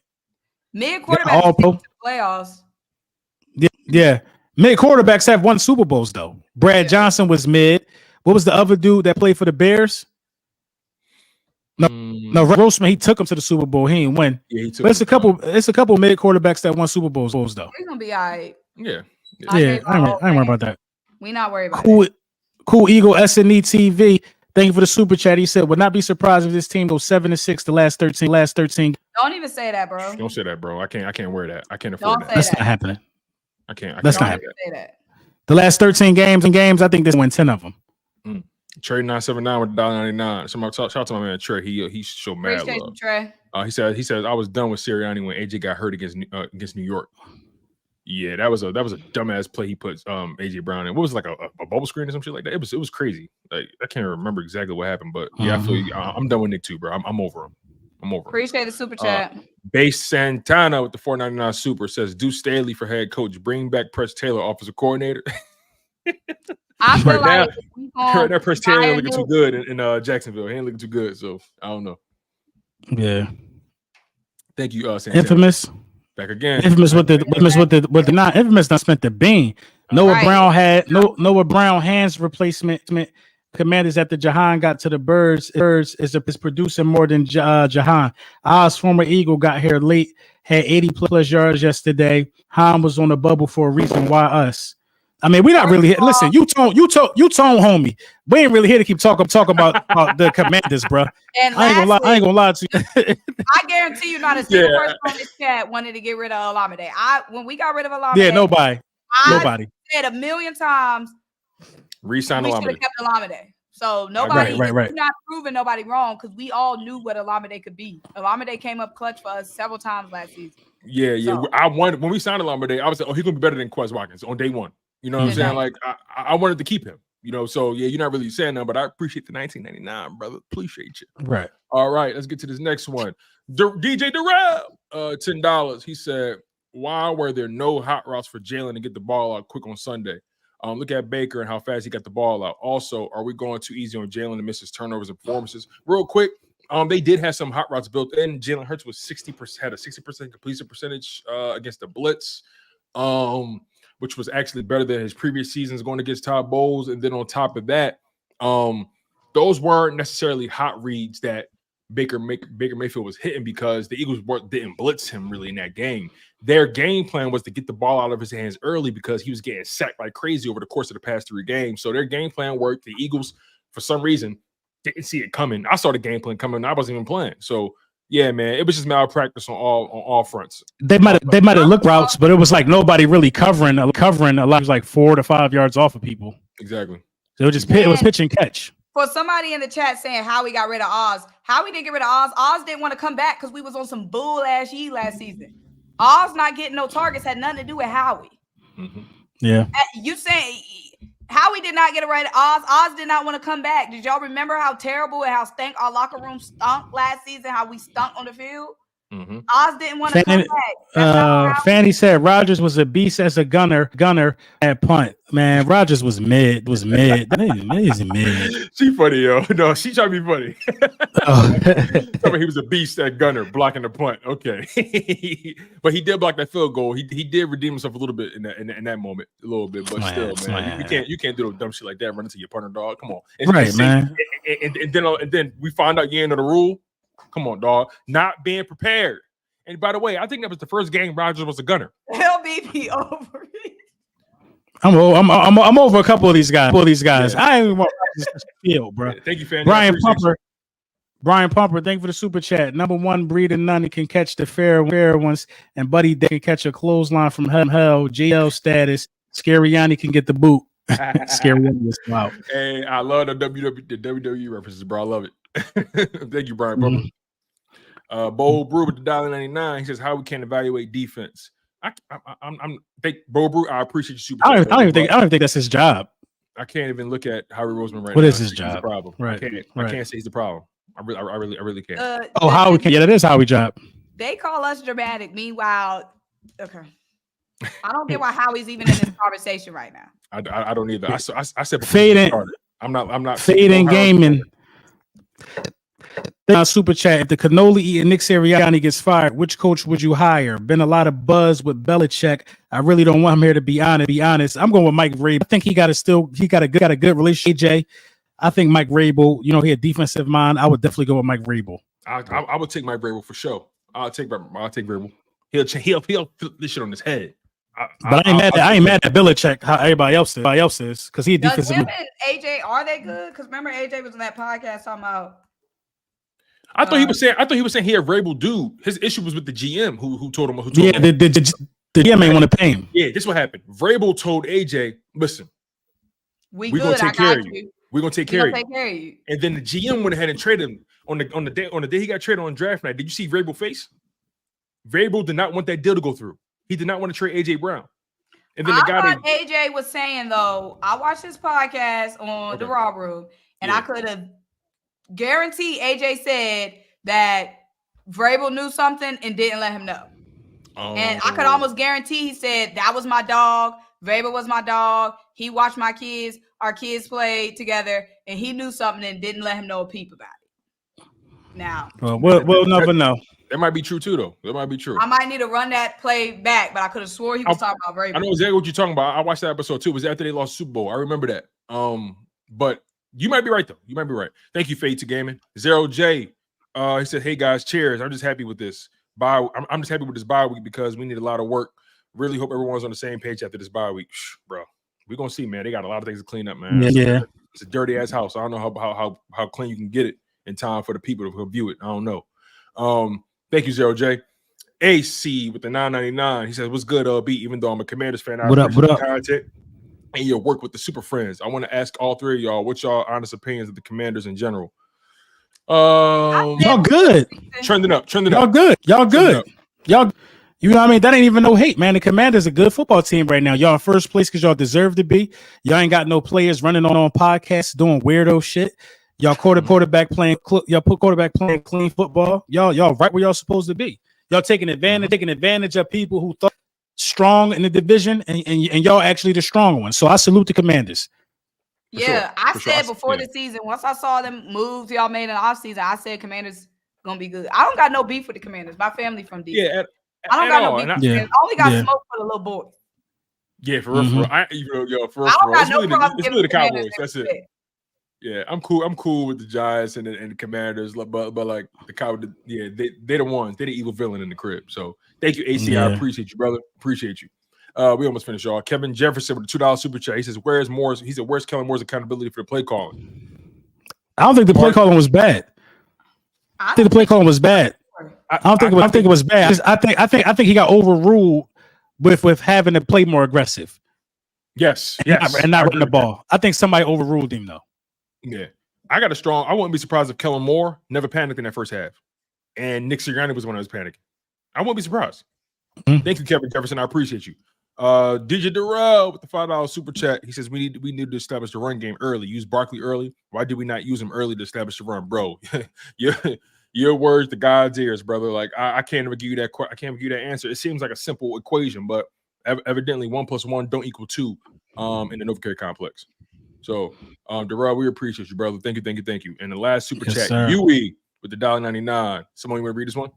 Mid quarterbacks playoffs. Yeah. Mid quarterbacks have won Super Bowls though. Brad Johnson was mid. What was the other dude that played for the Bears? No, Grossman, he took him to the Super Bowl. He ain't win. Yeah, he took but it's a couple mid quarterbacks that won Super Bowls though. He's gonna be all right. Yeah. I ain't worried about that. We not worried about that. Cool Eagle SNE TV. Thank you for the super chat. He said, would not be surprised if this team goes 7-6 the last 13. Don't even say that, bro. Don't say that, bro. I can't wear that. I can't afford that. That's not happening. I can't. That's not happening. Say that. The last 13 games, I think this win 10 of them. Trey 979 with $1.99. Somebody shout out to my man Trey. He showed mad Appreciate love. You, Trey. He says I was done with Sirianni when AJ got hurt against New York. Yeah, that was a dumbass play he put AJ Brown in. What was it, like a bubble screen or some shit like that? It was crazy. Like I can't remember exactly what happened, but yeah, I feel I'm done with Nick too, bro. I'm over him. Appreciate the super chat. Base Santana with the $4.99 super says Deuce Staley for head coach. Bring back Press Taylor, offensive coordinator. I feel like that Press Taylor looking too good in Jacksonville. He ain't looking too good, so I don't know. Yeah. Thank you, Santana. Infamous. Back again. Infamous with the not infamous done spent the bean. Noah Brown had Noah Brown hands replacement. Commanders after Jahan got to the Birds is producing more than Jahan. Oz, former Eagle, got here late, had 80 plus yards yesterday. Han was on the bubble for a reason. Why us? I mean, we're not really here. Listen, you told homie. We ain't really here to keep talking about the Commanders, bro. And I ain't gonna lie to you. I guarantee you, not a single person on this chat wanted to get rid of Alade. When we got rid of Alade, nobody. I said a million times. Resign we Alade. should have kept Alade. So nobody, right. not proving nobody wrong because we all knew what Alade could be. Alade came up clutch for us several times last season. Yeah. So, I wanted when we signed Alade, I was like, he's gonna be better than Quez Watkins on day one. You know what I'm saying? Like I wanted to keep him. You know, so yeah, you're not really saying that, but I appreciate the 1999, brother. Appreciate you. Right. All right, let's get to this next one. DJ Durrell, $10. He said, "Why were there no hot routes for Jalen to get the ball out quick on Sunday? Look at Baker and how fast he got the ball out. Also, are we going too easy on Jalen to miss his turnovers and performances? Real quick, They did have some hot routes built in. Jalen Hurts was 60%, had a 60% completion percentage against the blitz, which was actually better than his previous seasons going against Todd Bowles. And then on top of that, those weren't necessarily hot reads that Baker Mayfield was hitting because the Eagles didn't blitz him really in that game. Their game plan was to get the ball out of his hands early because he was getting sacked like crazy over the course of the past 3 games. So their game plan worked. The Eagles, for some reason, didn't see it coming. I saw the game plan coming. I wasn't even playing. So yeah, man, it was just malpractice on all fronts. They might have looked routes, but it was like nobody really covering a lot. It was like 4 to 5 yards off of people. Exactly. So it was pitch and catch. For somebody in the chat saying how we got rid of Oz, how we didn't get rid of Oz. Oz didn't want to come back because we was on some bull ass ye last season. Oz not getting no targets had nothing to do with Howie. Mm-hmm. Yeah. You saying Howie did not get rid of Oz. Oz did not want to come back. Did y'all remember how terrible and how stank our locker room stunk last season? How we stunk on the field? Mm-hmm. Oz didn't want to come back. Fanny said Rodgers was a beast as a gunner at punt. Man, Rodgers was mid. He's mid. She funny, yo. No, she trying to be funny. He was a beast at gunner blocking the punt. Okay, but he did block that field goal. He did redeem himself a little bit in that moment, a little bit. But still, man, you can't do no dumb shit like that. Run into your punter, dog. Come on, man. And then we find out you ain't know the rule. Come on, dog. Not being prepared. And by the way, I think that was the first game Rodgers was a gunner. LBP over it. I'm over a couple of these guys. Yeah. I ain't even want Rodgers to field, bro. Yeah, thank you, Fanny. Brian Pumper, thank you for the super chat. Number 1 breed of none that can catch the fair ones, and Buddy they can catch a clothesline from hell. GL status. Sirianni can get the boot. Sirianni is out. Hey, I love the WWE references, bro. I love it. Thank you, Brian Pumper. Bold Brew with the $1.99. He says, "How we can evaluate defense." I'm Bold Brew. I appreciate you super. I don't even think that's his job. I can't even look at Howie Roseman right now. What is his job? Problem. Right. I can't say he's the problem. I really can't. Howie can. Yeah, that is Howie's job. They call us dramatic. Meanwhile, okay. I don't get why Howie's even in this conversation right now. I don't either. I said fading. I'm not fading gaming. Super chat. If the cannoli eating Nick Sirianni gets fired, which coach would you hire? Been a lot of buzz with Belichick. I really don't want him here to be honest. I'm going with Mike Vrabel. I think he got a good relationship. AJ. I think Mike Vrabel, he a defensive mind. I would definitely go with Mike Vrabel. I would take Mike Vrabel for sure. I'll take Vrabel. He'll flip this shit on his head. But I ain't mad at Belichick how everybody else is because he a defensive. Him and AJ, are they good? Because remember AJ was on that podcast talking about. I thought he was saying he had Vrabel dude. His issue was with the GM who told him. The GM ain't want to pay him. Yeah, this is what happened. Vrabel told AJ, "Listen, we're gonna take care of you. We're gonna take care of you." And then the GM went ahead and traded him on the day he got traded on draft night. Did you see Vrabel face? Vrabel did not want that deal to go through. He did not want to trade AJ Brown. And then AJ was saying though, I watched this podcast on the Raw Room, and I could have guaranteed AJ said that Vrabel knew something and didn't let him know. And I could almost guarantee he said that was my dog. Vrabel was my dog. He watched my kids. Our kids played together, and he knew something and didn't let him know a peep about it. Now, we'll never know. That might be true too, though. That might be true. I might need to run that play back, but I could have swore he was talking about Vrabel. I know exactly what you're talking about. I watched that episode too. It was after they lost the Super Bowl. I remember that. But you might be right though. You might be right. Thank you, Fade to Gaming. Zero J. He said, "Hey guys, cheers. I'm just happy with this bye. I'm just happy with this bye week because we need a lot of work. Really hope everyone's on the same page after this bye week, bro. We're gonna see, man. They got a lot of things to clean up, man. Yeah. It's a dirty ass house. I don't know how clean you can get it in time for the people to view it. I don't know. Thank you, Zero J. AC with the $9.99. He says, "What's good, LB? Even though I'm a Commanders fan, I appreciate the content and your work with the Super Friends. I want to ask all three of y'all what's y'all honest opinions of the Commanders in general." Y'all good. Trending up. Y'all good. Y'all, you know what I mean? That ain't even no hate, man. The Commanders a good football team right now. Y'all in first place because y'all deserve to be. Y'all ain't got no players running on podcasts doing weirdo shit. Y'all quarterback playing clean football. Y'all right where y'all supposed to be. Y'all taking advantage of people who thought strong in the division, and y'all actually the strong ones. So I salute the Commanders. Yeah, I said before the season, once I saw them moves y'all made in the offseason, I said Commanders gonna be good. I don't got no beef with the Commanders. My family from DC. Yeah, I don't got no beef with them. I only got smoke for the little boy. Yeah, for real, for real. For real. It's really the Cowboys. That's it. Yeah, I'm cool. I'm cool with the Giants and the Commanders, but like the Cowboys, yeah, they're the ones. They're the evil villain in the crib. So thank you, AC. I appreciate you, brother. Appreciate you. We almost finished, y'all. Kevin Jefferson with a $2 super chat. He says, "Where's Moore's?" He said, "Where's Kellen Moore's accountability for the play calling?" I don't think the play calling was bad. I think the play calling was bad. I don't think it was bad. I think he got overruled with having to play more aggressive. Yes, and not running the ball. I think somebody overruled him though. Yeah, I wouldn't be surprised if Kellen Moore never panicked in that first half, and Nick Sirianni was one of those panicking. I wouldn't be surprised. Thank you, Kevin Jefferson. I appreciate you. DJ Durrell with the $5 super chat. He says we need to establish the run game early. Use Barkley early. Why did we not use him early to establish the run, bro? Your words to God's ears, brother. Like I can't ever give you that. I can't give you that answer. It seems like a simple equation, but evidently 1 + 1 don't equal 2 in the Novacarry complex. So, Darrell, we appreciate you, brother. Thank you. And the last super chat, Huey with the $1.99. Someone want to read this one?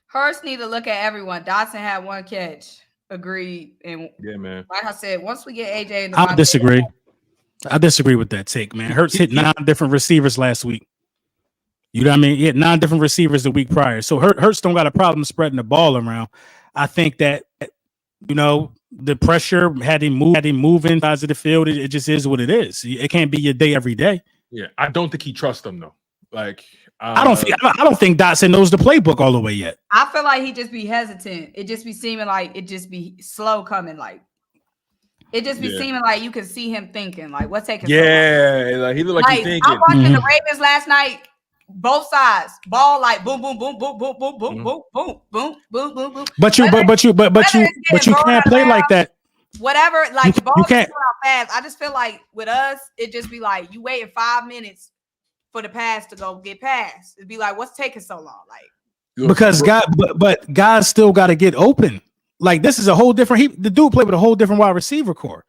Hurts need to look at everyone. Dotson had 1 catch. Agreed. And yeah, man. Like I said, once we get AJ in the I disagree with that take, man. Hurts hit 9 different receivers last week. You know what I mean? He had 9 different receivers the week prior. So Hurts don't got a problem spreading the ball around. I think that, the pressure had him moving sides of the field. It just is what it is. It can't be your day every day. Yeah, I don't think he trusts them though. Like I don't think Dotson knows the playbook all the way yet. I feel like he just be hesitant. It just be seeming like it just be slow coming. Like it just be seeming like you can see him thinking like what's taking. Yeah, like he looked like he's thinking. I'm watching the Ravens last night. Both sides, ball like boom, boom, boom, boom, boom, boom, boom, boom, boom, boom, boom, boom, boom. But you can't play like that. Whatever, like the ball is going out fast. I just feel like with us, it just be like you waiting 5 minutes for the pass to go get past. It'd be like, what's taking so long? Like because guys still got to get open. Like this is a whole different. The dude played with a whole different wide receiver core.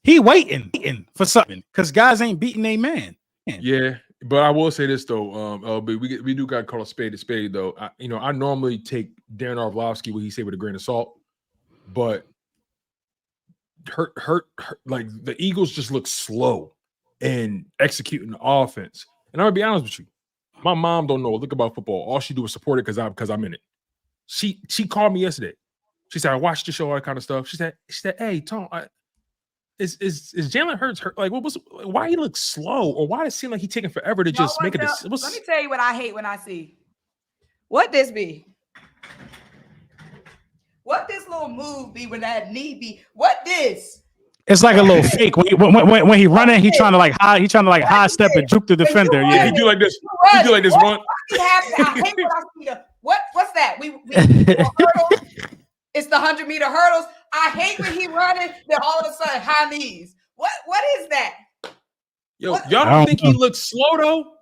He waiting for something because guys ain't beating a man. Yeah. But I will say this though, but we do got to call a spade though. I normally take Darren Orlovsky what he said with a grain of salt, but hurt like the Eagles just look slow in executing the offense. And I'm gonna be honest with you, my mom don't know a lick about football. All she do is support it because I'm in it. She called me yesterday. She said I watched the show, all that kind of stuff. She said, hey Tom, Is Jalen Hurts hurt? Like, why he looks slow, or why does it seem like he's taking forever to just make a decision? Let me tell you what I hate when I see. What this be? What this little move be when that knee be? What this? It's like a little fake when he running. He trying to like high step and juke the defender. Yeah, he do like this. He do like this one. I hate when I see what's that? We it's the 100-meter hurdles. I hate when he running. Then all of a sudden high knees. What is that? Yo, y'all don't think he looks slow though?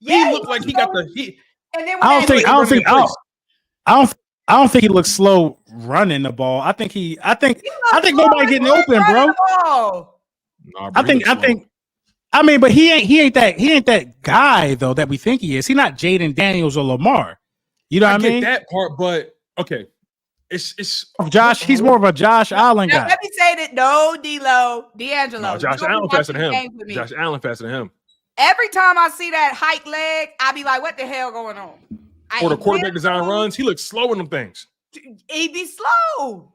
Yeah, he looked like he got the heat. And then I don't think he looks slow running the ball. I think nobody getting open, bro. Nah, bro, but he ain't that guy though that we think he is. He's not Jaden Daniels or Lamar. You know what I mean? That part, but okay. It's Josh. He's more of a Josh Allen guy. Let me say that. No, D'Angelo. No, Josh Allen faster than him. Josh Allen faster than him. Every time I see that hike leg, I be like, "What the hell going on?" Or the quarterback design runs, he looks slow in them things. He be slow.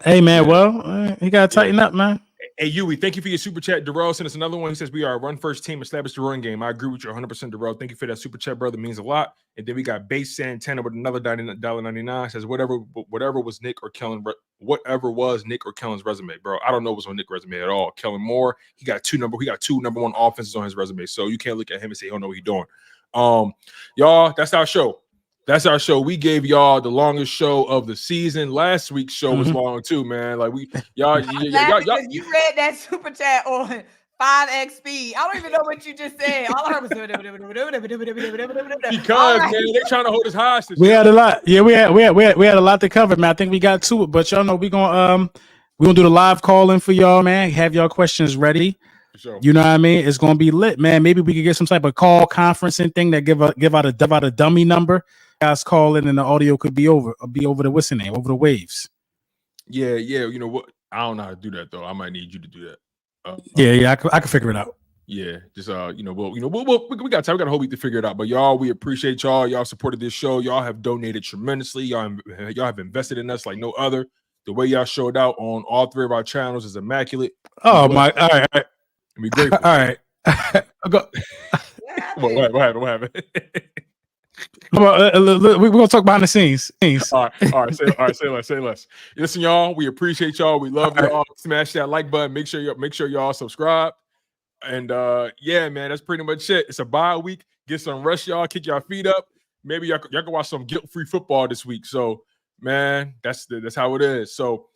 Hey man, well, he gotta tighten up, man. Hey, Yui, thank you for your super chat. Darrell sent us another one. He says, we are a run-first team, establish the run game. I agree with you 100%, Darrell. Thank you for that super chat, brother. It means a lot. And then we got Base Santana with another $1.99. Says, whatever was Nick or Kellen's resume, bro. I don't know what's on Nick's resume at all. Kellen Moore, he got two number one offenses on his resume. So you can't look at him and say he don't know what he's doing. Y'all, that's our show. That's our show. We gave y'all the longest show of the season. Last week's show was long too, man. Like y'all. You read that super chat on 5x speed. I don't even know what you just said. All I heard was because man, they trying to hold us hostage. We had a lot. Yeah, we had a lot to cover, man. I think we got to it, but y'all know we're gonna do the live call in for y'all, man. Have y'all questions ready. sure. You know what I mean? It's gonna be lit, man. Maybe we could get some type of call conferencing thing that give out a dummy number. Guys call in and the audio could be over the what's the name, over the waves. Yeah. You know what? I don't know how to do that though. I might need you to do that. I can figure it out. Yeah, just we got time. We got a whole week to figure it out. But y'all, we appreciate y'all. Y'all supported this show. Y'all have donated tremendously. Y'all have invested in us like no other. The way y'all showed out on all 3 of our channels is immaculate. Oh my! All right. And we grateful. All right. What happened? We're gonna talk behind the scenes. All right. Say less. Listen, y'all. We appreciate y'all. We love y'all. Smash that like button. Make sure y'all subscribe. And yeah, man, that's pretty much it. It's a bye week. Get some rest, y'all. Kick your feet up. Maybe y'all can watch some guilt-free football this week. So, man, that's how it is. So,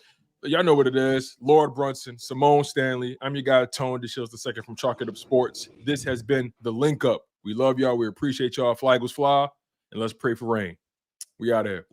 y'all know what it is. Lord Brunson, Symone Stanley. I'm your guy, Tone DeShields II from Chalk It Up Sports. This has been the Link Up. We love y'all. We appreciate y'all. Flag was fly, and let's pray for rain. We out of here.